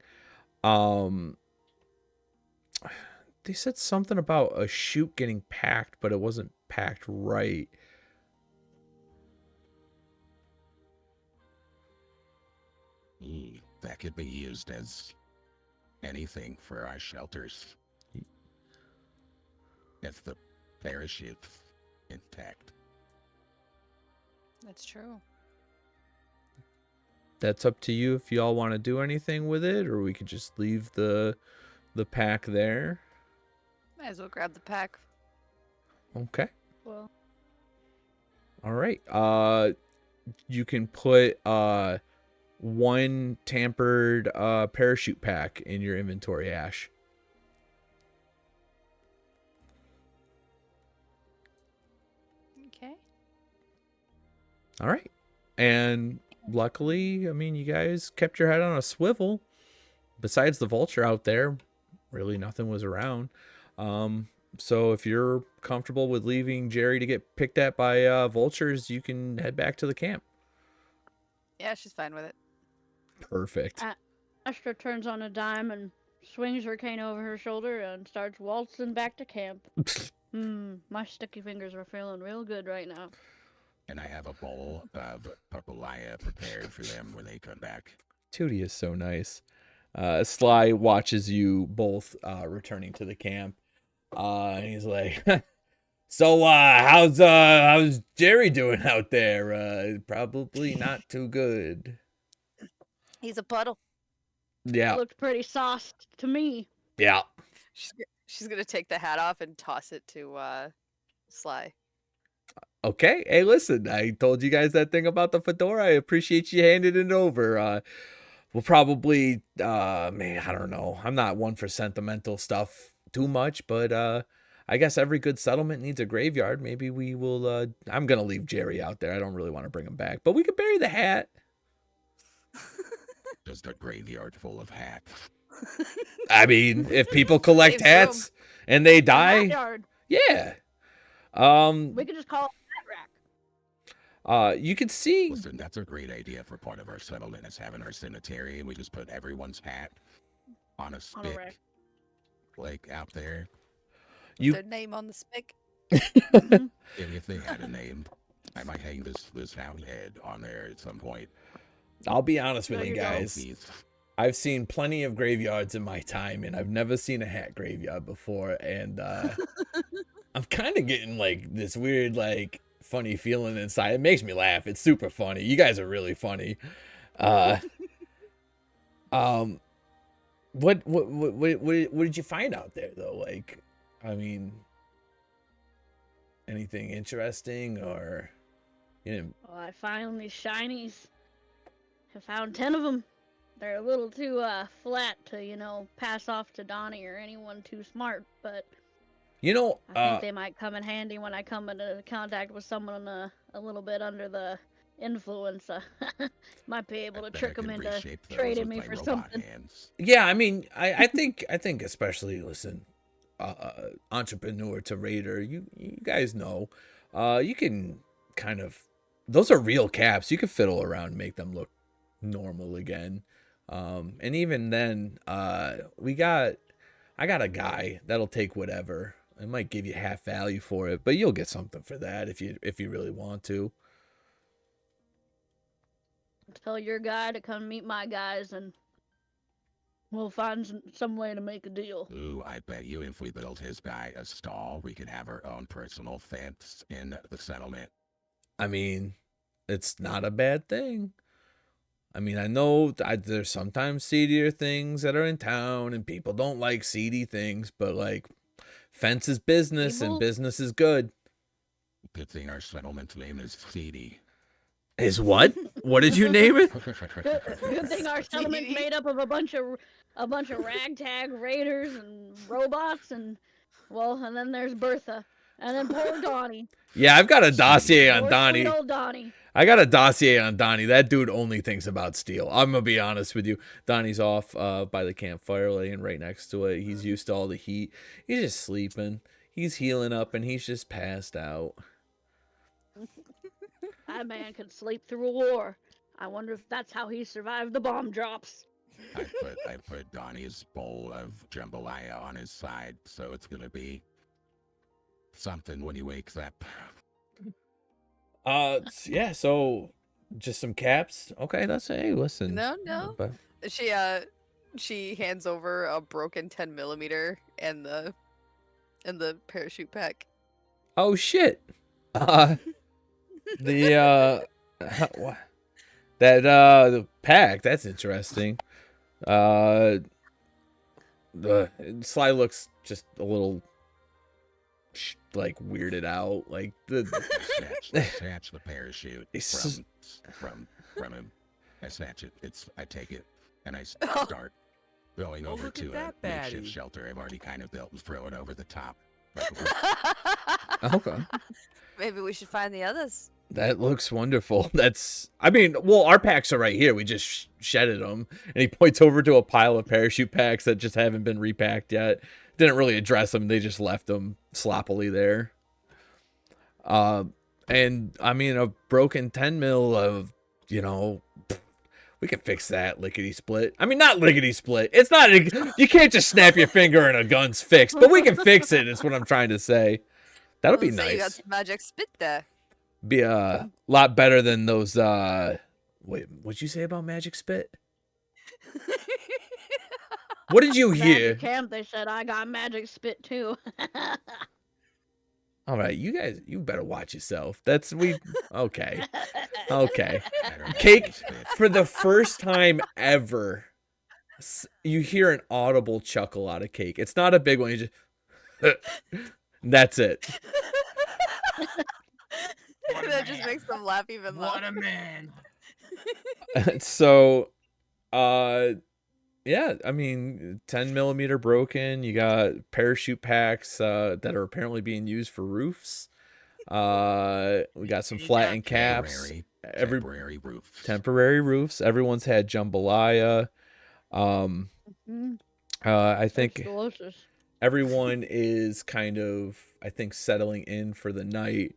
They said something about a chute getting packed, but it wasn't packed right. That could be used as anything for our shelters. If the parachute's intact. That's true. That's up to you if y'all want to do anything with it, or we could just leave the pack there. Might as well grab the pack. Okay. Well. All right. You can put one tampered parachute pack in your inventory, Ash. Okay. All right. And luckily, I mean, you guys kept your head on a swivel. Besides the vulture out there, really nothing was around. So if you're comfortable with leaving Jerry to get picked at by vultures, you can head back to the camp. Yeah, she's fine with it. Perfect. Astra turns on a dime and swings her cane over her shoulder and starts waltzing back to camp. My sticky fingers are feeling real good right now. And I have a bowl of papaya prepared for them when they come back. Tootie is so nice. Sly watches you both returning to the camp. And he's like, so how's Jerry doing out there? Probably not too good. He's a puddle. Yeah. He looked pretty sauced to me. Yeah. She's gonna take the hat off and toss it to Sly. Okay. Hey, listen, I told you guys that thing about the fedora. I appreciate you handing it over. We'll probably, man, I don't know. I'm not one for sentimental stuff too much, but I guess every good settlement needs a graveyard. Maybe we will, I'm going to leave Jerry out there. I don't really want to bring him back, but we could bury the hat. Just a graveyard full of hats. I mean, if people collect hats and they die, yeah. We could just call it a hat rack. You can see. Listen, that's a great idea for part of our settlement is having our cemetery, and we just put everyone's hat on a stick, like out there. Their name on the spick. And if they had a name, I might hang this hound head on there at some point. I'll be honest with you guys. I've seen plenty of graveyards in my time, and I've never seen a hat graveyard before. And I'm kind of getting like this weird, like, funny feeling inside. It makes me laugh. It's super funny. You guys are really funny. What did you find out there though? Like, I mean, anything interesting or? Well, I found these shinies. I found 10 of them. They're a little too flat to, pass off to Donnie or anyone too smart, but I think they might come in handy when I come into contact with someone a little bit under the influence. Might be able to trick them into trading me for something. Yeah, I mean, I think especially, listen, entrepreneur to raider, you guys know, you can kind of, those are real caps. You can fiddle around and make them look normal again. And even then, I got a guy that'll take whatever. It might give you half value for it, but you'll get something for that if you really want to. Tell your guy to come meet my guys, and we'll find some way to make a deal. Ooh, I bet you if we built his guy a stall, we could have our own personal fence in the settlement. I mean, it's not a bad thing. I mean, I know there's sometimes seedier things that are in town, and people don't like seedy things, but like, fence is business, and People- business is good. Good thing our settlement's name is Seedy. Is what? What did you name it? Good thing our settlement's made up of a bunch of ragtag raiders and robots, and then there's Bertha, and then poor Donnie. Yeah, I've got a dossier on Poor Donnie. sweet old Donnie. I got a dossier on Donnie. That dude only thinks about steel. I'm gonna be honest with you. Donnie's off by the campfire, laying right next to it. He's used to all the heat. He's just sleeping. He's healing up, and he's just passed out. That man could sleep through a war. I wonder if that's how he survived the bomb drops. I put Donnie's bowl of jambalaya on his side, so it's gonna be something when he wakes up. Yeah. So, just some caps. Okay, that's hey. Listen. No. But- She hands over a broken 10mm and the parachute pack. Oh shit. The the pack, that's interesting. The Sly looks just a little like weirded out, like Snatch the parachute from him. I snatch it. I take it and I start going over look at to a that makeshift baddie. shelter I've already kind of built and throw it over the top. okay. Maybe we should find the others. That looks wonderful. I mean, well, our packs are right here. We just shedded them. And he points over to a pile of parachute packs that just haven't been repacked yet. Didn't really address them. They just left them sloppily there. And I mean, a broken 10 mil of, we can fix that lickety split. I mean, not lickety split. It's not, you can't just snap your finger and a gun's fixed, but we can fix it. Is what I'm trying to say. That'll be Let's say you got nice. some magic spit there. Be a lot better than those wait, what'd you say about magic spit? What did you Back hear? at camp, they said I got magic spit too. All right, you guys, you better watch yourself. Okay. Cake, for the first time ever, you hear an audible chuckle out of Cake. It's not a big one. You just that's it. That just makes them laugh even louder. What a man. So, yeah, I mean, 10mm broken. You got parachute packs that are apparently being used for roofs. We got some flattened caps. Temporary roofs. Temporary roofs. Everyone's had jambalaya. I think Delicious. everyone is kind of, I think, settling in for the night.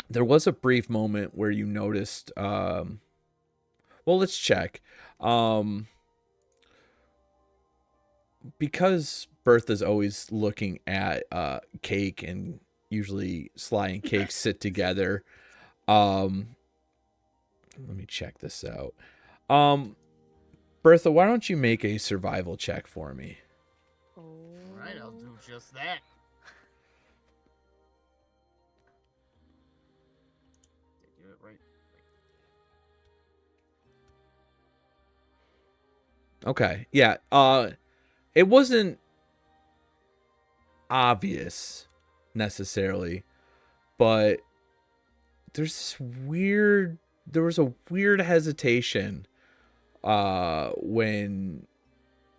There was a brief moment where you noticed, well, let's check. Because Bertha's always looking at Cake, and usually Sly and Cake sit together. Let me check this out. Bertha, why don't you make a survival check for me? Right, I'll do just that. Do it right. Okay. Yeah. It wasn't obvious necessarily, but there was a weird hesitation when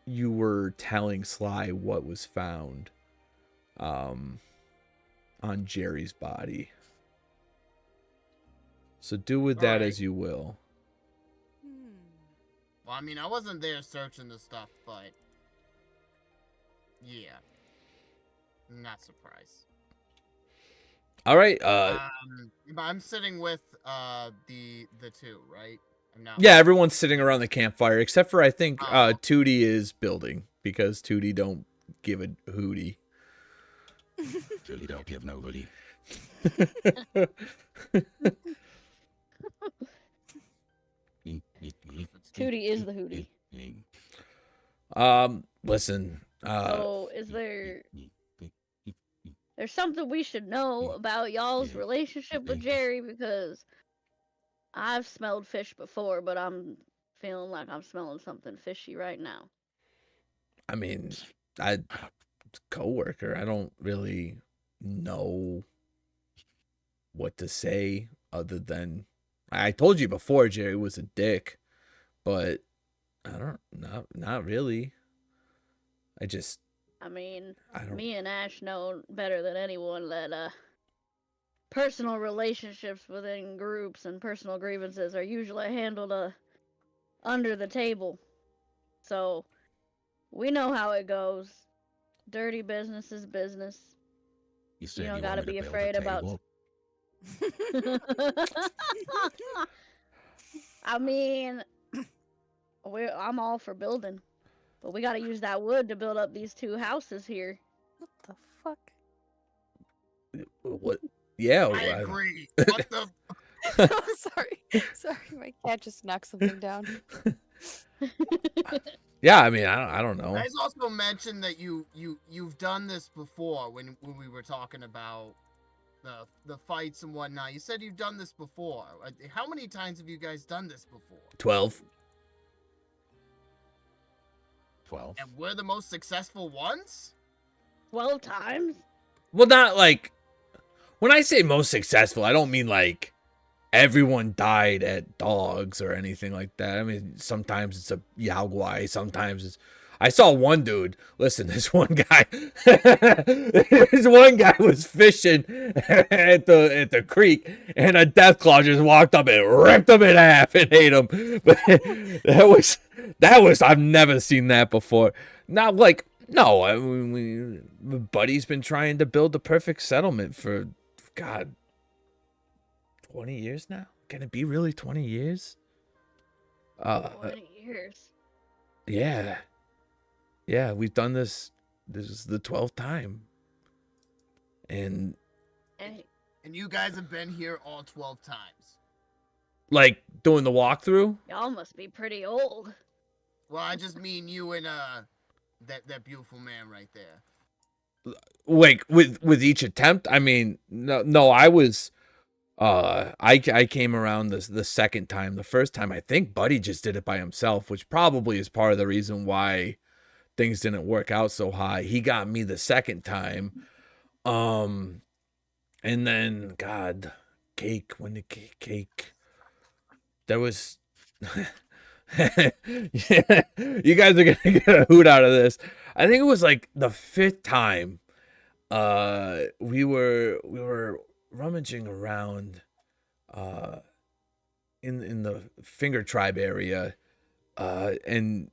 you were telling Sly what was found on Jerry's body. So do with that Alright. as you will. Well, I mean, I wasn't there searching the stuff, but yeah, not surprised. All right. I'm sitting with the two, right? No. Yeah, everyone's sitting around the campfire except for I think Oh. Tootie is building because Tootie don't give a hootie. Really don't give no hoodie. Tootie is the hootie. Listen. So, is there's something we should know about y'all's relationship with Jerry, because I've smelled fish before, but I'm feeling like I'm smelling something fishy right now. I mean, I coworker. I don't really know what to say other than I told you before Jerry was a dick, but not really. I mean, I don't. me and Ash know better than anyone that personal relationships within groups and personal grievances are usually handled under the table. So, we know how it goes. Dirty business is business. You said You don't you gotta want me be to build afraid a about. table? I mean, I'm all for building, but we gotta use that wood to build up these 2 houses here. What the fuck? What? Yeah. I agree. What the? Oh, sorry, my cat just knocked something down. Yeah, I mean, I don't know. You guys also mentioned that you've done this before when we were talking about the fights and whatnot. You said you've done this before. How many times have you guys done this before? 12. 12. And we're the most successful ones? 12 times? Well, not like when I say most successful, I don't mean like everyone died at dogs or anything like that. I mean, sometimes it's a Yaogwai, sometimes it's. I saw one dude. Listen, this one guy was fishing at the creek, and a deathclaw just walked up and ripped him in half and ate him. But that was I've never seen that before. Not like no, I mean, Buddy's been trying to build the perfect settlement for God. 20 years now? Can it be really 20 years? 20 years. Yeah. Yeah, we've done this. This is the 12th time. And Hey, And you guys have been here all 12 times. like doing the walkthrough? y'all must be pretty old. Well, I just mean you and that beautiful man right there. Like with each attempt? I mean, no, I was I came around the second time. The first time I think Buddy just did it by himself, which probably is part of the reason why things didn't work out so high. He got me the second time. And then God, cake, when the cake there was yeah, you guys are gonna get a hoot out of this. I think it was like the 5th time we were rummaging around in the Finger Tribe area, and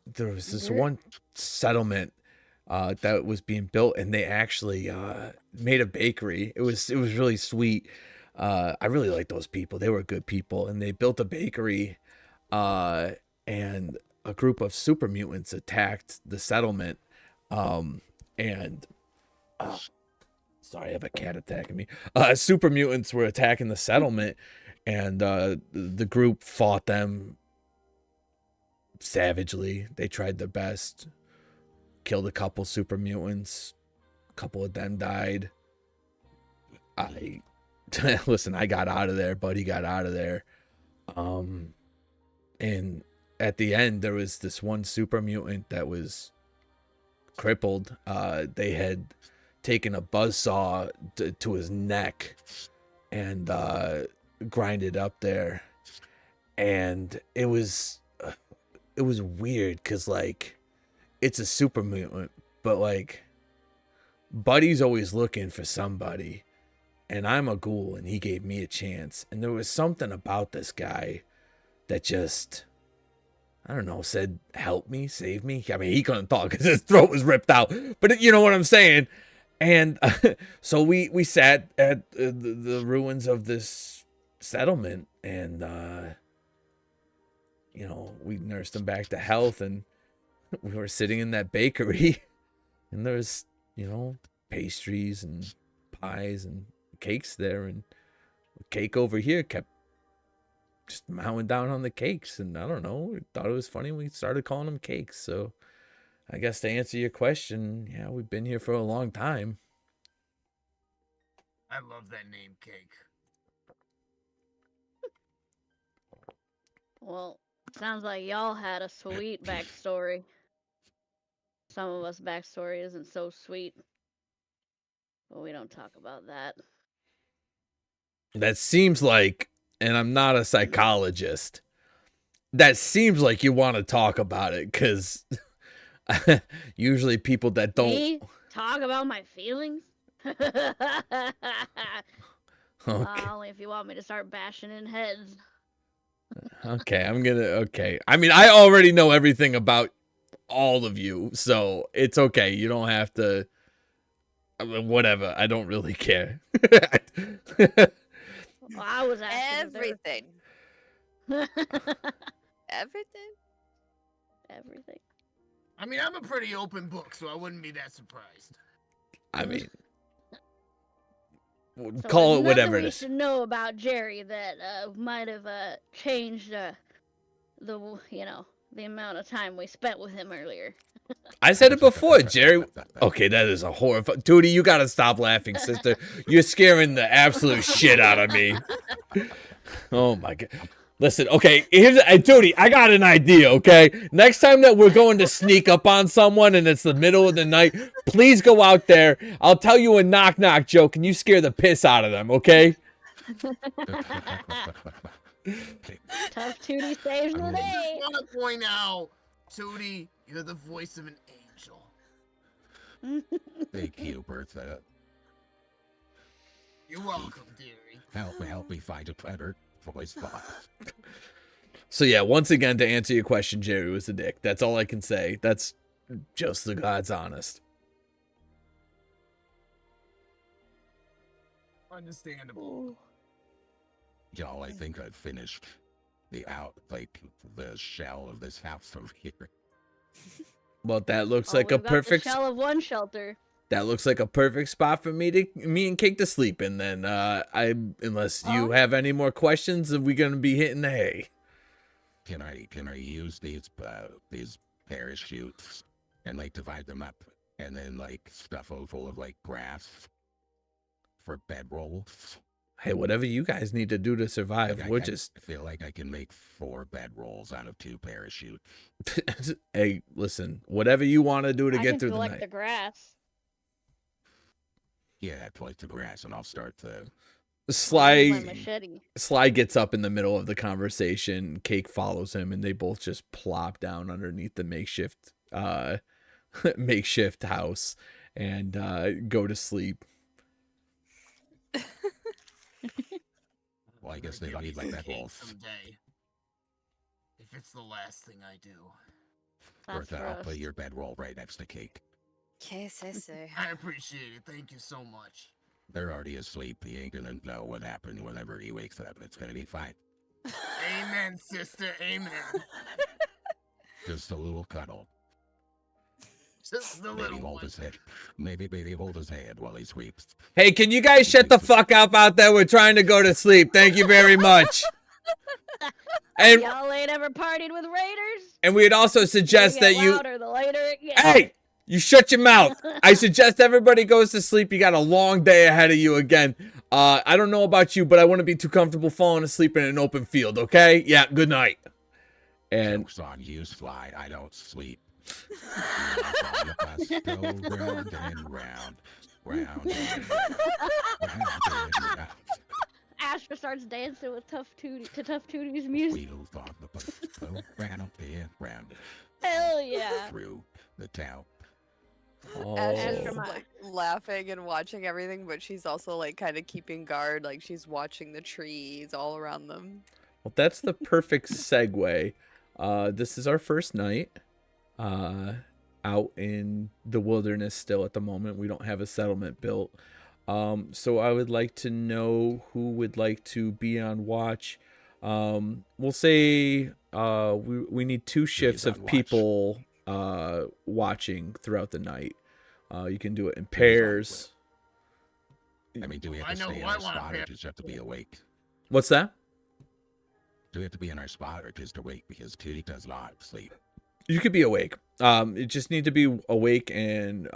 there was this one settlement that was being built, and they actually made a bakery. It was really sweet. I really like those people. They were good people, and they built a bakery, and a group of super mutants attacked the settlement, and sorry, I have a cat attacking me. Super mutants were attacking the settlement, and the group fought them savagely. They tried their best, killed a couple super mutants. A couple of them died. Listen, I got out of there. Buddy got out of there. And at the end, there was this one super mutant that was crippled. They had taken a buzzsaw to his neck and grinded up there. And it was weird because, like, it's a super mutant, but, like, Buddy's always looking for somebody. And I'm a ghoul, and he gave me a chance. And there was something about this guy that just, I don't know, said, help me, save me. I mean, he couldn't talk because his throat was ripped out. But you know what I'm saying? And so we sat at the ruins of this settlement, and we nursed him back to health, and we were sitting in that bakery, and there's, pastries and pies and cakes there, and the cake over here kept just mowing down on the cakes, and I don't know, we thought it was funny. We started calling them cakes. So I guess to answer your question, yeah, we've been here for a long time. I love that name, Cake. Well, sounds like y'all had a sweet backstory. Some of us backstory isn't so sweet. But we don't talk about that. That seems like, and I'm not a psychologist, that seems like you want to talk about it, because usually people that don't... Me? Talk about my feelings? Okay. Only if you want me to start bashing in heads. Okay, okay. I mean, I already know everything about all of you, so it's okay. You don't have to... Whatever, I don't really care. Well, I was asking Everything. Everything? Everything. I mean, I'm a pretty open book, so I wouldn't be that surprised. I mean, So call there's it whatever nothing it we is. should know about Jerry that might have changed the amount of time we spent with him earlier. I said it before, Jerry. Okay, that is a horrifying... Tootie, you gotta stop laughing, sister. You're scaring the absolute shit out of me. Oh my god. Listen, okay, Tootie, I got an idea, okay? Next time that we're going to sneak up on someone and it's the middle of the night, please go out there. I'll tell you a knock-knock joke and you scare the piss out of them, okay? Tough Tootie saves the I day. just want to point out, Tootie, you're the voice of an angel. Thank you, Bertha. You're welcome, dearie. Help me find a better voice box. So yeah, once again, to answer your question, Jerry was a dick. That's all I can say. That's just the God's honest. Understandable. Y'all, I think I've finished the shell of this house over here. Well, that looks Oh, like a we've got perfect... the shell of one shelter. That looks like a perfect spot for me and Cake to sleep in. Then, unless you have any more questions, are we gonna be hitting the hay? Can I use these parachutes and divide them up and then stuff them full of grass for bedrolls? Hey, whatever you guys need to do to survive, I feel like I can make 4 bedrolls out of 2 parachutes. Hey, listen, whatever you want to do to I get can through the collect night. the grass. Yeah, collect the grass and I'll start the... My Sly machete. gets up in the middle of the conversation. Cake follows him, and they both just plop down underneath the makeshift house and go to sleep. Well, I guess they don't need bedrolls. Someday. If it's the last thing I do. That's Bertha, I'll gross. put your bedroll right next to Cake. I appreciate it. Thank you so much. They're already asleep. He ain't gonna know what happened whenever he wakes up. It's gonna be fine. Amen, sister. Amen. Just a little cuddle. Just the Maybe little hold one. his head. Maybe hold his hand while he sleeps. Hey, can you guys shut the fuck up out there? We're trying to go to sleep. Thank you very much. And Y'all ain't ever partied with raiders? we'd also suggest that you... Louder, the later it gets. Hey! You shut your mouth. I suggest everybody goes to sleep. You got a long day ahead of you again. I don't know about you, but I wouldn't be too comfortable falling asleep in an open field, okay? Yeah, good night. And Joke's on you, Sly. I don't sleep. Go round and round, round and round. Astra starts dancing with Tough Tootie's music. Wheels on the bus go round and round. Hell yeah. Through the town. Ash is oh, laughing and watching everything, but she's also kind of keeping guard. She's watching the trees all around them. well, that's the perfect segue. This is our first night out in the wilderness still at the moment. We don't have a settlement built. So I would like to know who would like to be on watch We'll say we need 2 shifts on of watch. people watching throughout the night. You can do it in Who's on pairs. I mean, do we have I to know stay who in I our wanna spot or pair. just have to be awake? What's that? Do we have to be in our spot or just awake? Because Tootie does not sleep. You could be awake. You just need to be awake and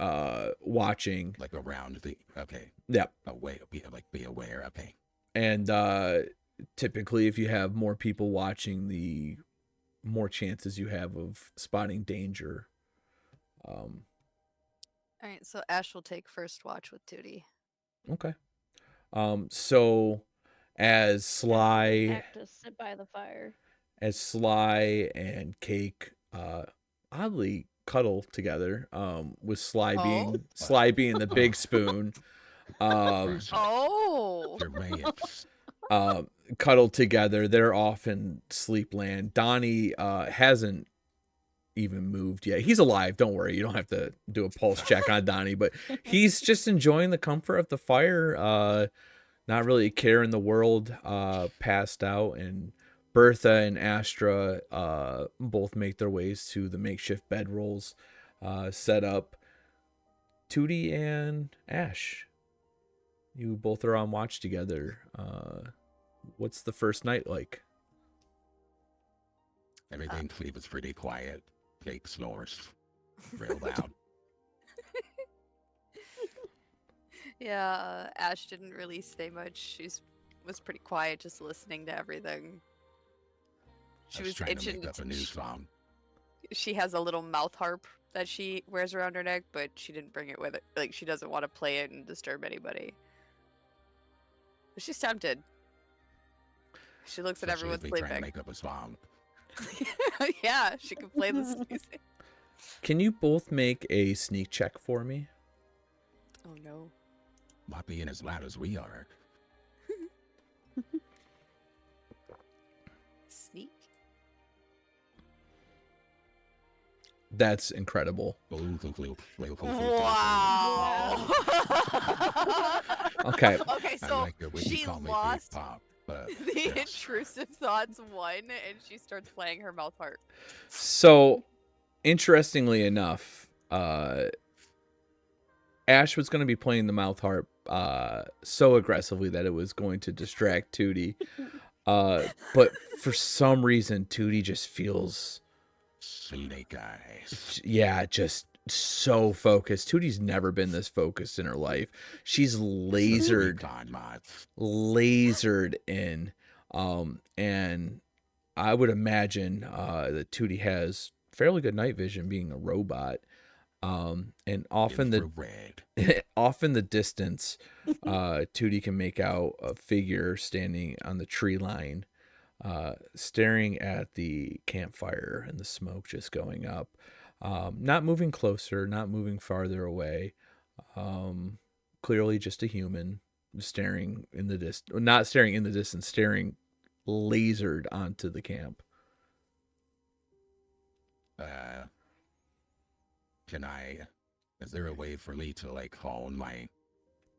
watching. Like around the okay. Yeah. Awake, be aware. Okay. And typically, if you have more people watching, the more chances you have of spotting danger. All right, so Ash will take first watch with Tootie. Okay. So as Sly Act to sit by the fire. and Cake oddly cuddle together, with Sly being the big spoon. Oh. They're mates. Cuddle together. They're off in sleepland. Donnie hasn't even moved yet. He's alive. Don't worry. You don't have to do a pulse check on Donnie, but he's just enjoying the comfort of the fire. Not really a care in the world. Passed out. And Bertha and Astra both make their ways to the makeshift bedrolls set up. Tootie and Ash, you both are on watch together. What's the first night like? Everything was pretty quiet. Jake snores real loud. Yeah, Ash didn't really say much. She was pretty quiet, just listening to everything. She was trying to itching. make up a new song. She has a little mouth harp that she wears around her neck, but she didn't bring it with it. Like, she doesn't want to play it and disturb anybody. But she's tempted. She looks at everyone Trying to sleeping. make up a song. Yeah, she can play this music. Can you both make a sneak check for me? Oh no. Not being as loud as we are. Sneak? That's incredible. Wow. Okay. Okay, so she lost Pop, the intrusive thoughts won, and she starts playing her mouth harp. So, interestingly enough, Ash was going to be playing the mouth harp so aggressively that it was going to distract Tootie. But for some reason, Tootie just feels... Snake eyes. Yeah, just so focused. Tootie's never been this focused in her life. She's lasered in. And I would imagine that Tootie has fairly good night vision, being a robot. And off in the distance, Tootie can make out a figure standing on the tree line, staring at the campfire and the smoke just going up. Not moving closer, not moving farther away. Clearly just a human staring in the distance, not staring in the distance, staring lasered onto the camp. Is there a way for me to like hone my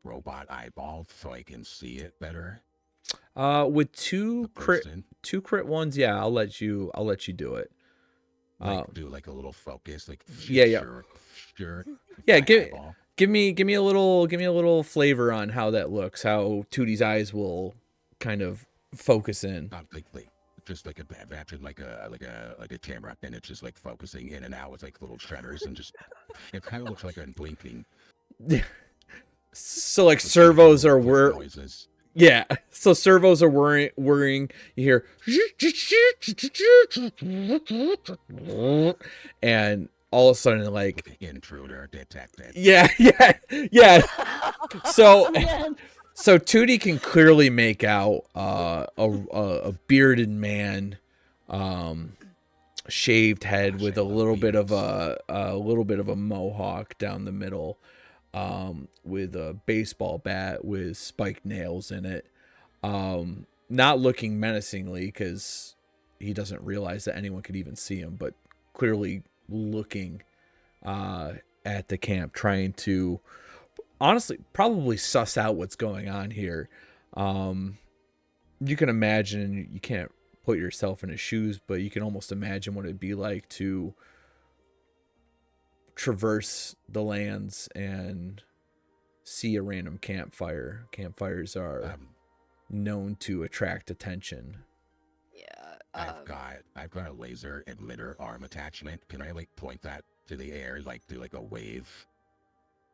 robot eyeball so I can see it better? With two crit ones, yeah, I'll let you do it. Do like a little focus, like sure. Yeah, give me a little flavor on how that looks, how Tootie's eyes will kind of focus in. Not like just like a camera, and it's just like focusing in and out with like little shutters, and just it kind of looks like I'm blinking. So like servos are noises. Yeah, so servos are whirring. You hear, and all of a sudden, like intruder detected. Yeah. So Tootie can clearly make out a bearded man, shaved head with a little bit of a mohawk down the middle. With a baseball bat with spiked nails in it. Not looking menacingly because he doesn't realize that anyone could even see him, but clearly looking at the camp, trying to honestly probably suss out what's going on here. you can imagine, and you can't put yourself in his shoes, but you can almost imagine what it'd be like to traverse the lands and see a random campfire. Campfires are known to attract attention. Yeah. I've got a laser emitter arm attachment. Can I like point that to the air, like do like a wave?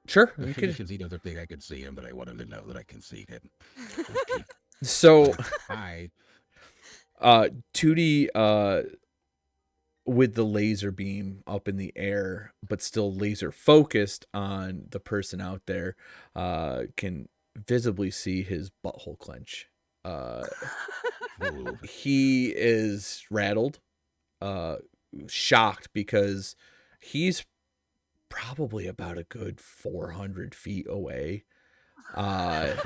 Sure, you Because could. he doesn't think I can see him, but I want him to know that I can see him. So, Hi. Tootie, with the laser beam up in the air, but still laser focused on the person out there, can visibly see his butthole clench. He is rattled, shocked, because he's probably about a good 400 feet away. And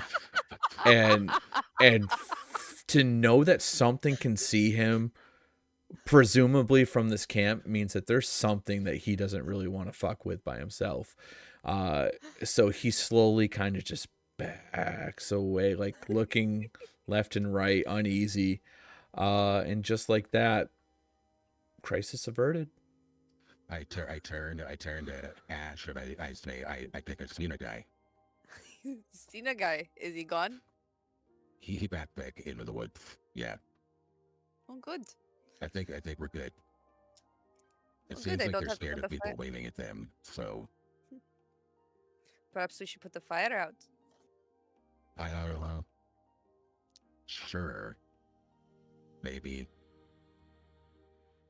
to know that something can see him, presumably from this camp, means that there's something that he doesn't really want to fuck with by himself. So he slowly kind of just backs away, like looking left and right, uneasy. And just like that, crisis averted. I turn to Ash and I say, I think I've seen a guy. Seen a guy. Is he gone? He backed back into the woods. Yeah. Oh, good. I think we're good. It Well, seems good, I like don't they're have to scared put of the people fire. waving at them, so Perhaps we should put the fire out. I don't know. Sure. Maybe.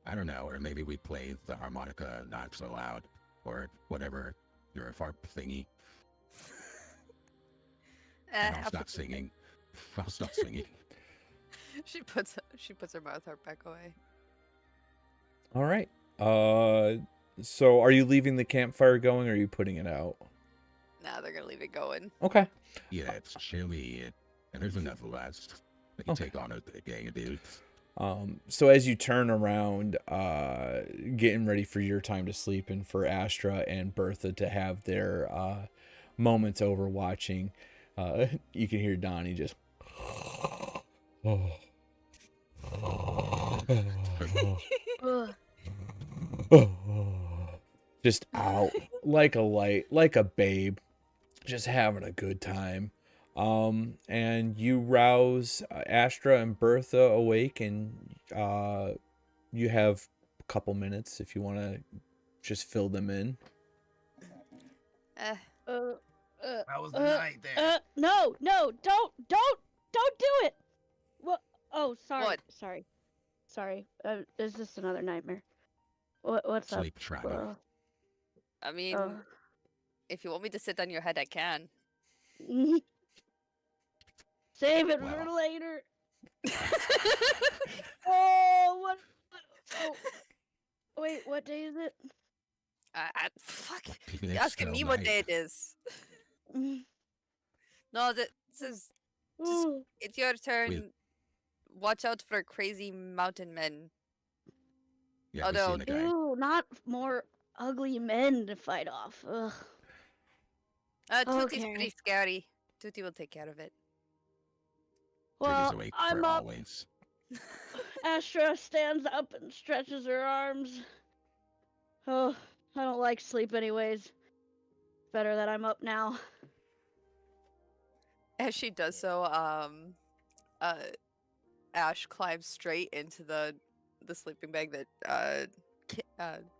I don't know, or maybe we play the harmonica not so loud, or whatever. You're a fart thingy. And I'll stop singing. I'll stop singing. She puts her mouth harp back away. All right. So are you leaving the campfire going, or are you putting it out? Nah, they're gonna leave it going. Okay. Yeah, it's chilly, and there's enough of us that can take on a gang of dudes. So as you turn around, getting ready for your time to sleep, and for Astra and Bertha to have their moments over watching, you can hear Donnie just just out like a light, like a babe, just having a good time. And you rouse Astra and Bertha awake, and you have a couple minutes if you want to just fill them in. How was the night there? No, don't do it. What? Oh, sorry, What? sorry. Is this another nightmare? What's up? Sleep trauma. I mean, if you want me to sit on your head, I can. Save it for later. Oh, what? Oh, wait, what day is it? Fuck. It's You're asking still me what night. day it is. No, this is just, it's your turn. Watch out for crazy mountain men. Yeah, we've Although, seen the guy. Ew, not more ugly men to fight off. Ugh. Tootie's Okay. pretty scary. Tootie will take care of it. He's Well, awake I'm for up. always. Astra stands up and stretches her arms. Oh, I don't like sleep anyways. Better that I'm up now. As she does so, Ash climbs straight into the sleeping bag that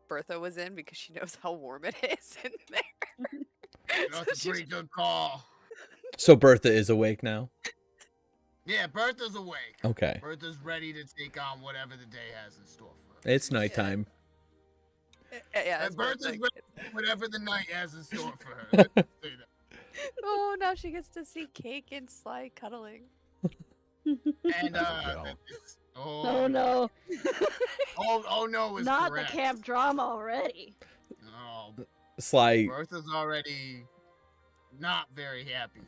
Bertha was in because she knows how warm it is in there. That's a pretty good call. So Bertha is awake now? Yeah, Bertha's awake. Okay. Bertha's ready to take on whatever the day has in store for her. It's nighttime. Yeah, And Bertha's like, ready for whatever the night has in store for her. Let's say that. oh, now she gets to see Cake and Sly cuddling. And Oh no. oh no is Not correct. the camp drama already. No, Sly. Bertha's already not very happy.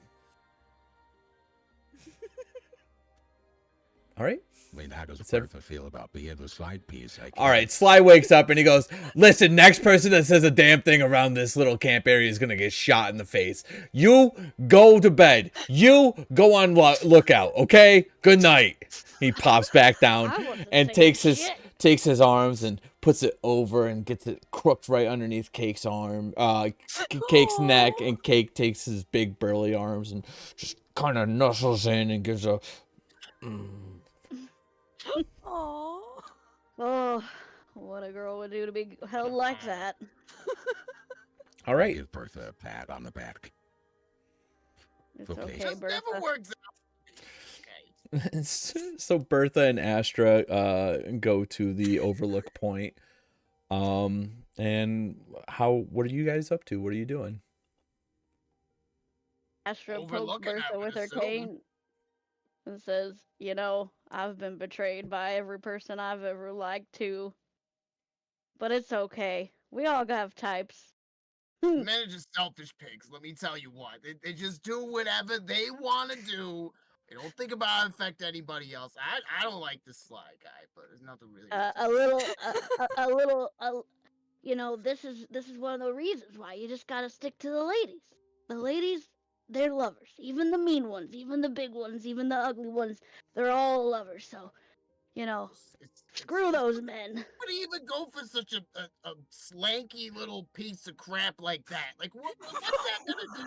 All right. I mean, how does It's ev- Bertha feel about being the side piece? I All right, can't- Sly wakes up and he goes, "Listen, next person that says a damn thing around this little camp area is gonna get shot in the face. You go to bed. You go on lookout. Okay? Good night." He pops back down I wasn't and saying takes shit. his arms and puts it over and gets it crooked right underneath Cake's arm, Cake's neck, and Cake takes his big burly arms and just kind of nuzzles in and gives a. Aww. Oh, what a girl would do to be held like that. All right. Give Bertha a pat on the back. It's Okay. okay, Just never Bertha. works out. Okay. So Bertha and Astra go to the Overlook Point. And what are you guys up to? What are you doing? Astra pokes Overlooking, I Bertha would with her assume. cane and says, "You know, I've been betrayed by every person I've ever liked too. But it's okay. We all have types." Men are just selfish pigs, let me tell you what. They just do whatever they want to do. They don't think about how to affect anybody else. I don't like this Sly guy, but there's nothing really. You know, this is one of the reasons why you just gotta stick to the ladies. The ladies, they're lovers. Even the mean ones, even the big ones, even the ugly ones, they're all lovers. So, you know, screw those men. Would he even go for such a slanky little piece of crap like that? Like, what's that gonna do?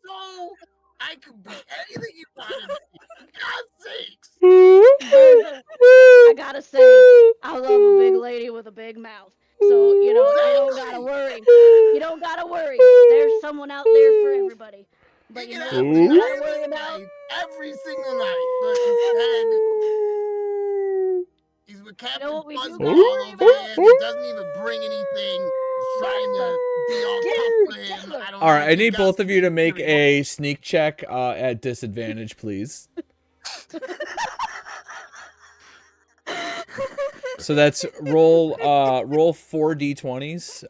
So I could be anything you wanted to be. For God's sakes. Bertha, I gotta say, I love a big lady with a big mouth. So, you know, you don't gotta worry. You don't gotta worry. There's someone out there for everybody. But It you can know happen what you gotta every worry about? night, every single night. But instead, he's with Captain what we do Fuzzball gotta worry over there that doesn't even bring anything. He's trying to be all Get tough it with him. together. I don't All know. right, I it's need both of you to make disgusting. a sneak check at disadvantage, please. So that's roll 4 d20s.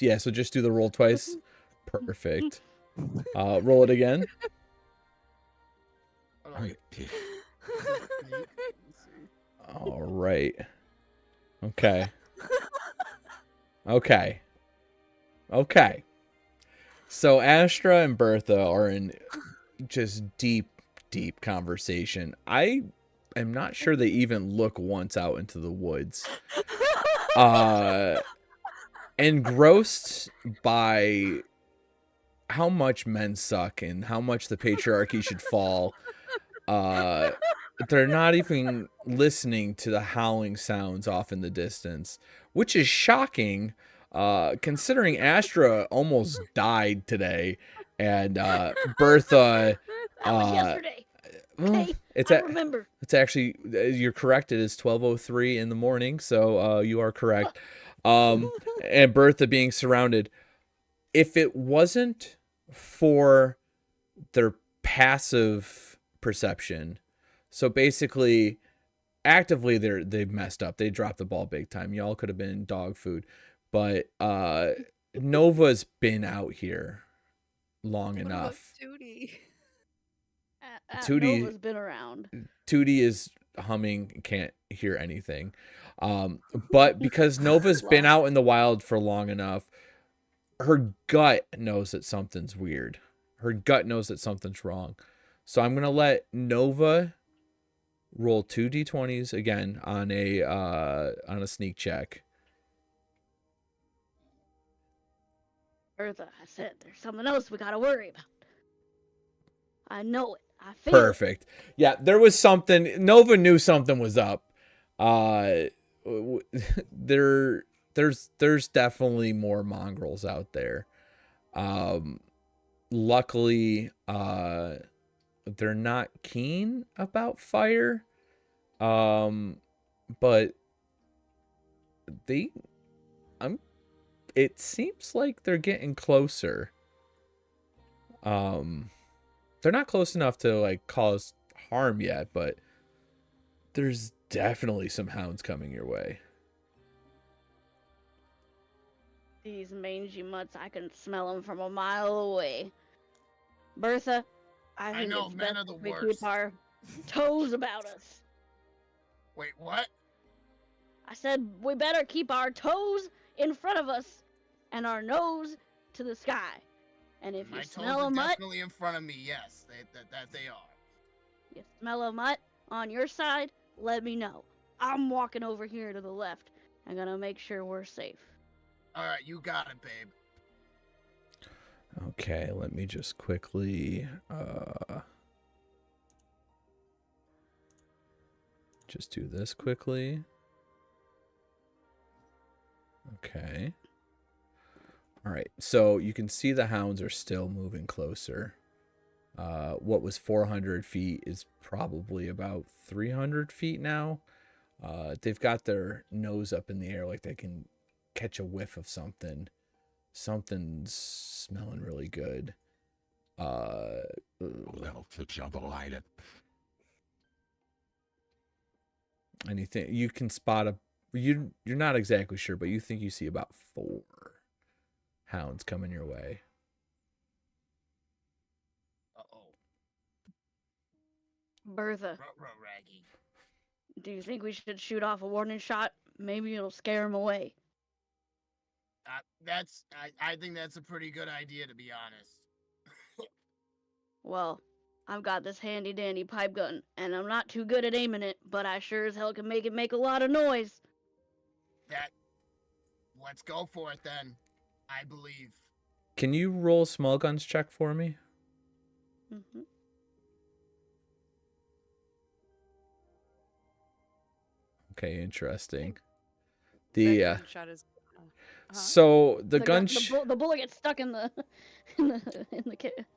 Yeah, so just do the roll twice. Perfect. Roll it again. Hold on. All right. Okay. Okay. Okay. So Astra and Bertha are in just deep conversation. I am not sure they even look once out into the woods. Engrossed by how much men suck and how much the patriarchy should fall. They're not even listening to the howling sounds off in the distance, which is shocking, considering Astra almost died today, and Bertha. That was yesterday. Well, I remember. It's actually, you're correct. It is 12:03 in the morning, so you are correct. And Bertha being surrounded. If it wasn't for their passive perception, so basically, actively they've messed up. They dropped the ball big time. Y'all could have been dog food, but Nova's been out here long enough. Tootie Nova's been around. Tootie is humming, can't hear anything. But because Nova's been out in the wild for long enough, her gut knows that something's weird. Her gut knows that something's wrong. So I'm gonna let Nova roll 2 d20s again on a sneak check. Bertha, I said there's something else we gotta worry about. I know it. I feel Perfect. Yeah, there was something. Nova knew something was up. There's definitely more mongrels out there. Luckily, they're not keen about fire. But it seems like they're getting closer. They're not close enough to like cause harm yet, but there's definitely some hounds coming your way. These mangy mutts, I can smell them from a mile away. Bertha, I think know, it's men best are the if we worst. keep our toes about us. Wait, what? I said we better keep our toes in front of us and our nose to the sky. And if My you toes smell are a mutt, definitely in front of me. Yes, that they are. you smell a mutt on your side, let me know. I'm walking over here to the left. I'm gonna make sure we're safe. All right, you got it, babe. Okay, let me just quickly just do this quickly. Okay. All right, so you can see the hounds are still moving closer. What was 400 feet is probably about 300 feet now. They've got their nose up in the air like they can catch a whiff of something. Something's smelling really good. Well, the jambalaya. Anything you can spot you're not exactly sure, but you think you see about 4 hounds coming your way. Uh-oh. Bertha, Raggy. do you think we should shoot off a warning shot? Maybe it'll scare him away. I think that's a pretty good idea, to be honest. Well, I've got this handy dandy pipe gun, and I'm not too good at aiming it, but I sure as hell can make it make a lot of noise. Let's go for it then. I believe. Can you roll a small guns check for me? Mm-hmm. Okay, interesting. That The gunshot is. so the gun the bullet gets stuck in the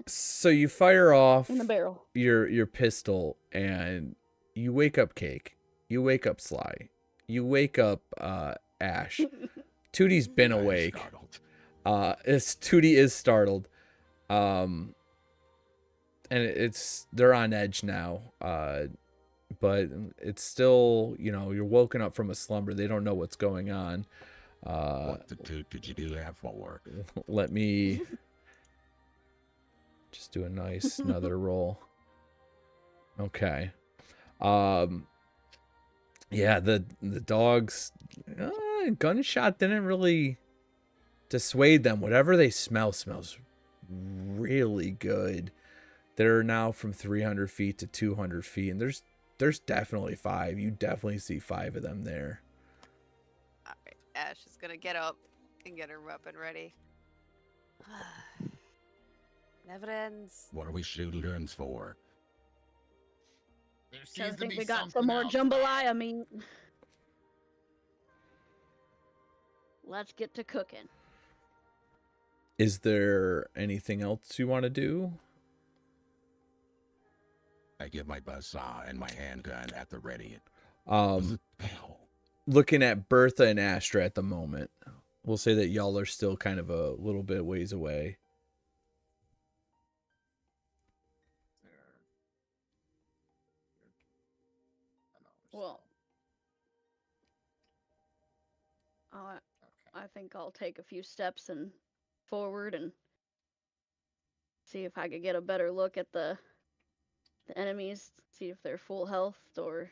so you fire off in the barrel. your pistol and you wake up Cake. You wake up Sly. You wake up Ash. Tootie's been awake. Tootie is startled. And they're on edge now. But it's still, you're woken up from a slumber. They don't know what's going on. What the toot did you do that for? Let me just do a nice another roll. Okay. Yeah, the dogs gunshot didn't really dissuade them. Whatever they smells really good. They're now from 300 feet to 200 feet, and there's definitely 5. You definitely see 5 of them there. All right, Ash is gonna get up and get her weapon ready. Never ends. What are we shooting guns for? There I seems to think be we got some something more else. jambalaya meat. Let's get to cooking. Is there anything else you want to do? I get my buzzsaw and my handgun at the ready. Looking at Bertha and Astra at the moment, we'll say that y'all are still kind of a little bit ways away. Well, I think I'll take a few steps and forward and see if I could get a better look at the enemies, see if they're full health or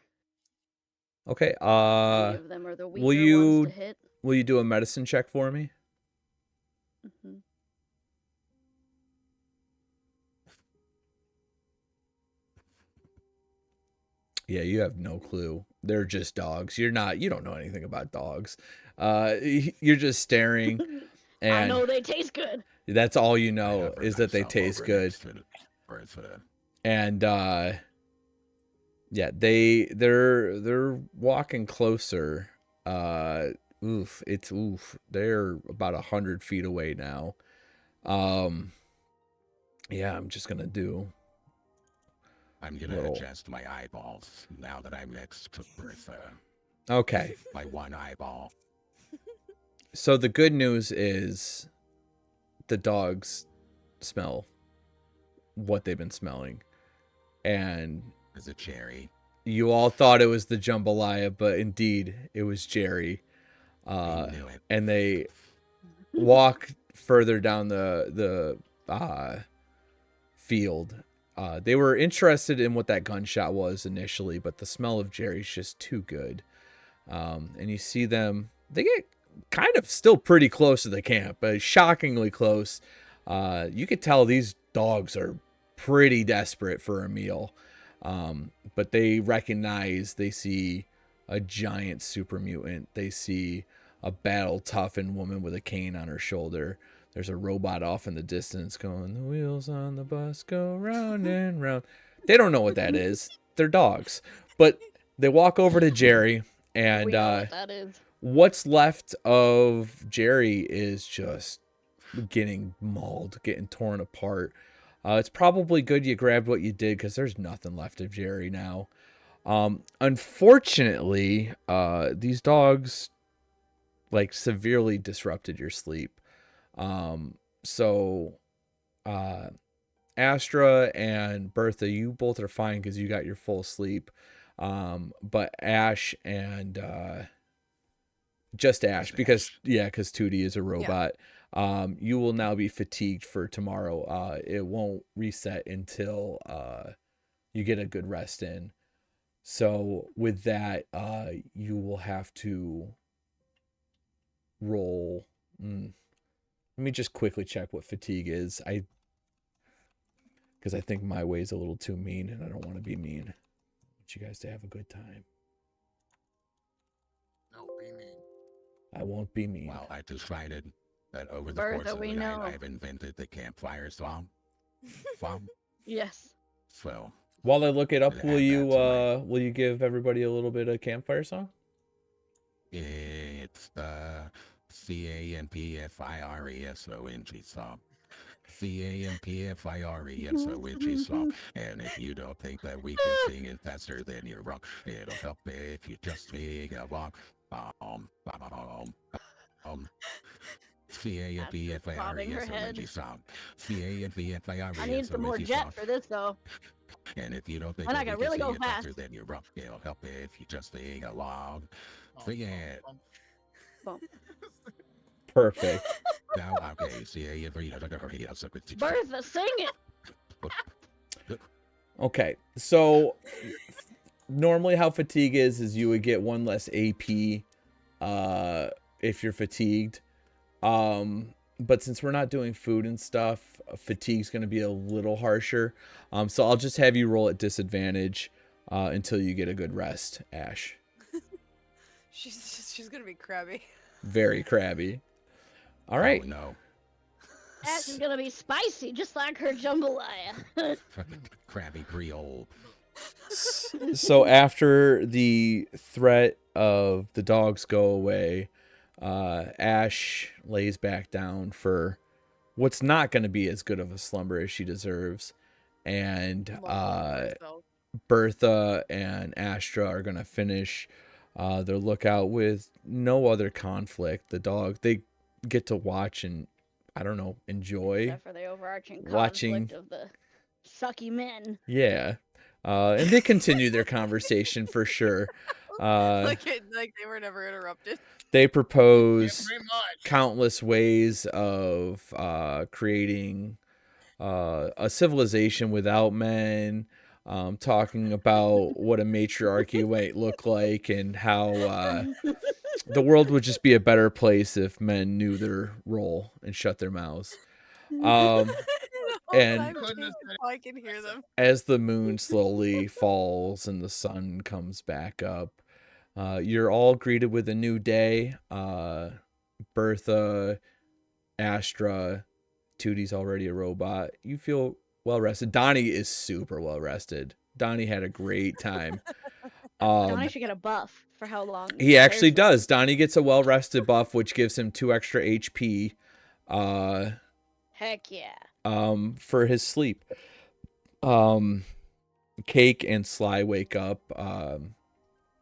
Okay. any of them are the weaker ones to hit. Will you do a medicine check for me? Mm-hmm. Yeah, you have no clue. They're just dogs. You don't know anything about dogs. You're just staring. And I know they taste good. That's all you know is that they taste good. And yeah, they're walking closer. They're about 100 feet away now. Yeah, I'm just gonna do. I'm gonna adjust my eyeballs now that I'm next to Bertha. Okay. My one eyeball. So the good news is the dogs smell what they've been smelling. And is it Jerry? You all thought it was the jambalaya, but indeed it was Jerry. I knew it. And they walk further down the field. They were interested in what that gunshot was initially, but the smell of Jerry's just too good. And you see them, they get kind of still pretty close to the camp, but shockingly close. You could tell these dogs are pretty desperate for a meal. But they recognize, they see a giant super mutant. They see a battle-toughened woman with a cane on her shoulder. There's a robot off in the distance going, the wheels on the bus go round and round. They don't know what that is. They're dogs. But they walk over to Jerry, and We know what that is. what's left of Jerry is just getting mauled, getting torn apart. It's probably good you grabbed what you did because there's nothing left of Jerry now. Unfortunately, these dogs like severely disrupted your sleep. So Astra and Bertha, you both are fine because you got your full sleep. But Ash and just Ash, because Tootie is a robot. You will now be fatigued for tomorrow. It won't reset until you get a good rest in. So with that, you will have to roll. Let me just quickly check what fatigue is. Because I think my way is a little too mean, and I don't want to be mean. I want you guys to have a good time. No, be mean. I won't be mean. Well, I decided that over the Bertha, course of we the night, know. I've invented the campfire song. Yes. So, While I look it up, It will had you that tonight. will you give everybody a little bit of campfire song? it's the CAMPFIRESONG song. CAMPFIRESONG song. And if you don't think that we can sing it faster, then you're wrong. It'll help if you just sing along. CAMPFIRESONG song. I need some more CAMPFIRESONG jet song. for this though. And if you don't think And that I we can can really sing go it faster, fast. then you're wrong. It'll help if you just sing along. Sing it. Perfect. Now, okay, Bertha, sing it. Okay, so normally how fatigue is you would get one less AP if you're fatigued. But since we're not doing food and stuff, fatigue's going to be a little harsher. So I'll just have you roll at disadvantage until you get a good rest, Ash. She's gonna be crabby. Very crabby. All right. Oh, no. Ash is gonna be spicy, just like her jambalaya. Crabby Creole. So after the threat of the dogs go away, Ash lays back down for what's not going to be as good of a slumber as she deserves. And Bertha and Astra are going to finish their lookout with no other conflict. The dog, they get to watch and, I don't know, enjoy. Except for the overarching watching- conflict of the sucky men. Yeah. And they continue their conversation for sure. like they were never interrupted. They propose Pretty much. countless ways of creating a civilization without men, talking about what a matriarchy might look like and how the world would just be a better place if men knew their role and shut their mouths. And I can hear them. as the moon slowly falls and the sun comes back up, you're all greeted with a new day. Bertha, Astra, Tootie's already a robot. You feel well rested. Donnie is super well rested. Donnie had a great time. Donnie should get a buff for how long. He actually Seriously. does. Donnie gets a well rested buff, which gives him 2 extra HP. Heck yeah. For his sleep. Cake and Sly wake up.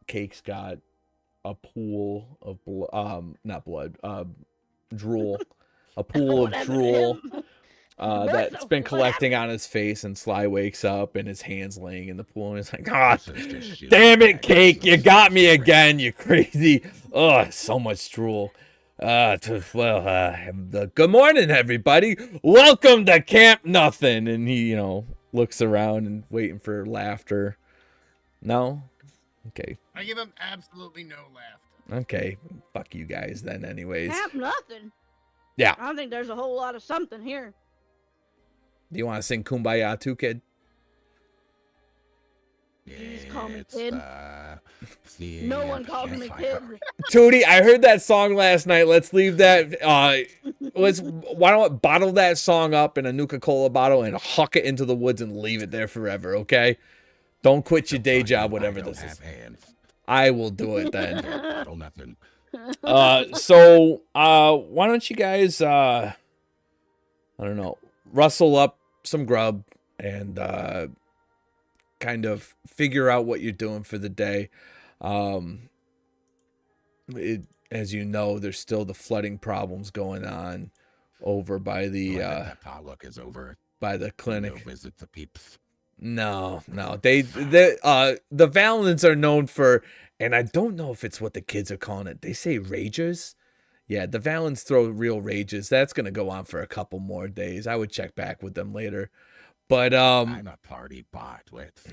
Cake's got a pool of drool. A pool of What happened to drool him? that's Bertha, been what collecting on his face, and Sly wakes up and his hand's laying in the pool and he's like, God This is just shit. damn it, Cake, you This is got me shit. again, you crazy. Ugh, so much drool. Good morning, everybody. Welcome to Camp Nothing. And he, looks around and waiting for laughter. No? Okay. I give him absolutely no laughter. Okay. Fuck you guys then anyways. Have nothing. Yeah. I think there's a whole lot of something here. Do you want to sing Kumbaya too, kid? Please call me It's kid. the No one calls me kid. Tootie, I heard that song last night. Let's leave that. Why don't we bottle that song up in a Nuka-Cola bottle and huck it into the woods and leave it there forever, okay? Don't quit your day job, whatever this is. I will do it then. Nothing. So why don't you guys, I don't know, rustle up some grub and kind of figure out what you're doing for the day. As you know, there's still the flooding problems going on over by the that potluck is over. By the clinic. Go visit the peeps. No. The Valens are known for, and I don't know if it's what the kids are calling it. They say ragers. Yeah, the Valens throw real rages. That's gonna go on for a couple more days. I would check back with them later. But I'm a party bot with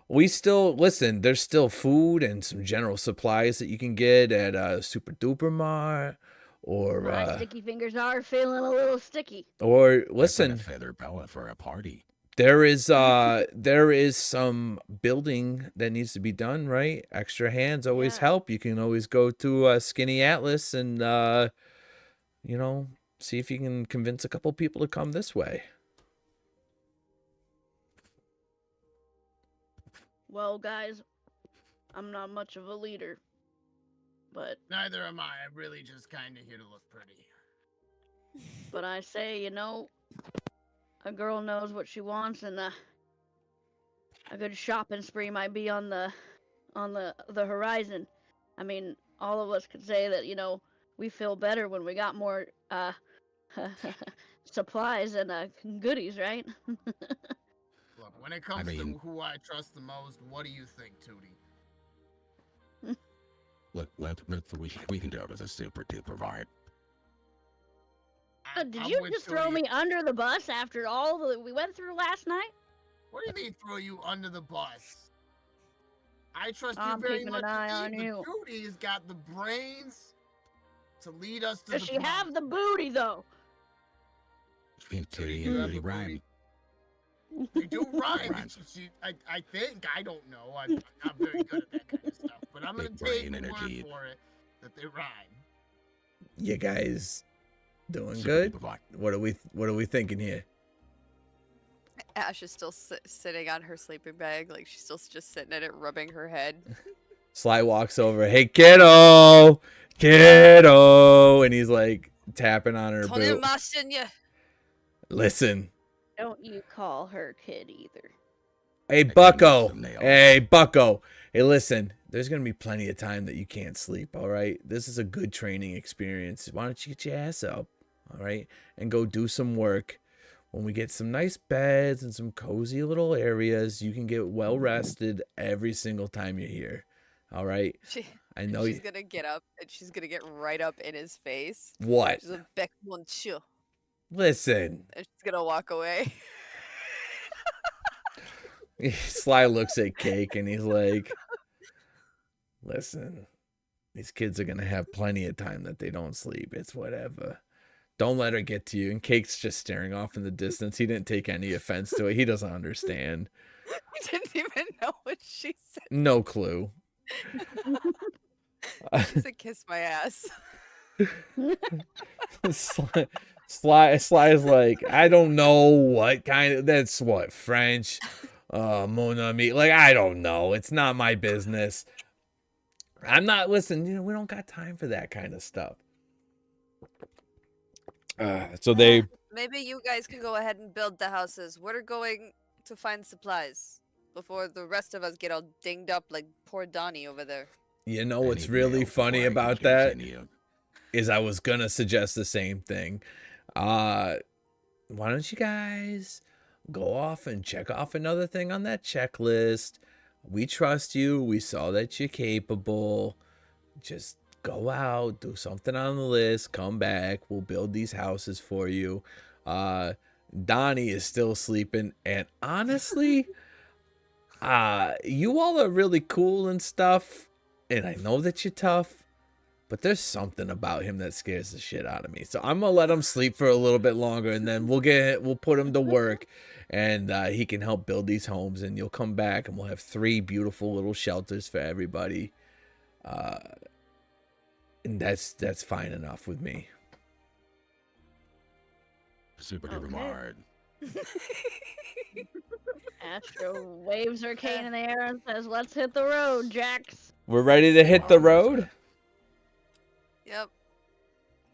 we still listen, there's still food and some general supplies that you can get at Super Duper Mart or My sticky fingers are feeling a little sticky. or listen, feather Bella for a party. there is some building that needs to be done, right? Extra hands always help. You can always go to Skinny Atlas and see if you can convince a couple people to come this way. Well, guys, I'm not much of a leader, but Neither am I. I'm really just kind of here to look pretty. but I say, a girl knows what she wants, and a good shopping spree might be on the horizon. I mean, all of us could say that we feel better when we got more supplies and goodies, right? Look, when it comes to who I trust the most, what do you think, Tootie? Look, we can go to the Super Duper Mart. Did you just throw me under the bus after all that we went through last night? What do you mean throw you under the bus? I trust you I'm very keeping much. an eye on But you. Tootie's got the brains to lead us to Does she have the booty, though? Tootie and Booty rhyme. They do rhyme. I think. I don't know. I'm not very good at that kind of stuff. But I'm going to take your word for it that they rhyme. You guys doing good? What are we thinking here? Ash is still sitting on her sleeping bag, like she's still just sitting in it, rubbing her head. Sly walks over. Hey, kiddo, and he's like tapping on her boot. Listen. Don't you call her kid either. Hey, Bucko. Hey, listen. There's going to be plenty of time that you can't sleep, all right? This is a good training experience. Why don't you get your ass up, all right? And go do some work. When we get some nice beds and some cozy little areas, you can get well rested every single time you're here, all right? I know she's going to get up and she's going to get right up in his face. What? She's a bec mon chill. Listen. And she's going to walk away. Sly looks at Cake and he's like, listen, these kids are going to have plenty of time that they don't sleep. It's whatever. Don't let her get to you. And Cake's just staring off in the distance. He didn't take any offense to it. He doesn't understand. He didn't even know what she said. No clue. She said, kiss my ass. Sly's like, I don't know what kind of, that's what, French? Mon ami. Like, I don't know. It's not my business. I'm not, listen, we don't got time for that kind of stuff. So they... Maybe you guys can go ahead and build the houses. We're going to find supplies before the rest of us get all dinged up like poor Donnie over there. You know what's really funny about that is I was gonna suggest the same thing. Why don't you guys go off and check off another thing on that checklist? We trust you. We saw that you're capable. Just go out, do something on the list, come back. We'll build these houses for you. Donnie is still sleeping, and honestly, you all are really cool and stuff, and I know that you're tough, but there's something about him that scares the shit out of me. So I'm gonna let him sleep for a little bit longer, and then we'll put him to work, and he can help build these homes, and you'll come back, and we'll have 3 beautiful little shelters for everybody. And that's fine enough with me. Super duper Okay. hard. Astro waves her cane in the air and says, "Let's hit the road, Jax." We're ready to hit the road. Yep.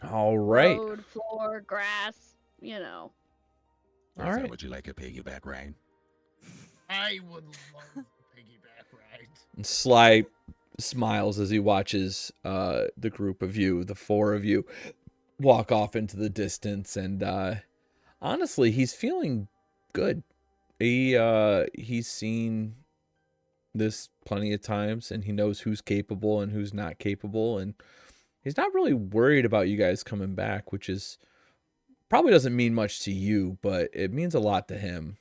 All right. Road, floor, grass, you know. All So right. would you like a piggyback ride? I would love a piggyback ride. And Sly smiles as he watches the group of you, the 4 of you, walk off into the distance, and honestly, he's feeling good. He's seen this plenty of times, and he knows who's capable and who's not capable, and he's not really worried about you guys coming back, which is probably doesn't mean much to you, but it means a lot to him.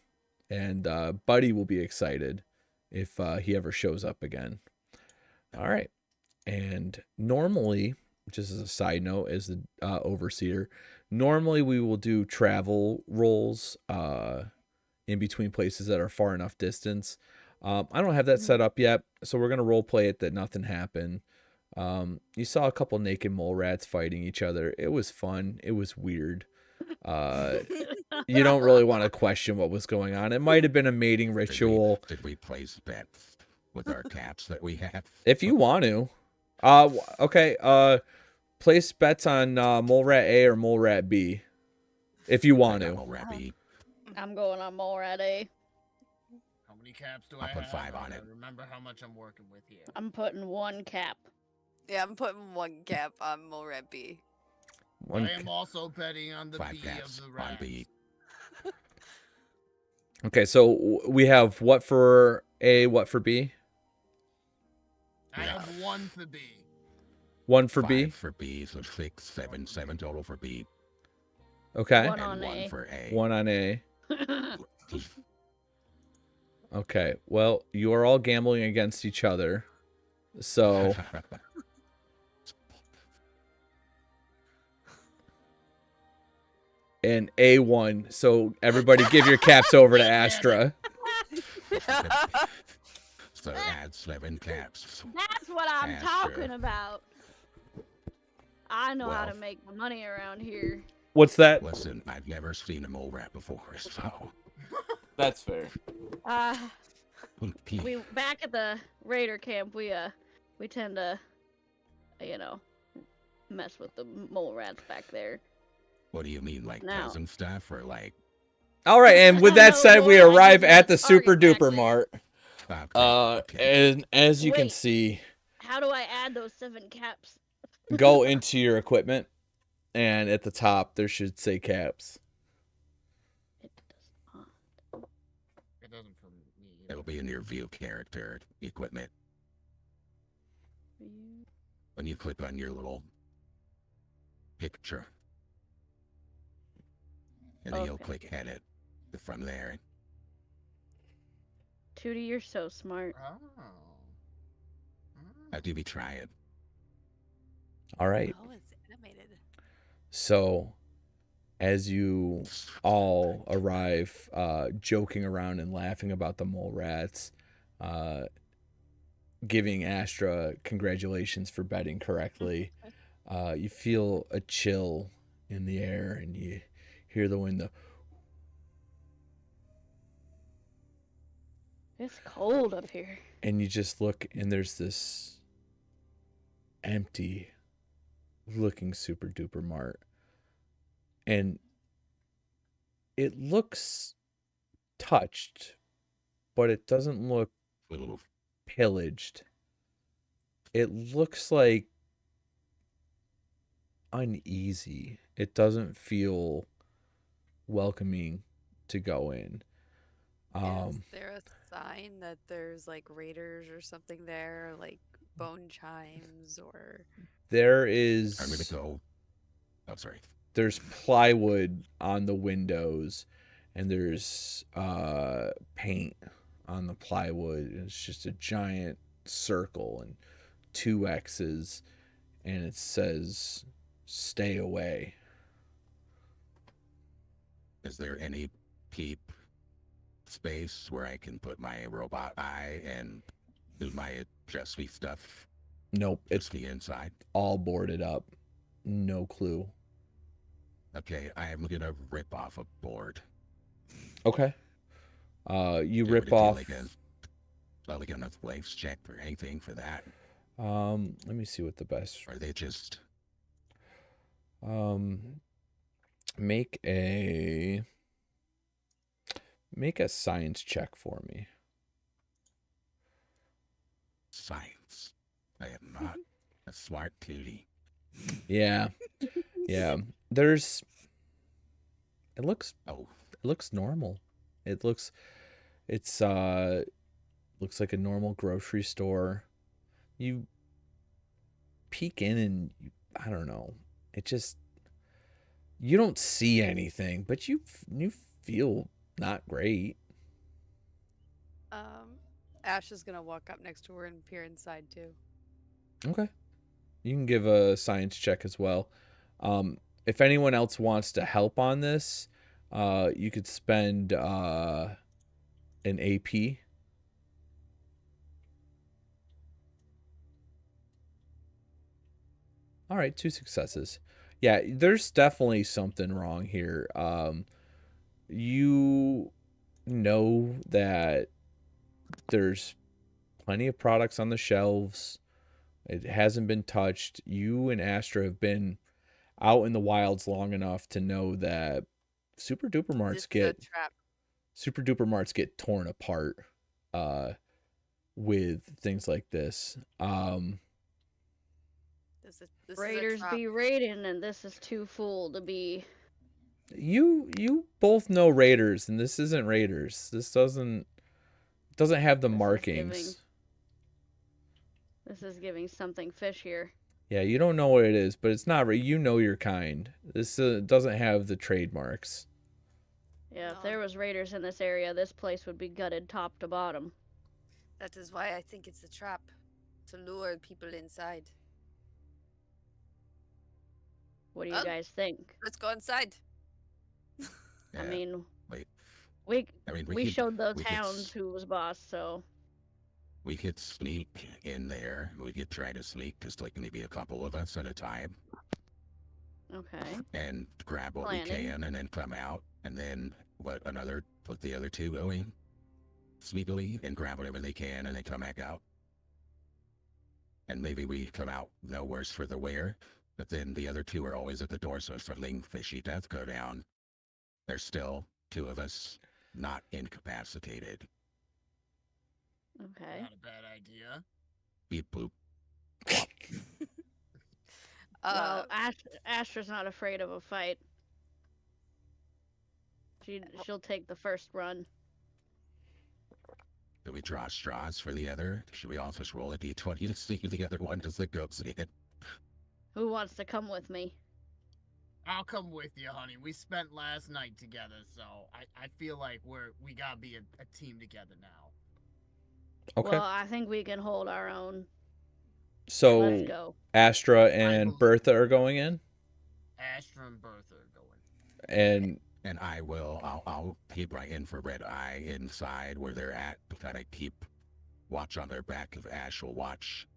And Buddy will be excited if he ever shows up again. All right. And normally, just as a side note, as the overseer, normally we will do travel rolls in between places that are far enough distance. I don't have that set up yet, so we're going to role play it that nothing happened. You saw a couple naked mole rats fighting each other. It was fun. It was weird. You don't really want to question what was going on. It might have been a mating ritual. Did we place bets with our cats that we have? If you want to. Okay. Place bets on mole rat A or mole rat B. If you want to. I'm going on Mole Rat A. How many caps do I'll I put have? 5 on I it. remember how much I'm working with here. I'm putting 1 cap. Yeah, I'm putting 1 cap on Mole Rat B. I am also betting on the 5 B caps of the on rats. B. Okay, so we have what for A, what for B? I have 1 for B. 1 for 5 B? for B, so 6, 7 total for B. Okay. 1 And on 1 A. for A. 1 on A. Okay, well, you are all gambling against each other. So, and A1. So, everybody give your caps over to Astra. So add 7 caps. That's what I'm Astro. talking about. I know how to Well. make my money around here. What's that? Listen, I've never seen a mole rat before, so. That's fair. We back at the raider camp. We tend to, you know, mess with the mole rats back there. What do you mean, like Now. cousin stuff, or like? All right, and with that No, said, we Lord, I arrive need at that the Super target Duper back Mart. Okay. And as you can Wait. see, How do I add those 7 caps? go into your equipment, and at the top there should say caps. It does not. It doesn't for me. It'll be in your view character equipment. When you click on your little picture. And then you'll Okay. click edit from there. Tootie, you're so smart. Oh. I do be trying. All right. Oh, it's animated. So, as you all arrive, joking around and laughing about the mole rats, giving Astra congratulations for betting correctly, you feel a chill in the air, and you hear the wind. It's cold up here. And you just look, and there's this empty looking Super Duper Mart. And it looks touched, but it doesn't look Little pillaged. It looks like uneasy. It doesn't feel welcoming to go in. Is there a sign that there's like raiders or something there, like bone chimes or? There I'm gonna is go. Oh, sorry. there's plywood on the windows, and there's paint on the plywood. It's just a giant circle and two X's, and it says "Stay away." Is there any peep space where I can put my robot eye and do my adjusty stuff? Nope, it's Just the inside. all boarded up. No clue. Okay, I am gonna rip off a board. Okay. You Would rip it do off. like a waves check or anything for that? Let me see what the best. Or are they just Make a science check for me. science? I am not a smart cutie. Yeah. Yeah. There's. It looks Oh, normal. It's looks like a normal grocery store. You peek in and I don't know. It just you don't see anything, but you feel not great. Ash is gonna walk up next to her and peer inside too. Okay. You can give a science check as well. If anyone else wants to help on this, you could spend an AP. All right, 2 successes. Yeah, there's definitely something wrong here. You know that there's plenty of products on the shelves. It hasn't been touched. You and Astra have been out in the wilds long enough to know that super duper marts This is a trap. torn apart with things like this. This is a Raiders trap. be raiding, and this is too full to be. You both know Raiders, and this isn't Raiders. This doesn't have the This is markings. This is giving something fishier. Yeah, you don't know what it is, but it's not. You know your kind. This doesn't have the trademarks. Yeah, if there was raiders in this area, this place would be gutted top to bottom. That is why I think it's a trap to lure people inside. What do you Well, guys think? Let's go inside. I yeah. mean, Wait. we I mean, we could- showed those we could hounds s- who was boss, so We could sneak in there. We could try to sneak, just like maybe a couple of us at a time, okay. and grab what we Planning. can, and then come out, and then put the other two going sneakily and grab whatever they can, and then come back out. And maybe we come out no worse for the wear, but then the other two are always at the door, so if something fishy does go down, there's still two of us not incapacitated. Okay. Not a bad idea. Beep boop. Well, Astra's not afraid of a fight. She'll take the first run. Do we draw straws for the other? Should we all just roll a d20 to see the other one does the goes in? Who wants to come with me? I'll come with you, honey. We spent last night together, so I feel like we gotta be a team together now. Okay. Well, I think we can hold our own. So Let's go. Astra and believe- Bertha are going in, Astra and Bertha are going. and And I'll keep my infrared eye inside where they're at, kind of keep watch on their back. If Ash will watch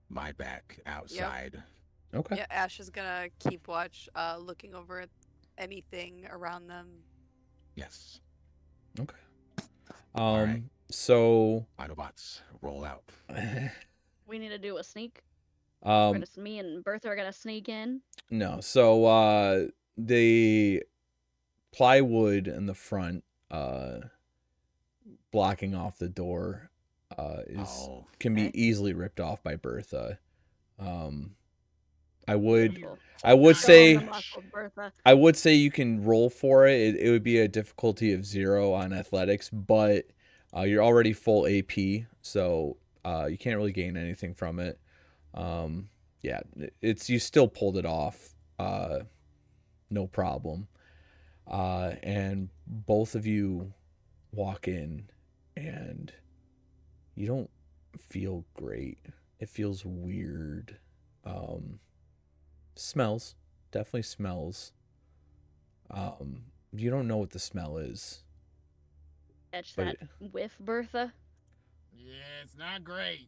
my back outside. okay. Yeah, Ash is gonna keep watch, looking over at anything around them. Yes. Okay. right. So Autobots, roll out. We need to do a sneak. We're um me and Bertha are gonna sneak in. no. So the plywood in the front blocking off the door can be Okay. easily ripped off by Bertha. I would Beautiful. I would Show 'em say the muscles, Bertha. I would say you can roll for it. It would be a difficulty of 0 on athletics, but you're already full AP, so you can't really gain anything from it. Yeah, you still pulled it off, no problem. And both of you walk in, and you don't feel great. It feels weird. Um, Smells, definitely smells. You don't know what the smell is, Catch but that whiff, Bertha. Yeah, it's not great.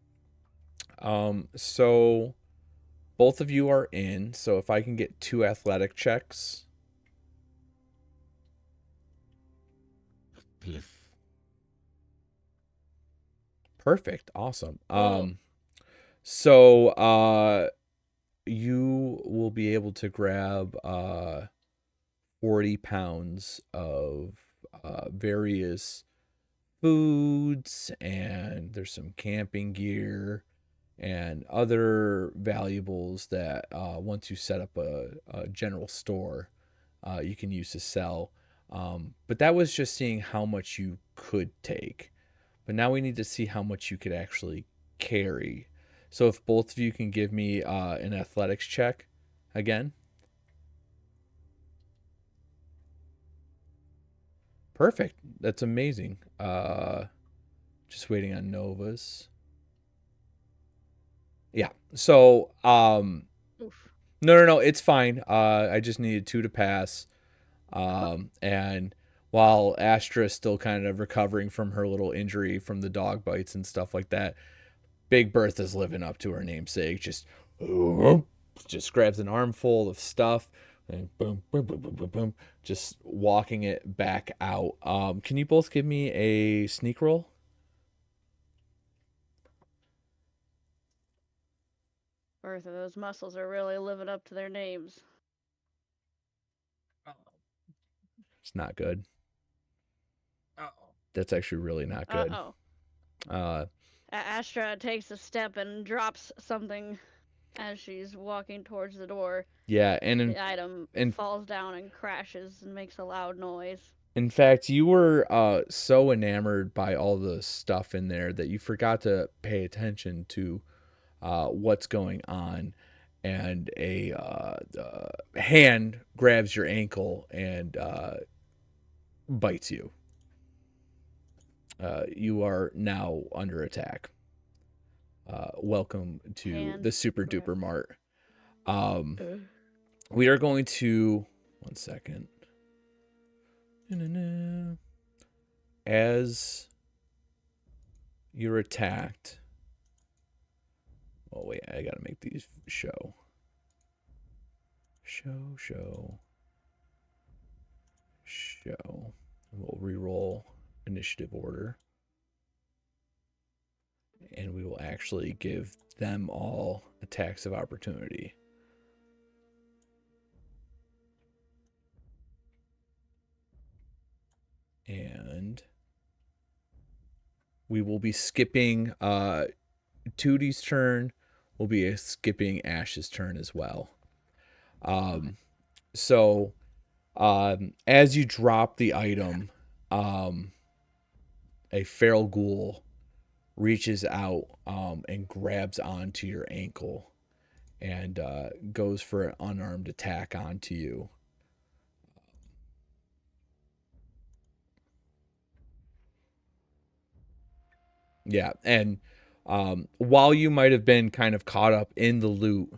so both of you are in. So if I can get 2 athletic checks. Piff. Perfect. Awesome. Whoa. So you will be able to grab 40 pounds of various foods, and there's some camping gear and other valuables that once you set up a general store, you can use to sell. But that was just seeing how much you could take. But now we need to see how much you could actually carry. So if both of you can give me an athletics check again. Perfect. That's amazing. Just waiting on Nova's. Yeah. So, Oof. no, it's fine. I just needed 2 to pass. And while Astra is still kind of recovering from her little injury from the dog bites and stuff like that, Big Bertha's living up to her namesake. Just grabs an armful of stuff and boom, boom, boom, boom, boom, boom, just walking it back out. Can you both give me a sneak roll? Bertha, those muscles are really living up to their names. Uh-oh. It's not good. Uh-oh. That's actually really not good. Uh-oh. Astra takes a step and drops something as she's walking towards the door. Yeah, and The item falls down and crashes and makes a loud noise. in fact, you were so enamored by all the stuff in there that you forgot to pay attention to what's going on. And a hand grabs your ankle and bites you. You are now under attack. Welcome to Hand the Super grab. Duper Mart. We are going to... One second. As you're attacked... Oh, wait. I gotta make these show. Show. We'll re-roll initiative order. And we will actually give them all attacks of opportunity. And we will be skipping Tootie's turn. We'll be skipping Ash's turn as well. So as you drop the item, a feral ghoul reaches out and grabs onto your ankle and goes for an unarmed attack onto you. Yeah, and while you might have been kind of caught up in the loot,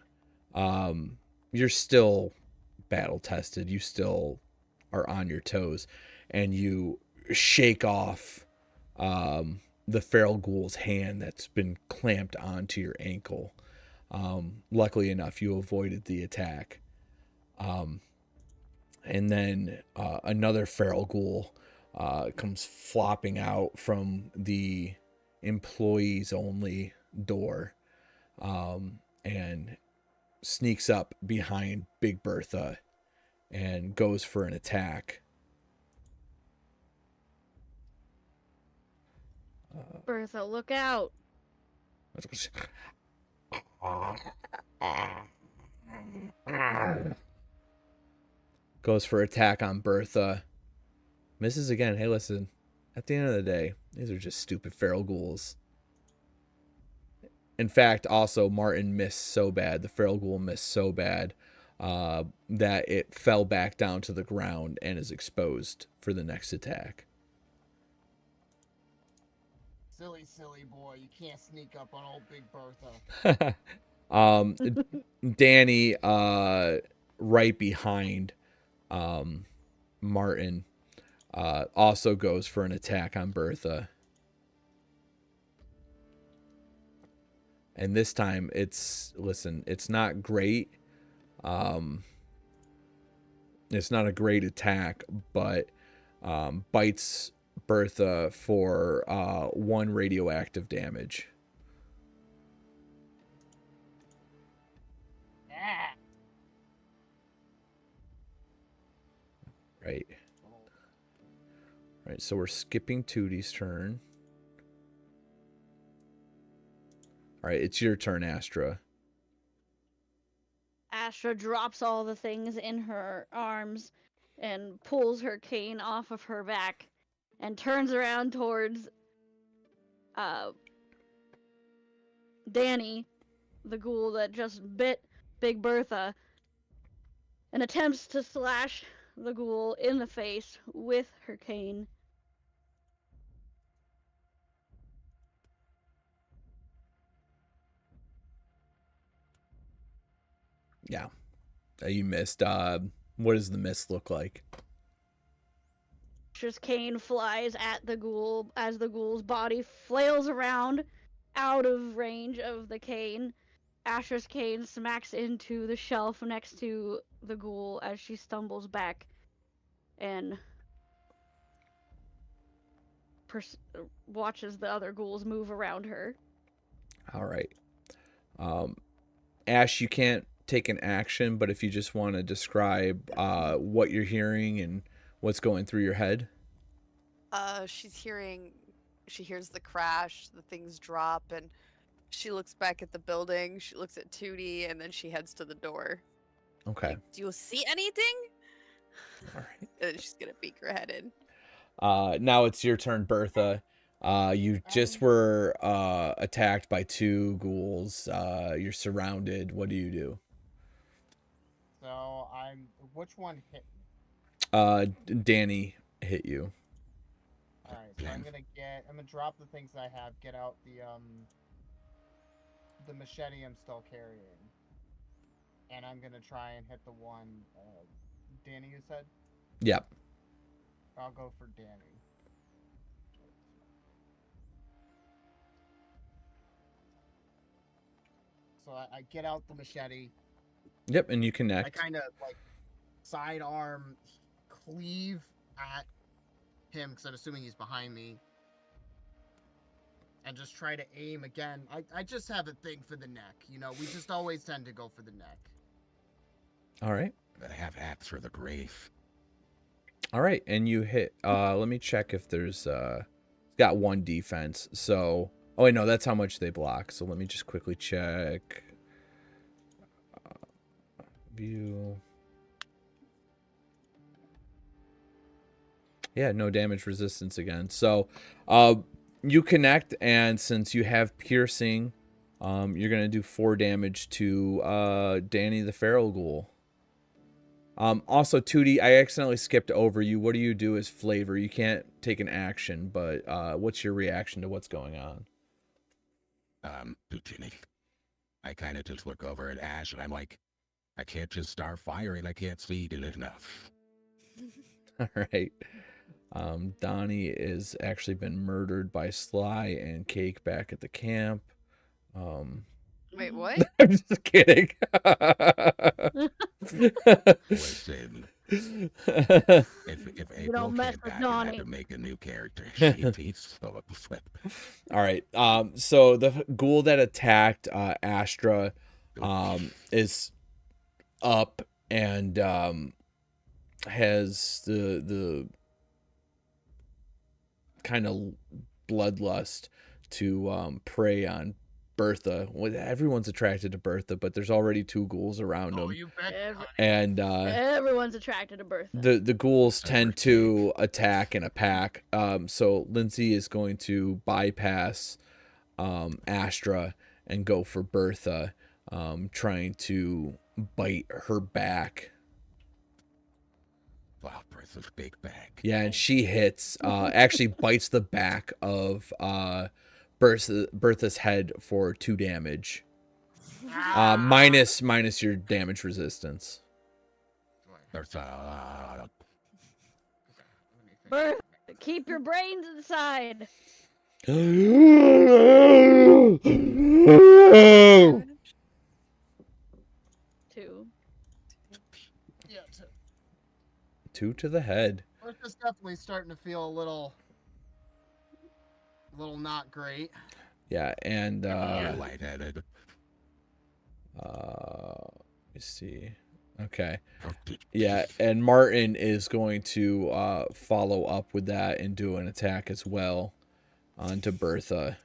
you're still battle tested. You still are on your toes, and you shake off the feral ghoul's hand that's been clamped onto your ankle. Luckily enough, you avoided the attack. And then another feral ghoul comes flopping out from the employees only door and sneaks up behind Big Bertha and goes for an attack. Bertha, look out! Goes for attack on Bertha. Misses again. Hey, listen. At the end of the day, these are just stupid feral ghouls. In fact, also, Martin missed so bad. The feral ghoul missed so bad. that it fell back down to the ground and is exposed for the next attack. Silly boy, you can't sneak up on old Big Bertha. Danny, right behind Martin, also goes for an attack on Bertha. And this time it's not great. It's not a great attack, but bites Bertha for 1 radioactive damage. Right. Right, so we're skipping Tootie's turn. All right, it's your turn, Astra. Astra drops all the things in her arms and pulls her cane off of her back and turns around towards Danny, the ghoul that just bit Big Bertha, and attempts to slash the ghoul in the face with her cane. Yeah. You missed. What does the miss look like? Astra's cane flies at the ghoul as the ghoul's body flails around out of range of the cane. Astra's cane smacks into the shelf next to the ghoul as she stumbles back and watches the other ghouls move around her. All right. Ash, you can't take an action, but if you just want to describe what you're hearing and what's going through your head. She hears the crash, the things drop, and she looks back at the building. She looks at Tootie, and then she heads to the door. Okay. Like, do you see anything? All right. And she's gonna peek her head in. Now it's your turn, Bertha. You just were attacked by 2 ghouls. You're surrounded. What do you do? So which one hit me? Danny hit you. Alright, so I'm gonna drop the things I have, get out the machete I'm still carrying. And I'm gonna try and hit the one, Danny, you said? Yep. I'll go for Danny. So I get out the machete. Yep, and you connect. I kind of like sidearm cleave at him because I'm assuming he's behind me. And just try to aim again. I just have a thing for the neck. You know, we just always tend to go for the neck. All right. I have apps for the grave. All right, and you hit. Let me check if there's. Got 1 defense. So, oh wait, no, that's how much they block. So let me just quickly check. View. Yeah, no damage resistance again. So, you connect, and since you have piercing, you're gonna do 4 damage to Danny the Feral Ghoul. Also, Tootie, I accidentally skipped over you. What do you do as flavor? You can't take an action, but what's your reaction to what's going on? Lieutenant, I kind of just look over at Ash, and I'm like, I can't just start firing. I can't see it enough. All right. Donnie is actually been murdered by Sly and Cake back at the camp. Wait, what? I'm just kidding. Listen, if April mess came with back and Donnie. had to make a new character, he's so upset. All right. So the ghoul that attacked Astra is up and has the kind of bloodlust to prey on Bertha. Everyone's attracted to Bertha, but there's already 2 ghouls around them. You bet. And Everyone's attracted to Bertha. the ghouls tend to attack in a pack. So Lindsay is going to bypass Astra and go for Bertha, trying to bite her back. Wow, Bertha's big back. Yeah, and she hits, actually bites the back of Bertha's head for 2 damage. Minus your damage resistance. Bertha, Bertha, keep your brains inside. Two. Yeah, 2 to the head. Bertha's definitely starting to feel a little not great. Yeah, and you're lightheaded. let me see. Okay. Yeah, and Martin is going to follow up with that and do an attack as well onto Bertha.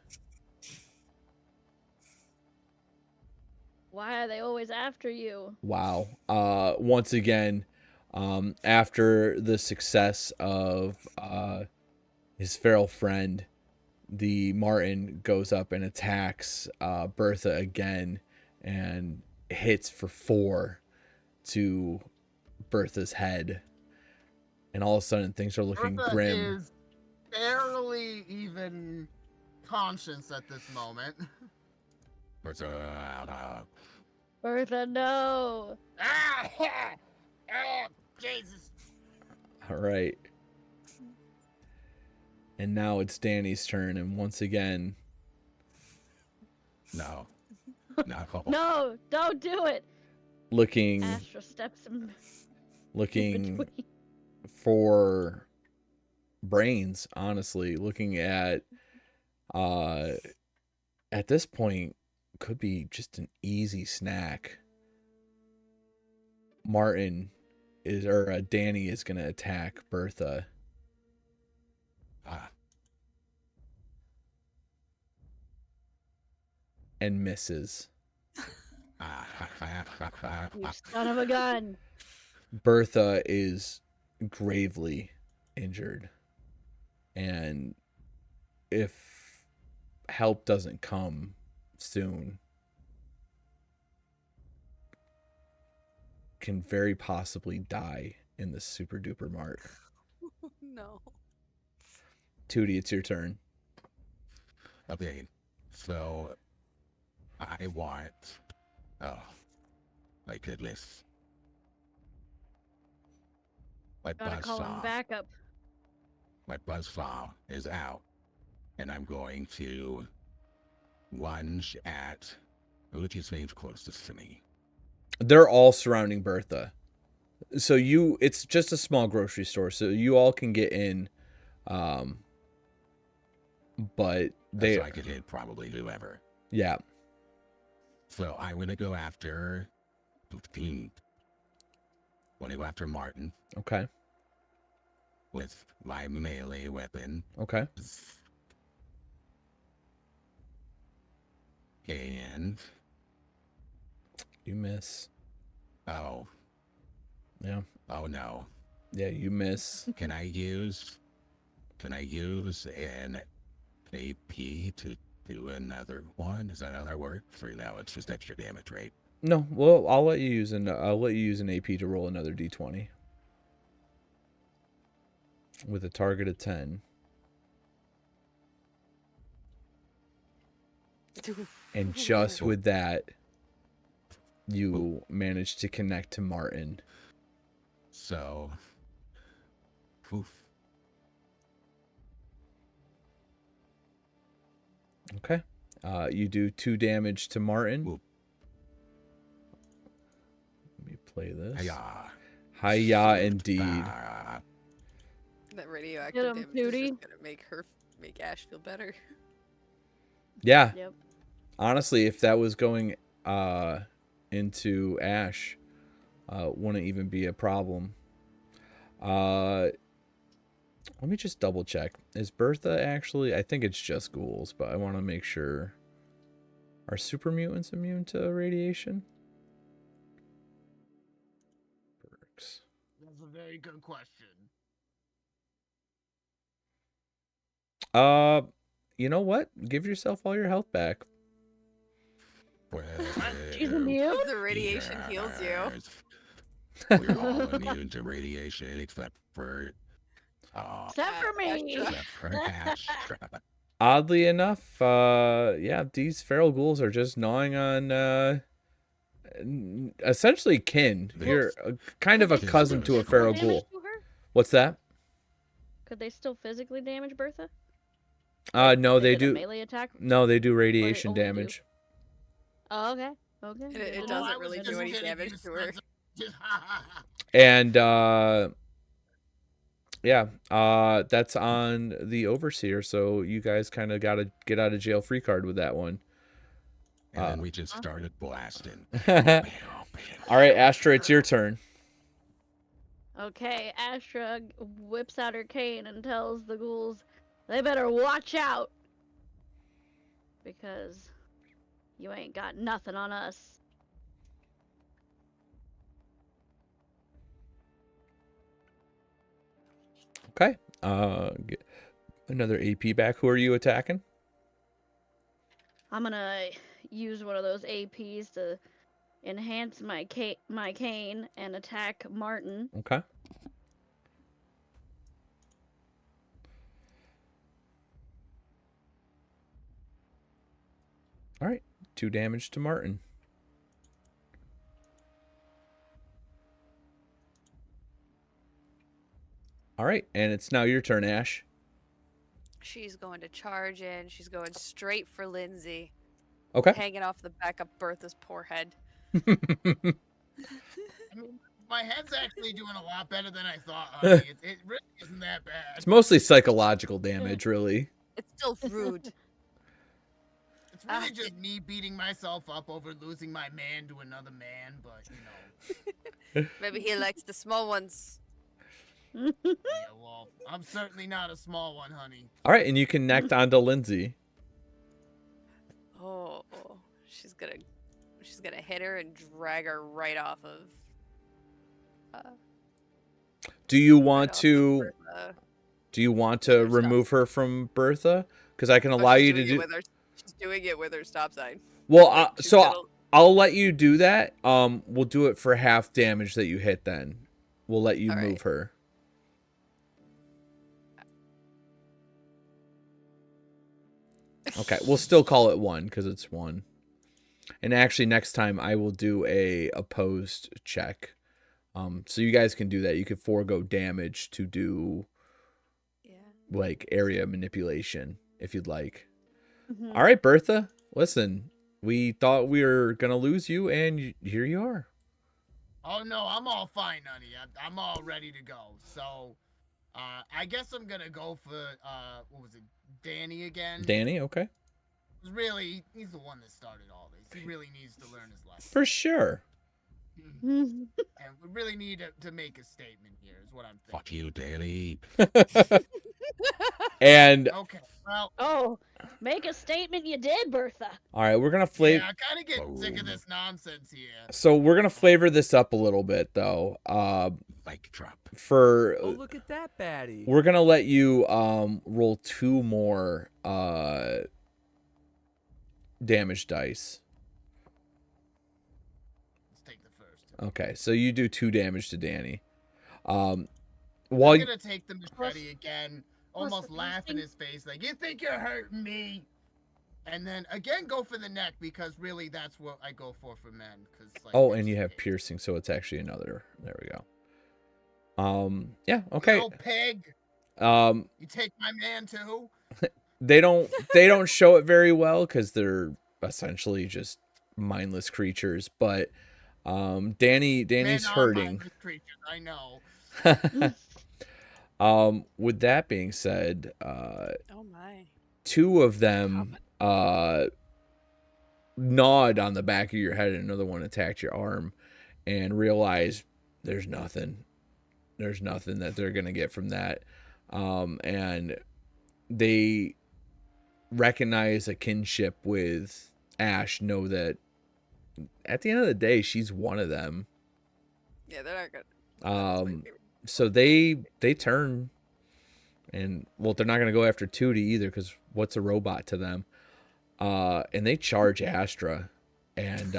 Why are they always after you? Wow. Once again, after the success of his feral friend, the Martin goes up and attacks Bertha again and hits for 4 to Bertha's head. And all of a sudden, things are looking Bertha grim. is barely even conscious at this moment. Bertha, Bertha, no. Jesus. All right. And now it's Danny's turn, and once again, no. No, don't do it. looking Astra steps in looking between. for brains, honestly, looking at this point could be just an easy snack. Danny is going to attack Bertha. And misses. You son of a gun. Bertha is gravely injured. And if help doesn't come soon, can very possibly die in this super duper mark. No. Tootie, it's your turn. Okay, so I want. Oh, my goodness. My Gotta call him back up. My buzzsaw is out, and I'm going to lunge at which is named closest to me. They're all surrounding Bertha. So it's just a small grocery store, so you all can get in. But so I could hit probably whoever. Yeah. So I'm gonna go after. Want to go after Martin. Okay. With my melee weapon. Okay. And you miss. Oh. Yeah. Oh no. Yeah, you miss. Can I use an AP to do another one? Is that how that works? For now, it's just extra damage, right? No. Well, I'll let you use an AP to roll another D20 with a target of 10. And just with that, you manage to connect to Martin. So, poof. Okay. You do 2 damage to Martin. Ooh. Let me play this. Hiya. Hiya, indeed. That radioactive damage is just gonna make Ash feel better. Yeah. Yep. Honestly, if that was going into Ash, wouldn't even be a problem. Let me just double check. Is Bertha actually? I think it's just ghouls, but I want to make sure. Are super mutants immune to radiation? Perks. That's a very good question. You know what? Give yourself all your health back. She's immune? The radiation heals you. Yes. We're all immune to radiation except for Except for me. Astra. except for Astra. Oddly enough, yeah, these feral ghouls are just gnawing on essentially kin. You're kind of a Could they cousin to a physical feral damage ghoul. to her? What's that? Could they still physically damage Bertha? No, If they did a do. melee attack? No, they do radiation only do- damage. Oh, okay. Okay. And good it to know. doesn't I was really just do any kidding, damage you to her. sons of- And yeah, that's on the overseer. So you guys kind of got a get out of jail free card with that one. And then we just started blasting. All right, Astra, it's your turn. Okay, Astra whips out her cane and tells the ghouls they better watch out because you ain't got nothing on us. Okay. Get another AP back. Who are you attacking? I'm gonna use one of those APs to enhance my cane and attack Martin. Okay. All right. 2 damage to Martin. All right, and it's now your turn, Ash. She's going to charge in. She's going straight for Lindsay, Okay. hanging off the back of Bertha's poor head. I mean, my head's actually doing a lot better than I thought, honey. It really isn't that bad. It's mostly psychological damage, really. It's still rude. It's really just me beating myself up over losing my man to another man, but, you know. Maybe he likes the small ones. Yeah, well, I'm certainly not a small one, honey. All right, and you connect onto Lindsay. Oh, she's gonna hit her and drag her right off of. Do you right want off of to? Bertha. Do you want to Stop. remove her from Bertha? Because I can Oh, allow she's you to doing it do. with her- She's doing it with her stop sign. Well, She's so gonna- I'll let you do that. We'll do it for half damage that you hit. Then we'll let you All right. move her. Okay, we'll still call it 1 because it's 1. And actually, next time I will do a opposed check. So you guys can do that. You could forego damage to do Yeah. like area manipulation if you'd like. Mhm. All right, Bertha. Listen, we thought we were gonna lose you, and here you are. Oh, no, I'm all fine, honey. I'm all ready to go. So, I guess I'm gonna go for, what was it, Danny again? Danny, okay, 'Cause really, he's the one that started all this. He really needs to learn his lesson. for sure. And we really need to make a statement here, is what I'm thinking. Fuck you, Danny. And Okay, well, Oh, make a statement you did, Bertha. all right, we're gonna flavor. yeah, I kind of get sick of this nonsense here. So we're gonna flavor this up a little bit, though. Mic drop. For Oh, look at that baddie. we're gonna let you roll 2 more damage dice. Let's take the first. Okay, so you do 2 damage to Danny. While I'm gonna take the machete again, almost the laugh in thing- his face, like, you think you're hurting me? And then again go for the neck, because really that's what I go for men. Like, oh, it's and you just have me. piercing, so it's actually another. There we go. Yeah, okay. Little pig, You take my man too? they don't show it very well because they're essentially just mindless creatures, but Danny's Men are hurting. mindless creatures, I know. With that being said, Oh my. 2 of them gnawed on the back of your head, and another one attacked your arm, and realize there's nothing that they're gonna get from that, and they recognize a kinship with Ash, know that at the end of the day she's one of them. Yeah, they're not good. That's my favorite. So they turn, and well, they're not gonna go after Tootie either, because what's a robot to them? And they charge Astra. and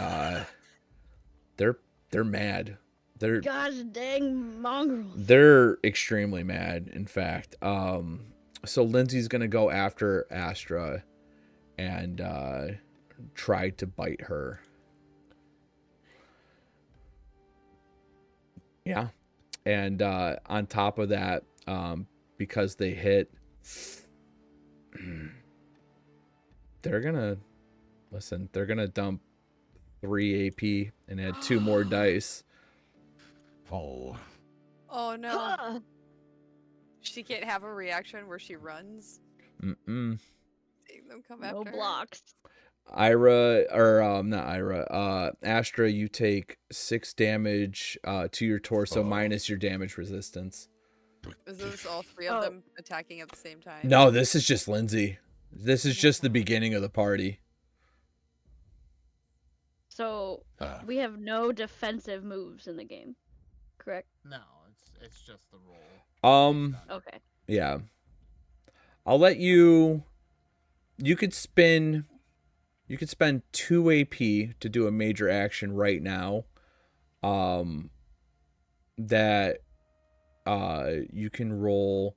they're mad. They're Gosh dang mongrels. they're extremely mad. In fact, so Lindsay's gonna go after Astra and try to bite her. Yeah, and on top of that, because they hit, they're gonna listen. They're gonna dump 3 AP and add 2 more dice. Oh, Oh no. Huh. She can't have a reaction where she runs, Mm-mm. seeing them come No after her. blocks. Ira, or not Ira, Astra, you take 6 damage to your torso Oh. minus your damage resistance. Is this all three of Oh. them attacking at the same time? No, this is just Lindsay. This is just the beginning of the party. So we have no defensive moves in the game, correct? No, it's just the roll. Okay. Yeah. I'll let you. You could spend 2 AP to do a major action right now. That you can roll.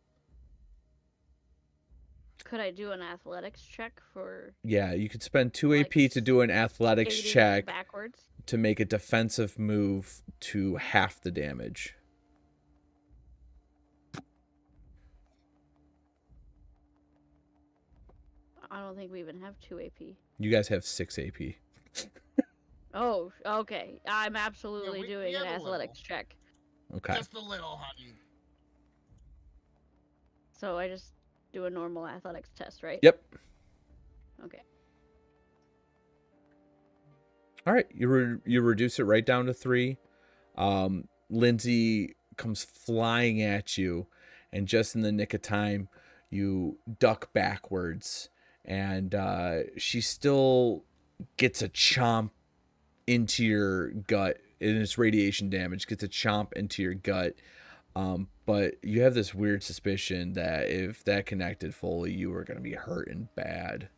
Could I do an athletics check for Yeah, you could spend 2 Like, AP to do an athletics skating check backwards? to make a defensive move to half the damage. I don't think we even have 2 AP. You guys have 6 AP. Oh, okay. I'm absolutely we doing have an a little. athletics check. Okay. Just a little, honey. So I just do a normal athletics test, right? Yep. Okay. All right. You reduce it right down to 3. Lindsay comes flying at you, and just in the nick of time, you duck backwards, and she still gets a chomp into your gut, and it's radiation damage. Gets a chomp into your gut. But you have this weird suspicion that if that connected fully, you were going to be hurting bad.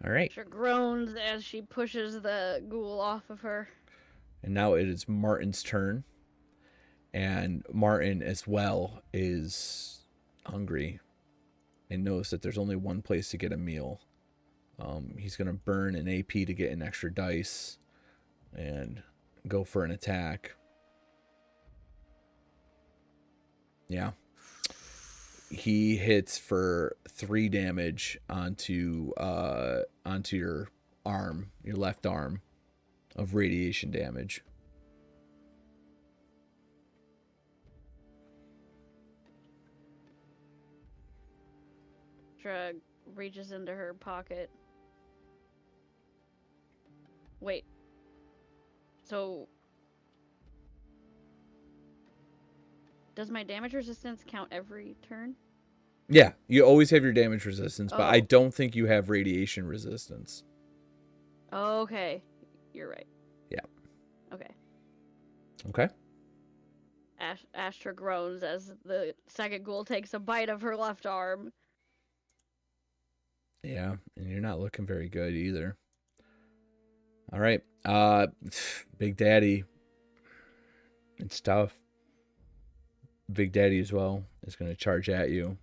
All right. She groans as she pushes the ghoul off of her. And now it is Martin's turn. And Martin, as well, is hungry and knows that there's only one place to get a meal. He's going to burn an AP to get an extra dice and go for an attack. Yeah. He hits for 3 damage onto your arm, your left arm, of radiation damage. Drug reaches into her pocket. Wait. So does my damage resistance count every turn? Yeah, you always have your damage resistance, but I Oh. don't think you have radiation resistance. Okay. You're right. Yeah. Okay. Okay. Astra groans as the second ghoul takes a bite of her left arm. Yeah, and you're not looking very good either. All right. Big Daddy. It's tough. Big Daddy as well is going to charge at you.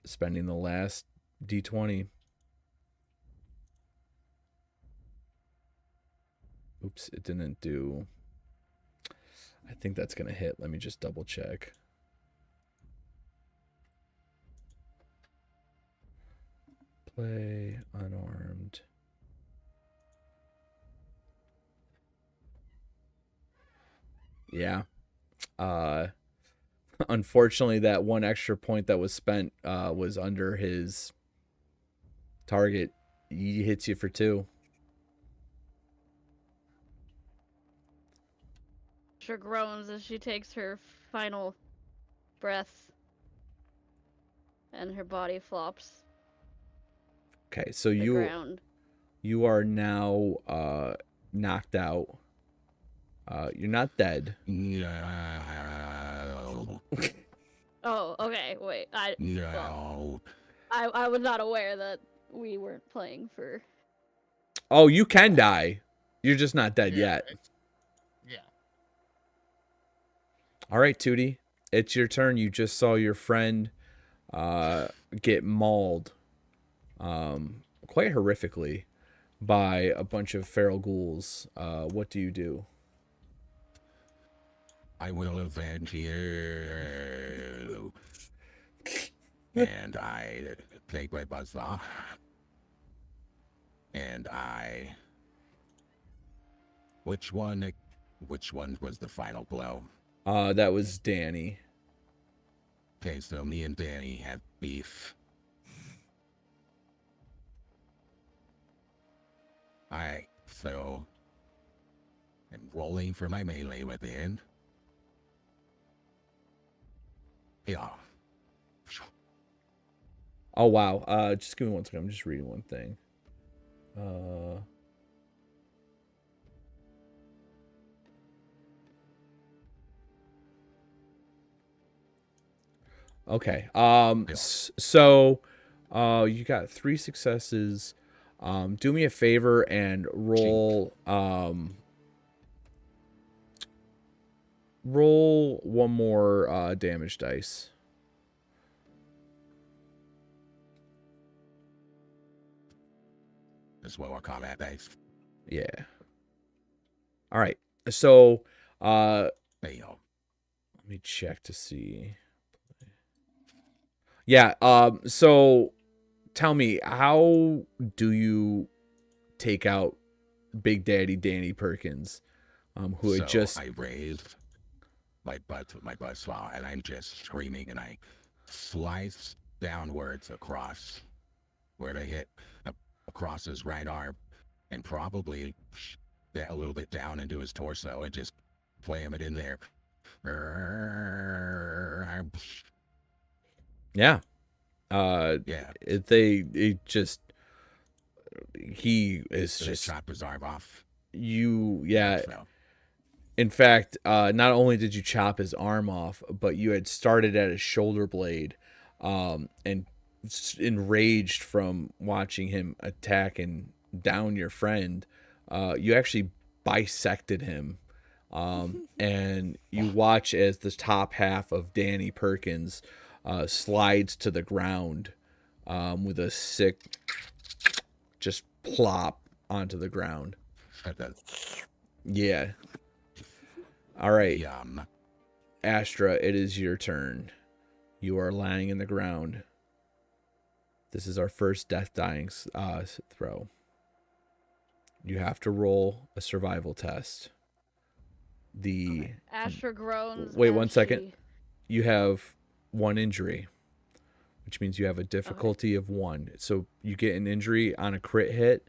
Spending the last D20. Oops, it didn't do. I think that's going to hit. Let me just double check. Play unarmed. Yeah. Unfortunately, that one extra point that was spent was under his target. He hits you for 2. Astra groans as she takes her final breath. And her body flops Okay, so to the ground. you are now knocked out. You're not dead. Oh, okay. Wait. No. I was not aware that we weren't playing for. Oh, you can die. You're just not dead Yeah, yet. yeah. All right, Tootie. It's your turn. You just saw your friend get mauled quite horrifically by a bunch of feral ghouls. What do you do? I will avenge you. And I take my buzzsaw. And I... Which one was the final blow? That was Danny. Okay, so me and Danny have beef. Alright, so... I'm rolling for my melee weapon. Yeah. Oh, wow. Just give me one second. I'm just reading one thing. Okay. So you got 3 successes. Do me a favor and roll roll one more damage dice. As well, our combat dice. Yeah. All right. So Fail. let me check to see. Yeah, so tell me, how do you take out Big Daddy Danny Perkins, who had just... I raised my butt with my buzzsaw, and I'm just screaming, and I slice downwards across where they hit, across his right arm, and probably a little bit down into his torso, and just slam it in there. Yeah. Yeah. He is So just... chop his arm off. Yeah. So, In fact, not only did you chop his arm off, but you had started at his shoulder blade, and enraged from watching him attack and down your friend, you actually bisected him. And you watch as the top half of Danny Perkins slides to the ground with a sick just plop onto the ground. Yeah. All right. Yum. Astra, it is your turn. You are lying in the ground. This is our first death dying throw. You have to roll a survival test. Okay. Astra groans. Wait as 1 second. she- You have 1 injury, which means you have a difficulty of 1. So you get an injury on a crit hit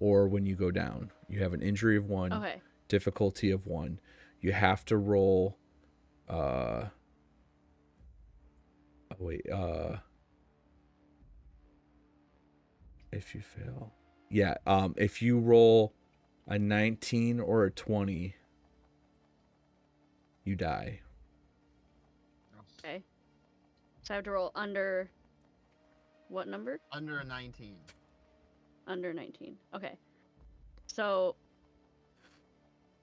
or when you go down. You have an injury of 1, Okay. difficulty of 1. You have to roll if you fail. Yeah, if you roll a 19 or a 20, you die. Okay. So I have to roll under what number? Under a 19. Under 19. Okay. So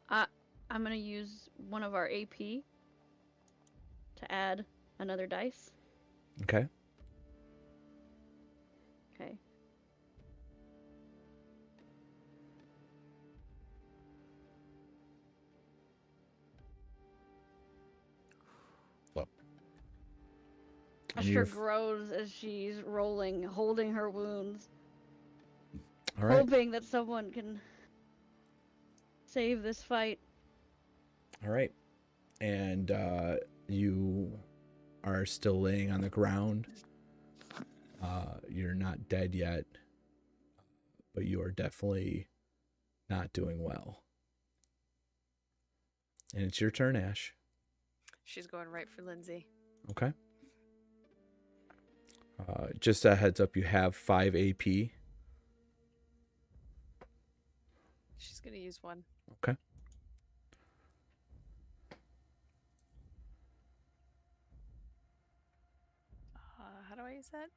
I'm going to use one of our AP to add another dice. Okay. Okay. Well, Astra grows as she's rolling, holding her wounds, all right. hoping that someone can save this fight. All right. And you are still laying on the ground. You're not dead yet, but you are definitely not doing well. And it's your turn, Ash. She's going right for Lindsay. Okay. Just a heads up, you have 5 AP. She's gonna use 1. Okay. How do I use that?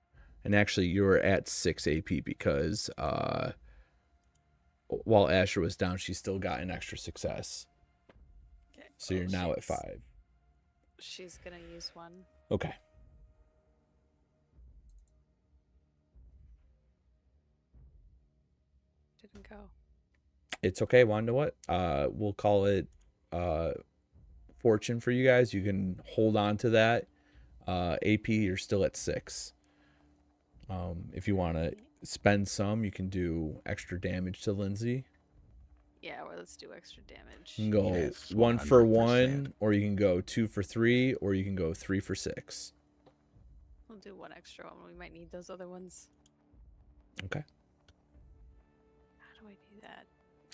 And actually, you're at 6 AP because while Asher was down, she still got an extra success. Okay. So you're now at 5. She's gonna use one. Okay. Didn't go. It's okay. Want to know what? We'll call it fortune for you guys. You can hold on to that. AP, you're still at 6. If you want to spend some, you can do extra damage to Lindsay. Yeah, well, let's do extra damage. You can go Yes, 1 for 100%. 1, or you can go 2 for 3, or you can go 3 for 6. We'll do one extra one. We might need those other ones. Okay. How do I do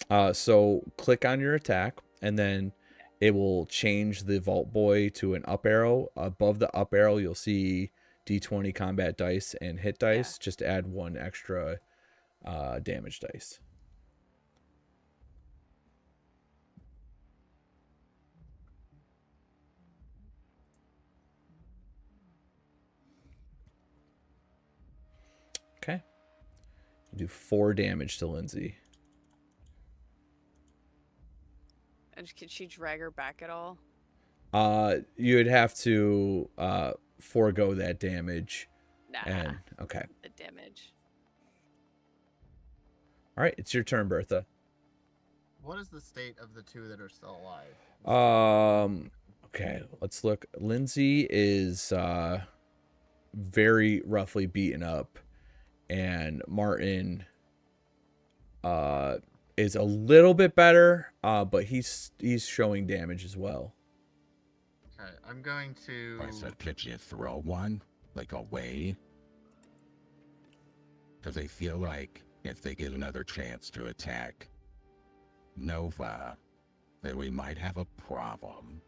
that? So click on your attack, and then it will change the Vault Boy to an up arrow. Above the up arrow, you'll see D20 combat dice and hit dice. Just add 1 extra damage dice. Okay. You do 4 damage to Lindsay. And can she drag her back at all? You would have to forego that damage. Nah. And okay. The damage. All right, it's your turn, Bertha. What is the state of the 2 that are still alive? Okay, let's look. Lindsay is very roughly beaten up, and Martin is a little bit better, but he's showing damage as well. Okay, I'm going to. I said, could you throw one, like, away? Because they feel like if they get another chance to attack Nova, then we might have a problem.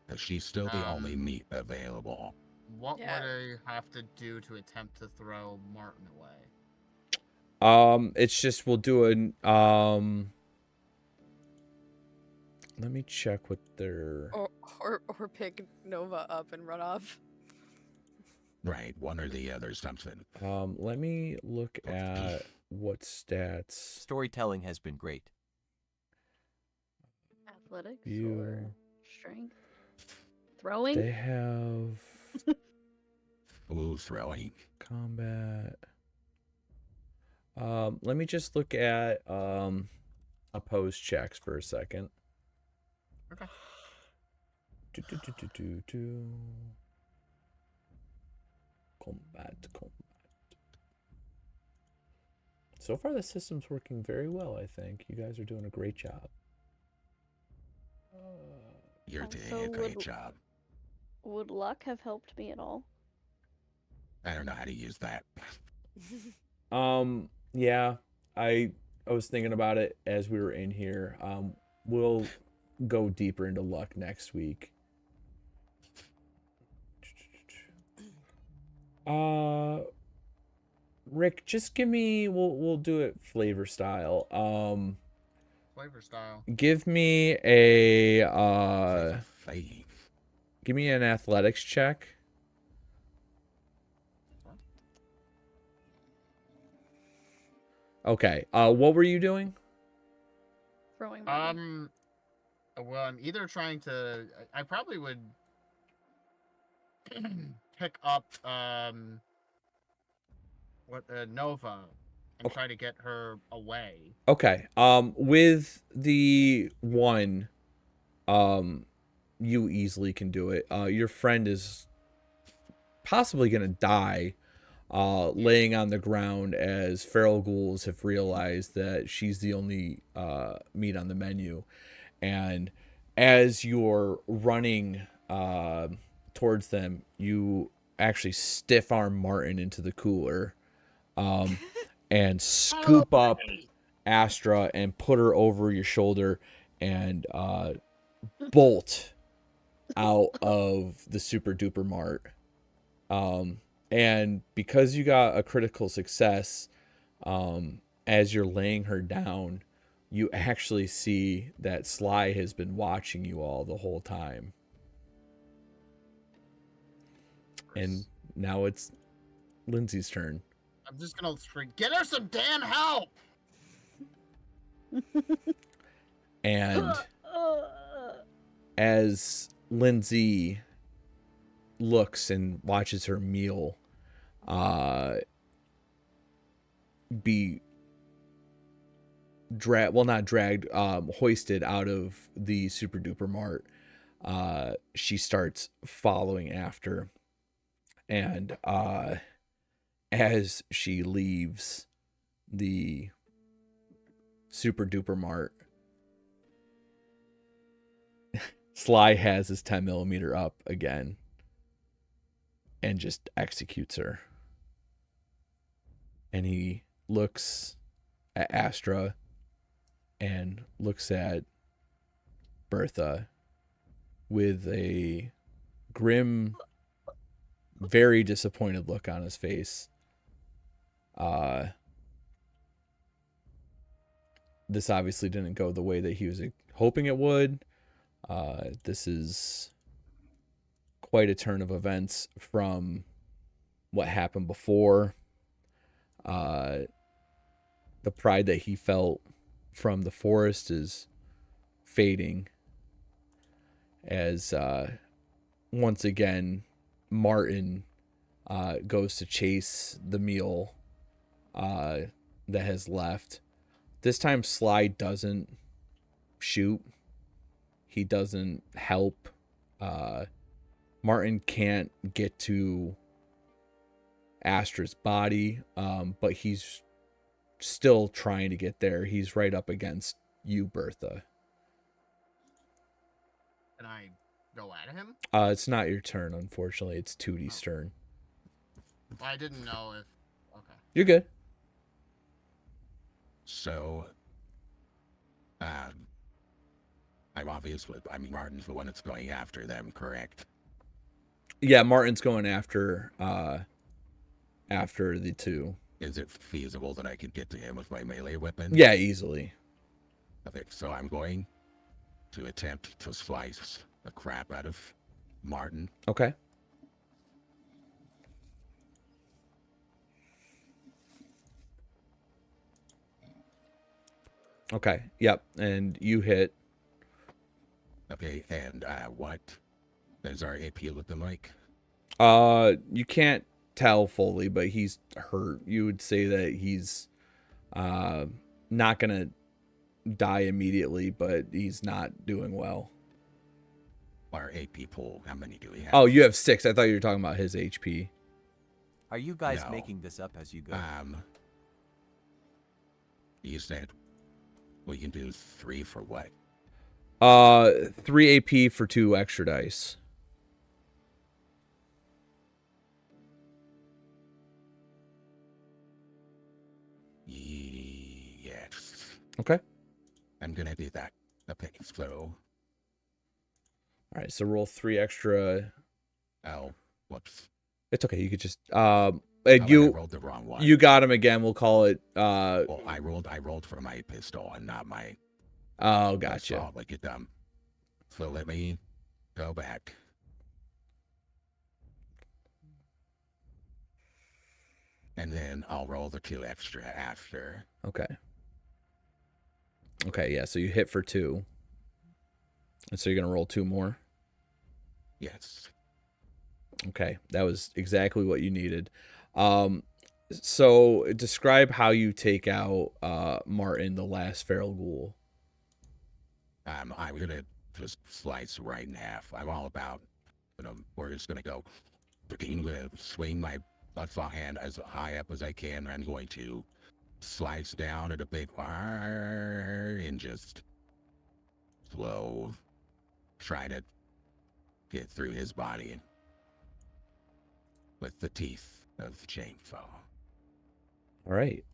Because she's still the only meat available. What would I have to do to attempt to throw Martin away? It's just we'll do an let me check what their Or pick Nova up and run off. Right, one or the other, something. let me look at what stats. Storytelling has been great. Athletics You- or strength? Throwing? They have Ooh, throwing. combat. Let me just look at opposed checks for a second. Okay. Combat. So far, the system's working very well, I think. You guys are doing a great job. You're Also, doing a great job. Would luck have helped me at all? I don't know how to use that. Yeah, I was thinking about it as we were in here. We'll go deeper into luck next week. Rick, just give me. We'll do it flavor style. Flavor style. Give me a Flavor. give me an athletics check. Okay. What were you doing? Throwing money. Well, I'm either trying to. I probably would pick up Nova and try to get her away. Okay. With the 1, you easily can do it. Your friend is possibly gonna die, laying on the ground as feral ghouls have realized that she's the only meat on the menu, and as you're running towards them, you actually stiff arm Martin into the cooler, and scoop up Astra and put her over your shoulder and bolt out of the super duper mart. And because you got a critical success, as you're laying her down, you actually see that Sly has been watching you all the whole time. And now it's Lindsay's turn. I'm just gonna get her some damn help. And as Lindsay looks and watches her meal be hoisted out of the Super Duper Mart, she starts following after. And as she leaves the Super Duper Mart, Sly has his 10mm up again and just executes her. And he looks at Astra and looks at Bertha with a grim, very disappointed look on his face. This obviously didn't go the way that he was hoping it would. This is quite a turn of events from what happened before. The pride that he felt from the forest is fading as once again Martin goes to chase the meal that has left. This time Sly doesn't shoot. He doesn't help. Martin can't get to Astra's body, but he's still trying to get there. He's right up against you, Bertha. Can I go at him? It's not your turn, unfortunately. It's Tootie's turn. I didn't know if... Okay. You're good. So, Martin's the one that's going after them, correct? Yeah, Martin's going after the two. Is it feasible that I could get to him with my melee weapon? Yeah, easily. Okay, so I'm going to attempt to slice the crap out of Martin. Okay. Okay. Yep. And you hit. Okay, and what does our AP looking like? You can't tell fully, but he's hurt. You would say that he's not gonna die immediately, but he's not doing well. Our AP pool, how many do we have? Oh, you have 6. I thought you were talking about his HP. Are you guys No. making this up as you go? You said we can do 3 for what? 3 AP for 2 extra dice. Yes. Okay. I'm gonna do that. Okay, so. All right, so roll 3 extra. Oh, whoops. It's okay. You could just I you rolled the wrong one. you got him again. We'll call it. Well, I rolled for my pistol and not my. Oh, gotcha. Assault, like it So let me go back. And then I'll roll the 2 extra after. Okay. Okay, yeah. So you hit for 2, and so you're gonna roll 2 more. Yes. Okay, that was exactly what you needed. So describe how you take out Martin, the last feral ghoul. I'm gonna just slice right in half. I'm all about, we're just gonna go. I'm gonna swing my buzzsaw hand as high up as I can. And I'm going to slice down at a big fire and just slow try to get through his body with the teeth of the chainsaw. All right.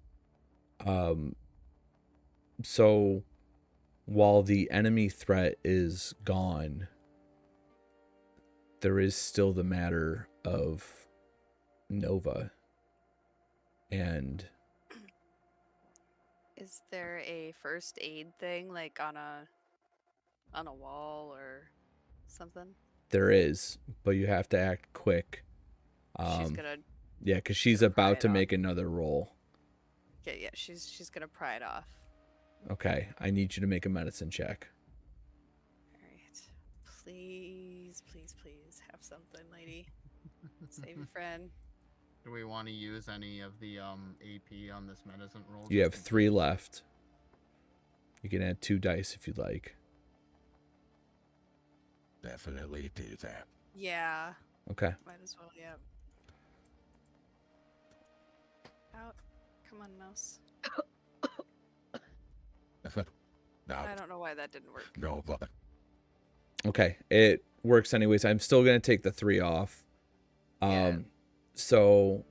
So while the enemy threat is gone, there is still the matter of Nova. And Is there a first aid thing like on a wall or something? there is, but you have to act quick. She's gonna Yeah, because she's Gonna pry about it to off. make another roll. Okay, yeah, she's gonna pry it off. Okay, I need you to make a medicine check. All right, please, please, please have something, lady. Save your friend. Do we want to use any of the AP on this medicine roll? You have just in 3 case? left. You can add 2 dice if you'd like. Definitely do that. Yeah, Okay. might as well. Yeah. Out. Come on, mouse. No, I don't know why that didn't work. no, but Okay, it works anyways. I'm still gonna take the 3 off. Yeah. So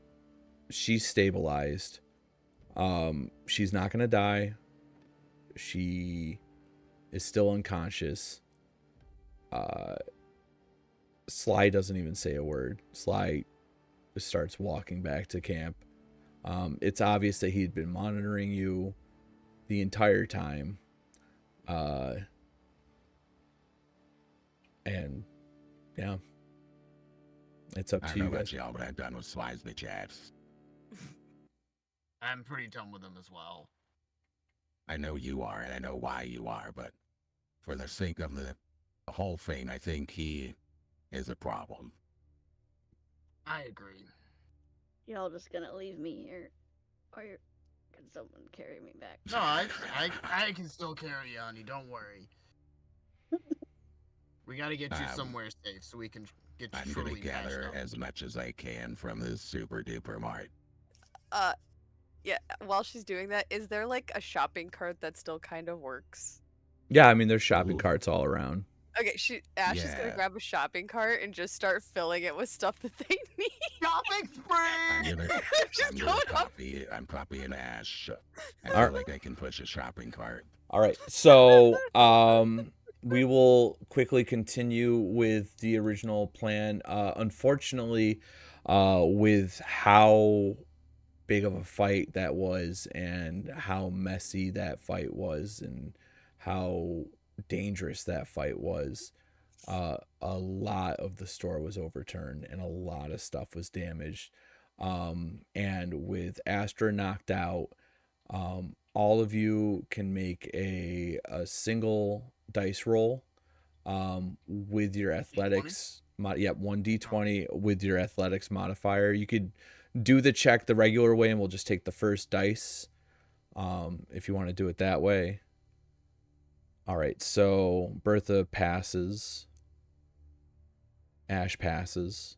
she's stabilized. She's not gonna die. She is still unconscious. Sly doesn't even say a word. Sly starts walking back to camp. It's obvious that he'd been monitoring you the entire time. And yeah, it's up I to know you what guys. y'all would have done with Sly's bitch ass. I'm pretty done with them as well. I know you are, and I know why you are, but for the sake of the whole thing, I think he is a problem. I agree. Y'all just gonna leave me here, or can someone carry me back? No, I can still carry you, honey. Don't worry. We gotta get you somewhere safe so we can get you I'm gonna truly patched gather up. as much as I can from this super duper mart. Yeah. While she's doing that, is there like a shopping cart that still kind of works? Yeah, I mean, there's shopping Ooh. carts all around. Okay, Ash is gonna Yeah. grab a shopping cart and just start filling it with stuff that they need. Shopping I'm spree! gonna, Just I'm going gonna up. I'm copying Ash. I Alright. feel like I can push a shopping cart. All right. So, we will quickly continue with the original plan. Unfortunately, with how big of a fight that was and how messy that fight was and how dangerous that fight was, a lot of the store was overturned and a lot of stuff was damaged. And with Astra knocked out, all of you can make a single dice roll with your athletics. 1d20 with your athletics modifier. You could do the check the regular way, and we'll just take the first dice if you want to do it that way. All right, so Bertha passes. Ash passes.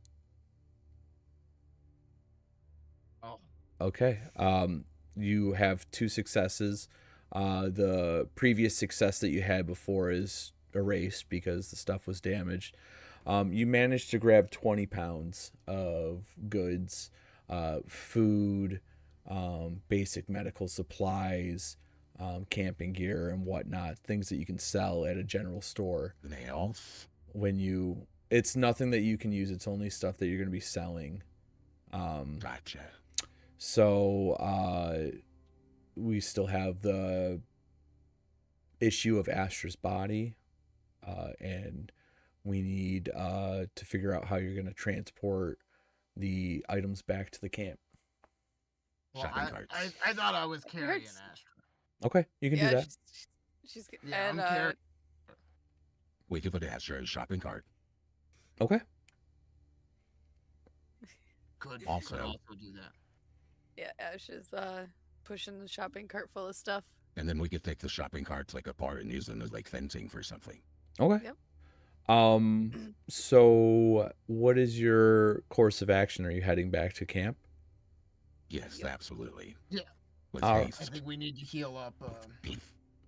Oh. Okay. You have 2 successes. The previous success that you had before is erased because the stuff was damaged. You managed to grab 20 pounds of goods, food, basic medical supplies, camping gear and whatnot, things that you can sell at a general store. Nails. It's nothing that you can use. It's only stuff that you're going to be selling. Gotcha. So we still have the issue of Astra's body, and we need to figure out how you're going to transport the items back to the camp. Well, Shopping carts. I thought I was carrying Hurts. Astra. Okay, you can do that. She's Yeah, and I'm carrying. We can put Astra in a shopping cart. Okay. Could Also- also do that. yeah, Ash is pushing the shopping cart full of stuff. And then we could take the shopping carts like apart and use them as like fencing for something. Okay. Yep. So what is your course of action? Are you heading back to camp? Yes, absolutely. Yeah. With All right. I haste. think we need to heal up.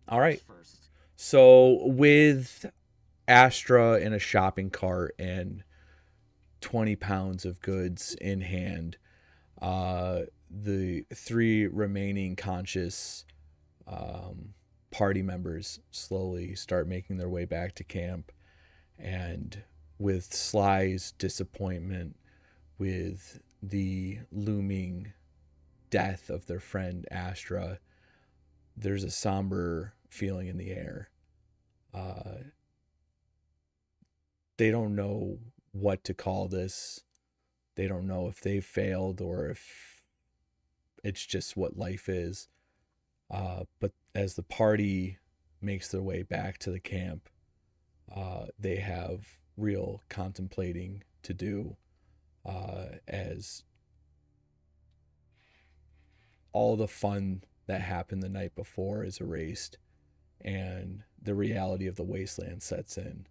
All right. First. So with Astra in a shopping cart and 20 pounds of goods in hand, the 3 remaining conscious party members slowly start making their way back to camp. And with Sly's disappointment, with the looming death of their friend Astra, there's a somber feeling in the air. They don't know what to call this. they don't know if they've failed or if it's just what life is. But as the party makes their way back to the camp, they have real contemplating to do, as all the fun that happened the night before is erased and the reality of the wasteland sets in.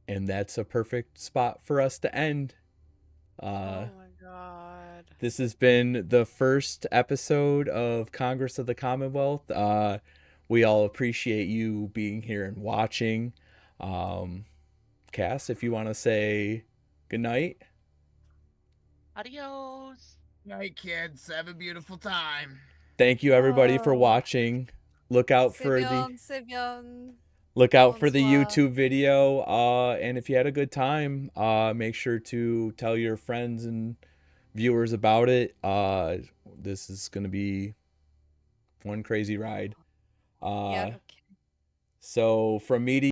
And that's a perfect spot for us to end. Oh my god. This has been the first episode of Congress of the Commonwealth. We all appreciate you being here and watching. Cass, if you want to say goodnight. Adios. Night, kids. Have a beautiful time. Thank you everybody for watching. Look out for the Sibyong. YouTube video. And if you had a good time, make sure to tell your friends and viewers about it. This is gonna be one crazy ride. Yeah. So from me to